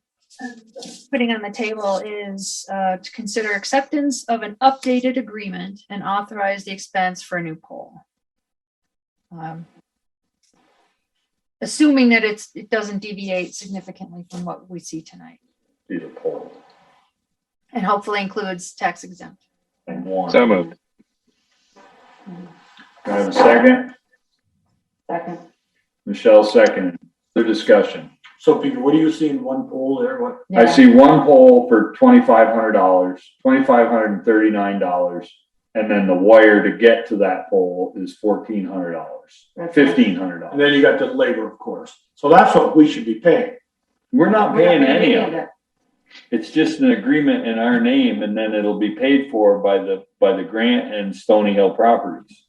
putting on the table is to consider acceptance of an updated agreement and authorize the expense for a new pole. Assuming that it doesn't deviate significantly from what we see tonight, Be the pole. and hopefully includes tax exempt. And one. So moved. Do I have a second? Second. Michelle second. Other discussion. So Peter, what do you see in one pole there? What? I see one pole for $2,500, $2,539, and then the wire to get to that pole is $1,400, $1,500. And then you got the labor, of course. So that's what we should be paying. We're not We're not paying paying any any of of it. it. It's just an agreement in our name, and then it'll be paid for by the grant and Stony Hill Properties.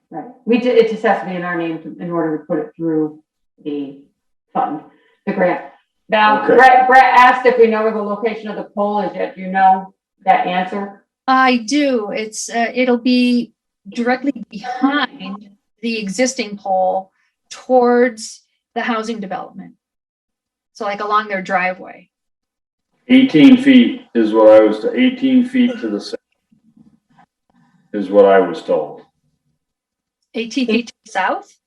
Right. It just has to be in our name in order to put it through the fund, the grant. Now, Okay. Brett asked if we know where the location of the pole is yet. Do you know that answer? I do. It'll be directly behind the existing pole towards the housing development. So like along their driveway. 18 feet is what I was, 18 feet to the south is what I was told. 18 feet to the south?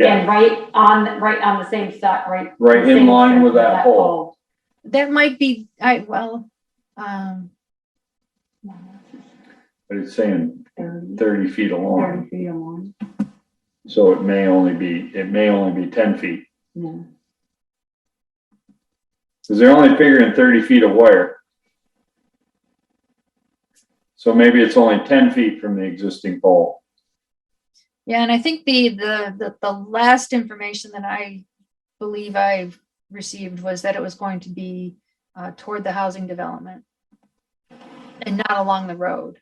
And right on the same side, right? Right in same line strip with of that pole. That might be, But it's saying 30 feet 30 along. feet along. So it may only be 10 feet. Yeah. Because they're only figuring 30 feet of wire. So maybe it's only 10 feet from the existing pole. yeah, and I think the last information that I believe I've received was that it was going to be toward the housing development and not along the road.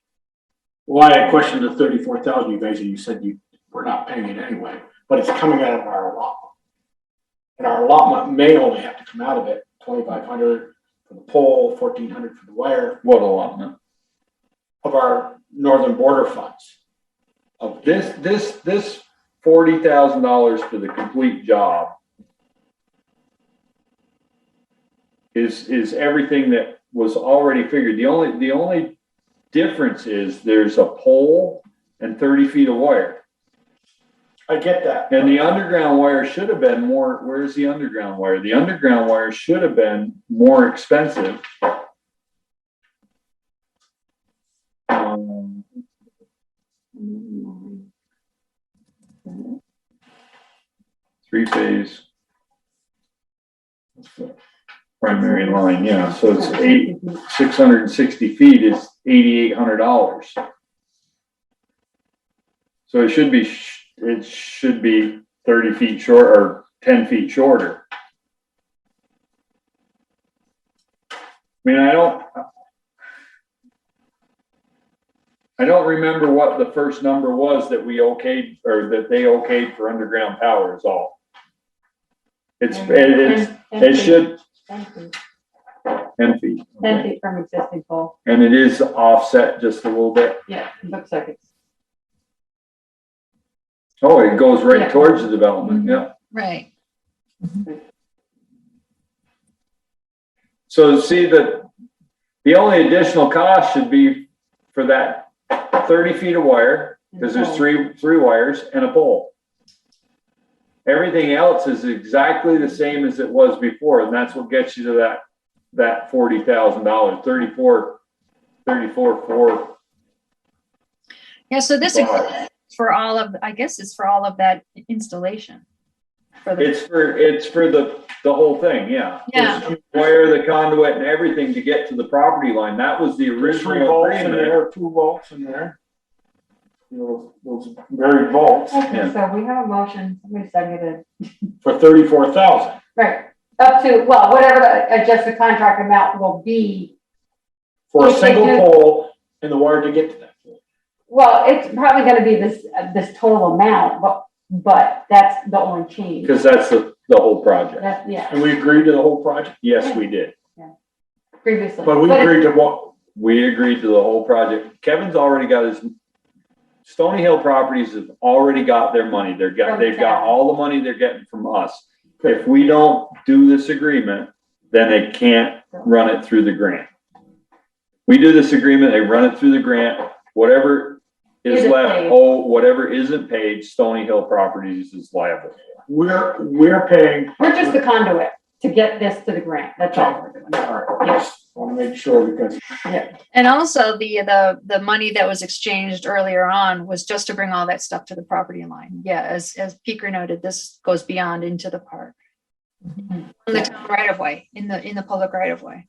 Well, I had questioned the 34,000 you guys, and you said we're not paying it anyway, but it's coming out of our allotment. And our allotment may only have to come out of it, 2,500 for the pole, 1,400 for the wire. What allotment? of our northern border funds. Of this $40,000 for the complete job is everything that was already figured. The only difference is there's a pole and 30 feet of wire. I get that. And the underground wire should have been more. Where's the underground wire? The underground wire should have been more expensive. Three-phase primary line, yeah. So it's 660 feet is $8,800. So it should be 30 feet short or 10 feet shorter. I mean, I don't remember what the first number was that we okayed or that they okayed for underground power is all. It should 10 feet. 10 feet. 10 feet from existing pole. And it is offset just a little bit. Yeah, it looks like it's. Oh, it goes right Yeah. towards the development, yeah. Right. So see that the only additional cost should be for that 30 feet of wire, because there's three wires and a pole. Everything else is exactly the same as it was before, and that's what gets you to that $40,000, 34,4. Yeah, so this is for all of, I guess it's for all of that installation. For the, It's for the whole thing, yeah. Yeah. Wire, the conduit and everything to get to the property line. That was the There's 3 original volts in agreement. there, 2 volts in there. You know, those buried volts Okay, Yeah. so we have a motion, somebody seconded. for 34,000. Right, up to, well, whatever the adjusted contract amount will be. For a If they single do- pole and the wire to get to that pole. Well, it's probably gonna be this total amount, but that's the only change. Because that's the whole project. That's, yeah, And we agreed to the whole project, Yes, we did. previously. but we it- agreed to what? We agreed to the whole project. Kevin's already got his, Stony Hill Properties have already got their money. They've got all the money they're getting from us. If we don't do this agreement, then they can't run it through the grant. We do this agreement, they run it through the grant, whatever is Isn't left, paid. whatever isn't paid, Stony Hill Properties is liable. We're paying. We're just the conduit to get this to the grant, that's all we're doing. All right, just want to make sure because and also the money that was exchanged earlier on was just to bring all that stuff to the property line. Yeah, as Peeker noted, this goes beyond into the park. On the town right of way, in the public right of way,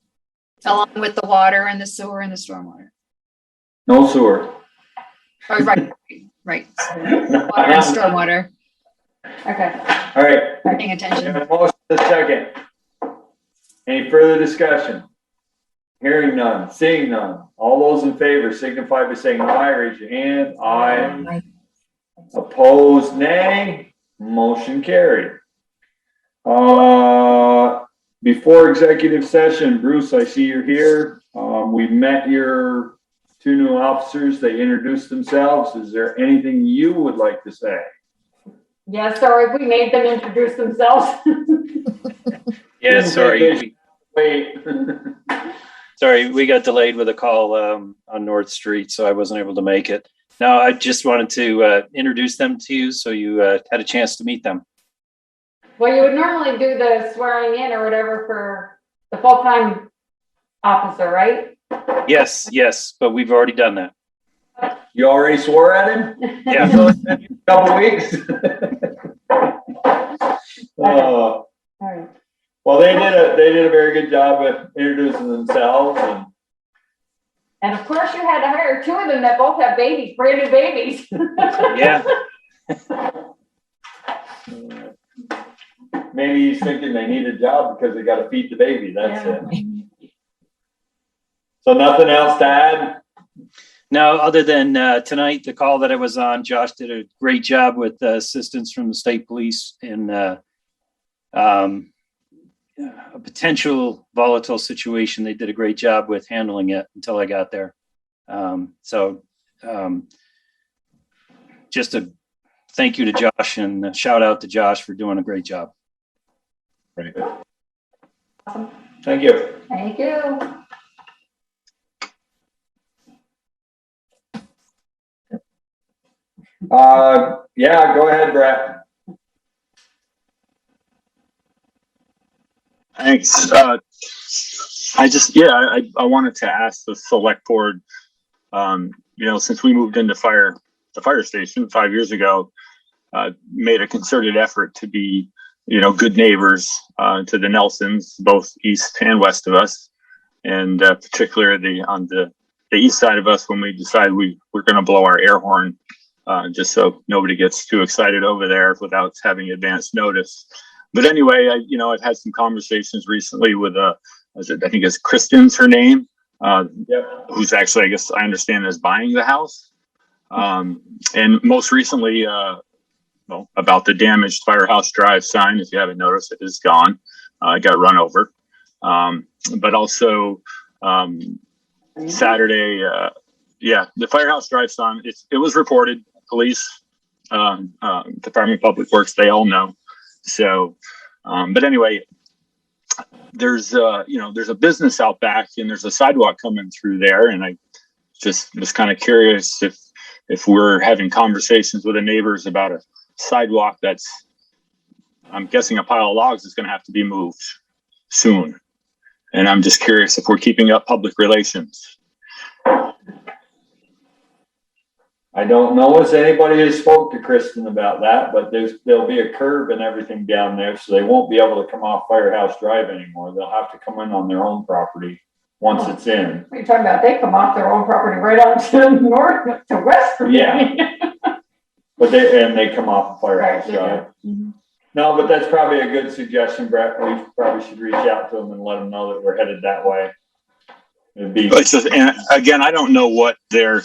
along with the water and the sewer and the stormwater. No sewer. Oh, right. Water and stormwater, Okay, All right, paying we attention. have a motion and a second. Any further discussion? Hearing none, seeing none. All those in favor signify by saying aye, raise your hand. Aye. Opposed, nay. Motion carried. Before executive session, Bruce, I see you're here. We met your 2 new officers. They introduced themselves. Is there anything you would like to say? yeah, sorry, we made them introduce themselves. Yeah, sorry. Wait. Sorry, we got delayed with a call on North Street, so I wasn't able to make it. No, I just wanted to introduce them to you so you had a chance to meet them. Well, you would normally do the swearing in or whatever for the full-time officer, right? Yes, but we've already done that. You already swore at him? Yeah. It's only been a couple weeks. All right. Well, they did a very good job of introducing themselves and And of course, you had to hire 2 of them that both have babies, brand new babies. Yeah. maybe he's thinking they need a job because they gotta feed the baby, that's it. So nothing else to add? No, other than tonight, the call that I was on, Josh did a great job with assistance from the state police in a potential volatile situation. They did a great job with handling it until I got there. Just a thank you to Josh and a shout out to Josh for doing a great job. Right. Awesome. Thank you. Thank you. Yeah, go ahead, Brett. Thanks. I wanted to ask the select board, since we moved into the fire station 5 years ago, made a concerted effort to be, good neighbors to the Nelsons, both east and west of us. And particularly on the east side of us, when we decided we're going to blow our air horn, just so nobody gets too excited over there without having advance notice. But anyway, I've had some conversations recently with I think it's Kristen's her name, who's actually, I guess I understand, is buying the house. And most recently, about the damaged Firehouse Drive sign. If you haven't noticed, it is gone. It got run over. But also Saturday, the Firehouse Drive sign, it was reported. Police, Department of Public Works, they all know. So, but anyway, there's a business out back and there's a sidewalk coming through there. And I just was kind of curious if we're having conversations with the neighbors about a sidewalk that's, I'm guessing a pile of logs is going to have to be moved soon. And I'm just curious if we're keeping up public relations. I don't know if anybody has spoke to Kristen about that, but there'll be a curb and everything down there, so they won't be able to come off Firehouse Drive anymore. They'll have to come in on their own property once it's in. What are you talking about? They come off their own property right on to north to west from Yeah. me. But they come off of Firehouse Right, Drive. Mm-hmm. No, but that's probably a good suggestion, Brett. We probably should reach out to them and let them know that we're headed that way. It'd be. But and again, I don't know what you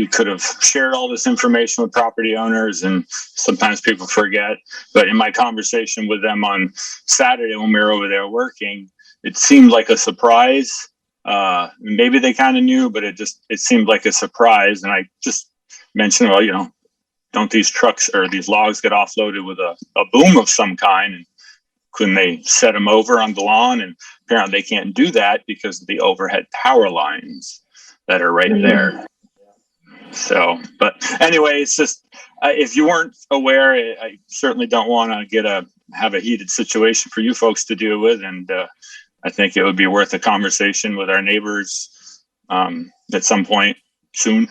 could have shared all this information with property owners, and sometimes people forget. But in my conversation with them on Saturday when we were over there working, it seemed like a surprise. Maybe they kind of knew, but it seemed like a surprise. And I just mentioned, well, don't these trucks or these logs get offloaded with a boom of some kind? And couldn't they set them over on the lawn? And apparently they can't do that because of the overhead power lines that are right there. So, but anyway, it's just, if you weren't aware, I certainly don't want to have a heated situation for you folks to deal with. And I think it would be worth a conversation with our neighbors at some point soon.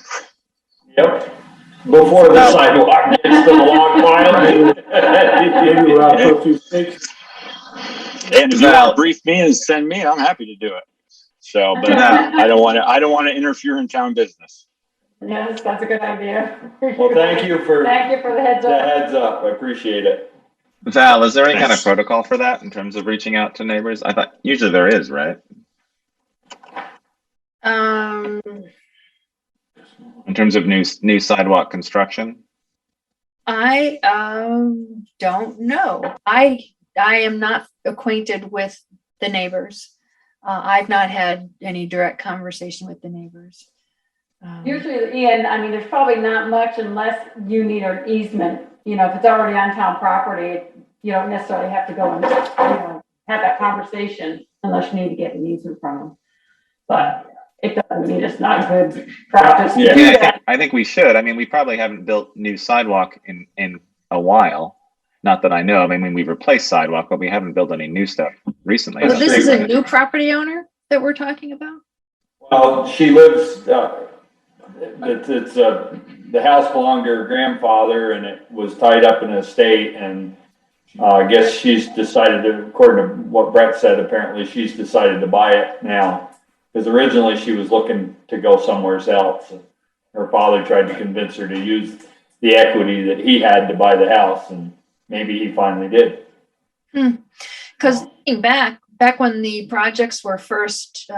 Yep. Before the sidewalk gets to the log pile. And if you want to brief me and send me, I'm happy to do it. So, but I don't want to interfere in town business. Yes, that's a good idea. Well, thank you for the heads up. I appreciate it. Val, is there any kind of protocol for that in terms of reaching out to neighbors? I thought usually there is, right? In terms of new sidewalk construction? I don't know. I am not acquainted with the neighbors. I've not had any direct conversation with the neighbors. Usually, Ian, I mean, there's probably not much unless you need an easement. If it's already on town property, you don't necessarily have to go and have that conversation unless you need to get an easement from them. But it doesn't mean it's not good practice to do that. I think we should. I mean, we probably haven't built new sidewalk in a while. Not that I know. I mean, we've replaced sidewalk, but we haven't built any new stuff recently. So this is a new property owner that we're talking about? Well, she lives, the house belonged to her grandfather and it was tied up in an estate, and I guess she's decided to, according to what Brett said, apparently she's decided to buy it now. Because originally she was looking to go somewhere else. Her father tried to convince her to use the equity that he had to buy the house, and maybe he finally did. Because looking back when the projects were first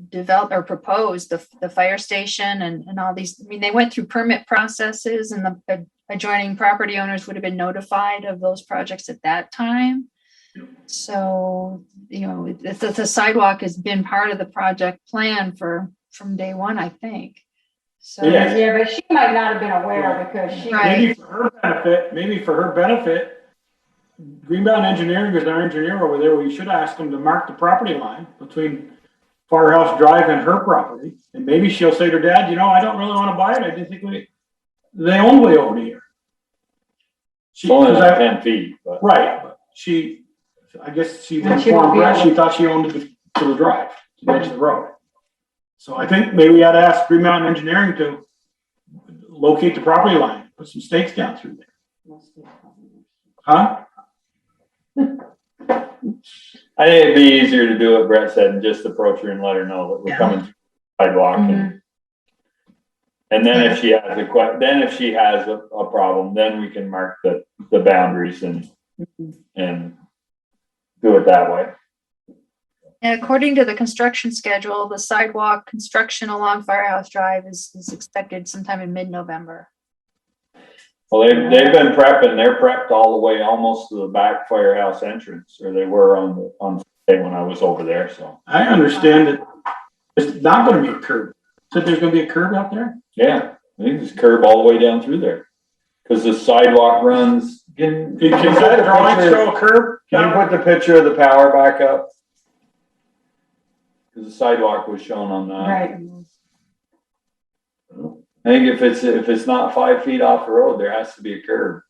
developed or proposed, the fire station and all these, I mean, they went through permit processes, and the adjoining property owners would have been notified of those projects at that time. So, the sidewalk has been part of the project plan for from day one, I think. So, Yeah. Yeah, but she might not have been aware because she. Right. Maybe for her benefit, Green Mountain Engineering is our engineer over there. We should ask him to mark the property line between Firehouse Drive and her property. And maybe she'll say to her dad, I don't really want to buy it. I didn't think they own way over here. It's only like 10 feet, but. Right, but I guess she And she won't informed be Brett, able she to- thought she owned it to the drive, to the edge of the road. So I think maybe we ought to ask Green Mountain Engineering to locate the property line, put some stakes down through there. Huh? I think it'd be easier to do what Brett said and just approach her and let her know that we're coming through the sidewalk. And then if she has a problem, then we can mark the boundaries and do it that way. and according to the construction schedule, the sidewalk construction along Firehouse Drive is expected sometime in mid-November. Well, they've been prepping, they're prepped all the way almost to the back firehouse entrance, or they were on Friday when I was over there, so. I understand that it's not gonna be a curb. So there's gonna be a curb out there? Yeah, I think there's curb all the way down through there. Cause the sidewalk runs. Can that drawing show a curb? Can you put the picture of the power back up? Cause the sidewalk was shown on that. Right. I think if it's not 5 feet off the road, there has to be a curb.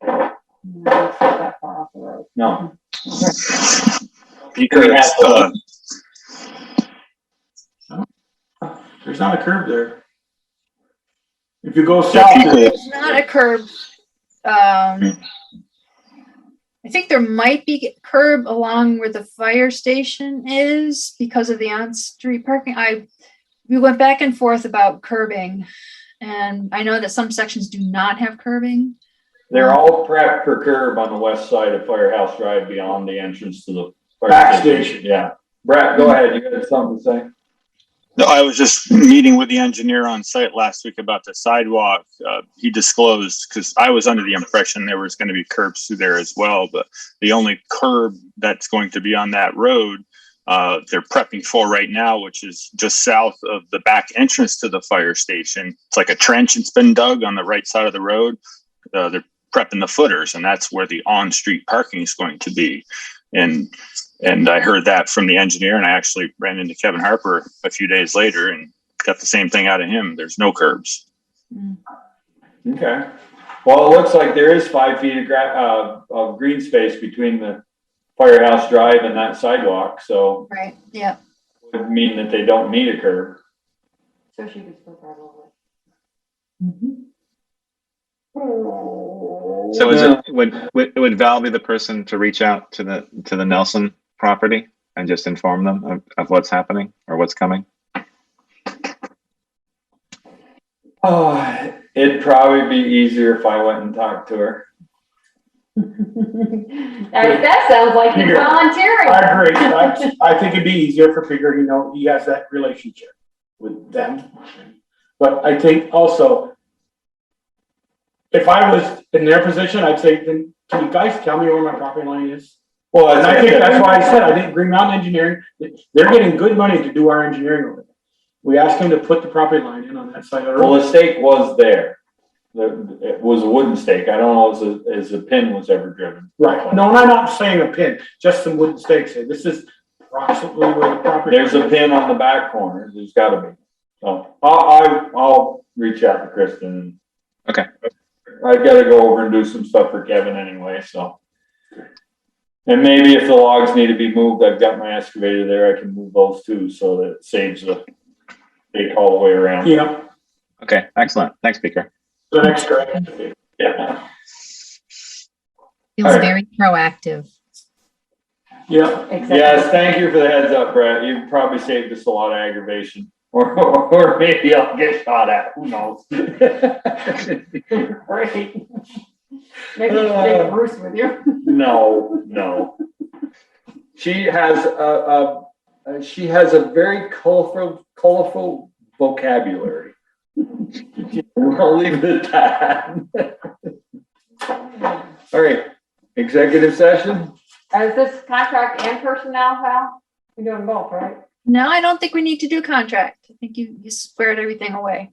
No, it's not that far off the road. No. There's not a curb there. If you go south. It's not a curb. I think there might be a curb along where the fire station is because of the on-street parking. We went back and forth about curbing, and I know that some sections do not have curbing. They're all prepped for curb on the west side of Firehouse Drive beyond the entrance to the fire Back station. Yeah. Brett, go ahead. You had something to say? No, I was just meeting with the engineer on site last week about the sidewalk. He disclosed, because I was under the impression there was going to be curbs through there as well, but the only curb that's going to be on that road, they're prepping for right now, which is just south of the back entrance to the fire station. It's like a trench that's been dug on the right side of the road. They're prepping the footers, and that's where the on-street parking is going to be. And I heard that from the engineer, and I actually ran into Kevin Harper a few days later and got the same thing out of him. There's no curbs. Okay. Well, it looks like there is 5 feet of green space between the Firehouse Drive and that sidewalk, so. Right, yeah. Would mean that they don't need a curb. So she can still drive over So is would Val be the person to reach out to the Nelson property and just inform them of what's happening or what's coming? Oh, it'd probably be easier if I went and talked to her. That sounds like you're Peter, volunteering. I agree. I think it'd be easier for Peter, he has that relationship with them. But I think also, if I was in their position, I'd say, then can you guys tell me where my property line is? Well, And I think that's why I said, I think Green Mountain Engineering, they're getting good money to do our engineering over there. We asked them to put the property line in on that side of the Well, road. the stake was there. It was a wooden stake. I don't know as a pin was ever driven. Right. No, and I'm not saying a pin, just some wooden stakes. This is approximately where the property. There's a pin on the back corner. There's gotta be. So I'll reach out to Kristen. Okay. I gotta go over and do some stuff for Kevin anyway, so. And maybe if the logs need to be moved, I've got my excavator there. I can move those too, so that it saves the stake all the way around. Yeah. Okay, excellent. Thanks, Speaker. The extra. Yeah. Feels All right. very proactive. Yeah. Yes, thank you for the heads up, Brett. You've probably saved us a lot of aggravation. Or maybe I'll get shot at, who knows? Great. Maybe you should take Bruce with you. No. She has a very colorful vocabulary. I'll leave it at that. All right, executive session? Is this contract and personnel, Val? You're doing both, right? No, I don't think we need to do a contract. I think you squared everything away.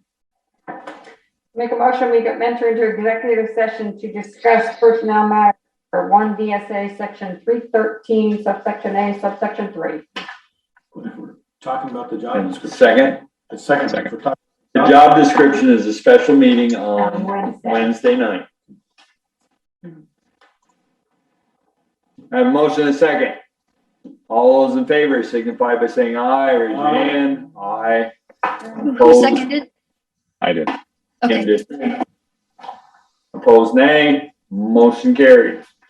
Make a motion, we get enter into executive session to discuss personnel matters for 1 VSA section 313 subsection A subsection 3. Talking about the job description. Second, The second. the job description is a special meeting on Wednesday. Wednesday night. I have a motion and a second. All those in favor signify by saying aye, raise your hand. Aye. Who Opposed? seconded? I did. Okay. Opposed, nay. Motion carried.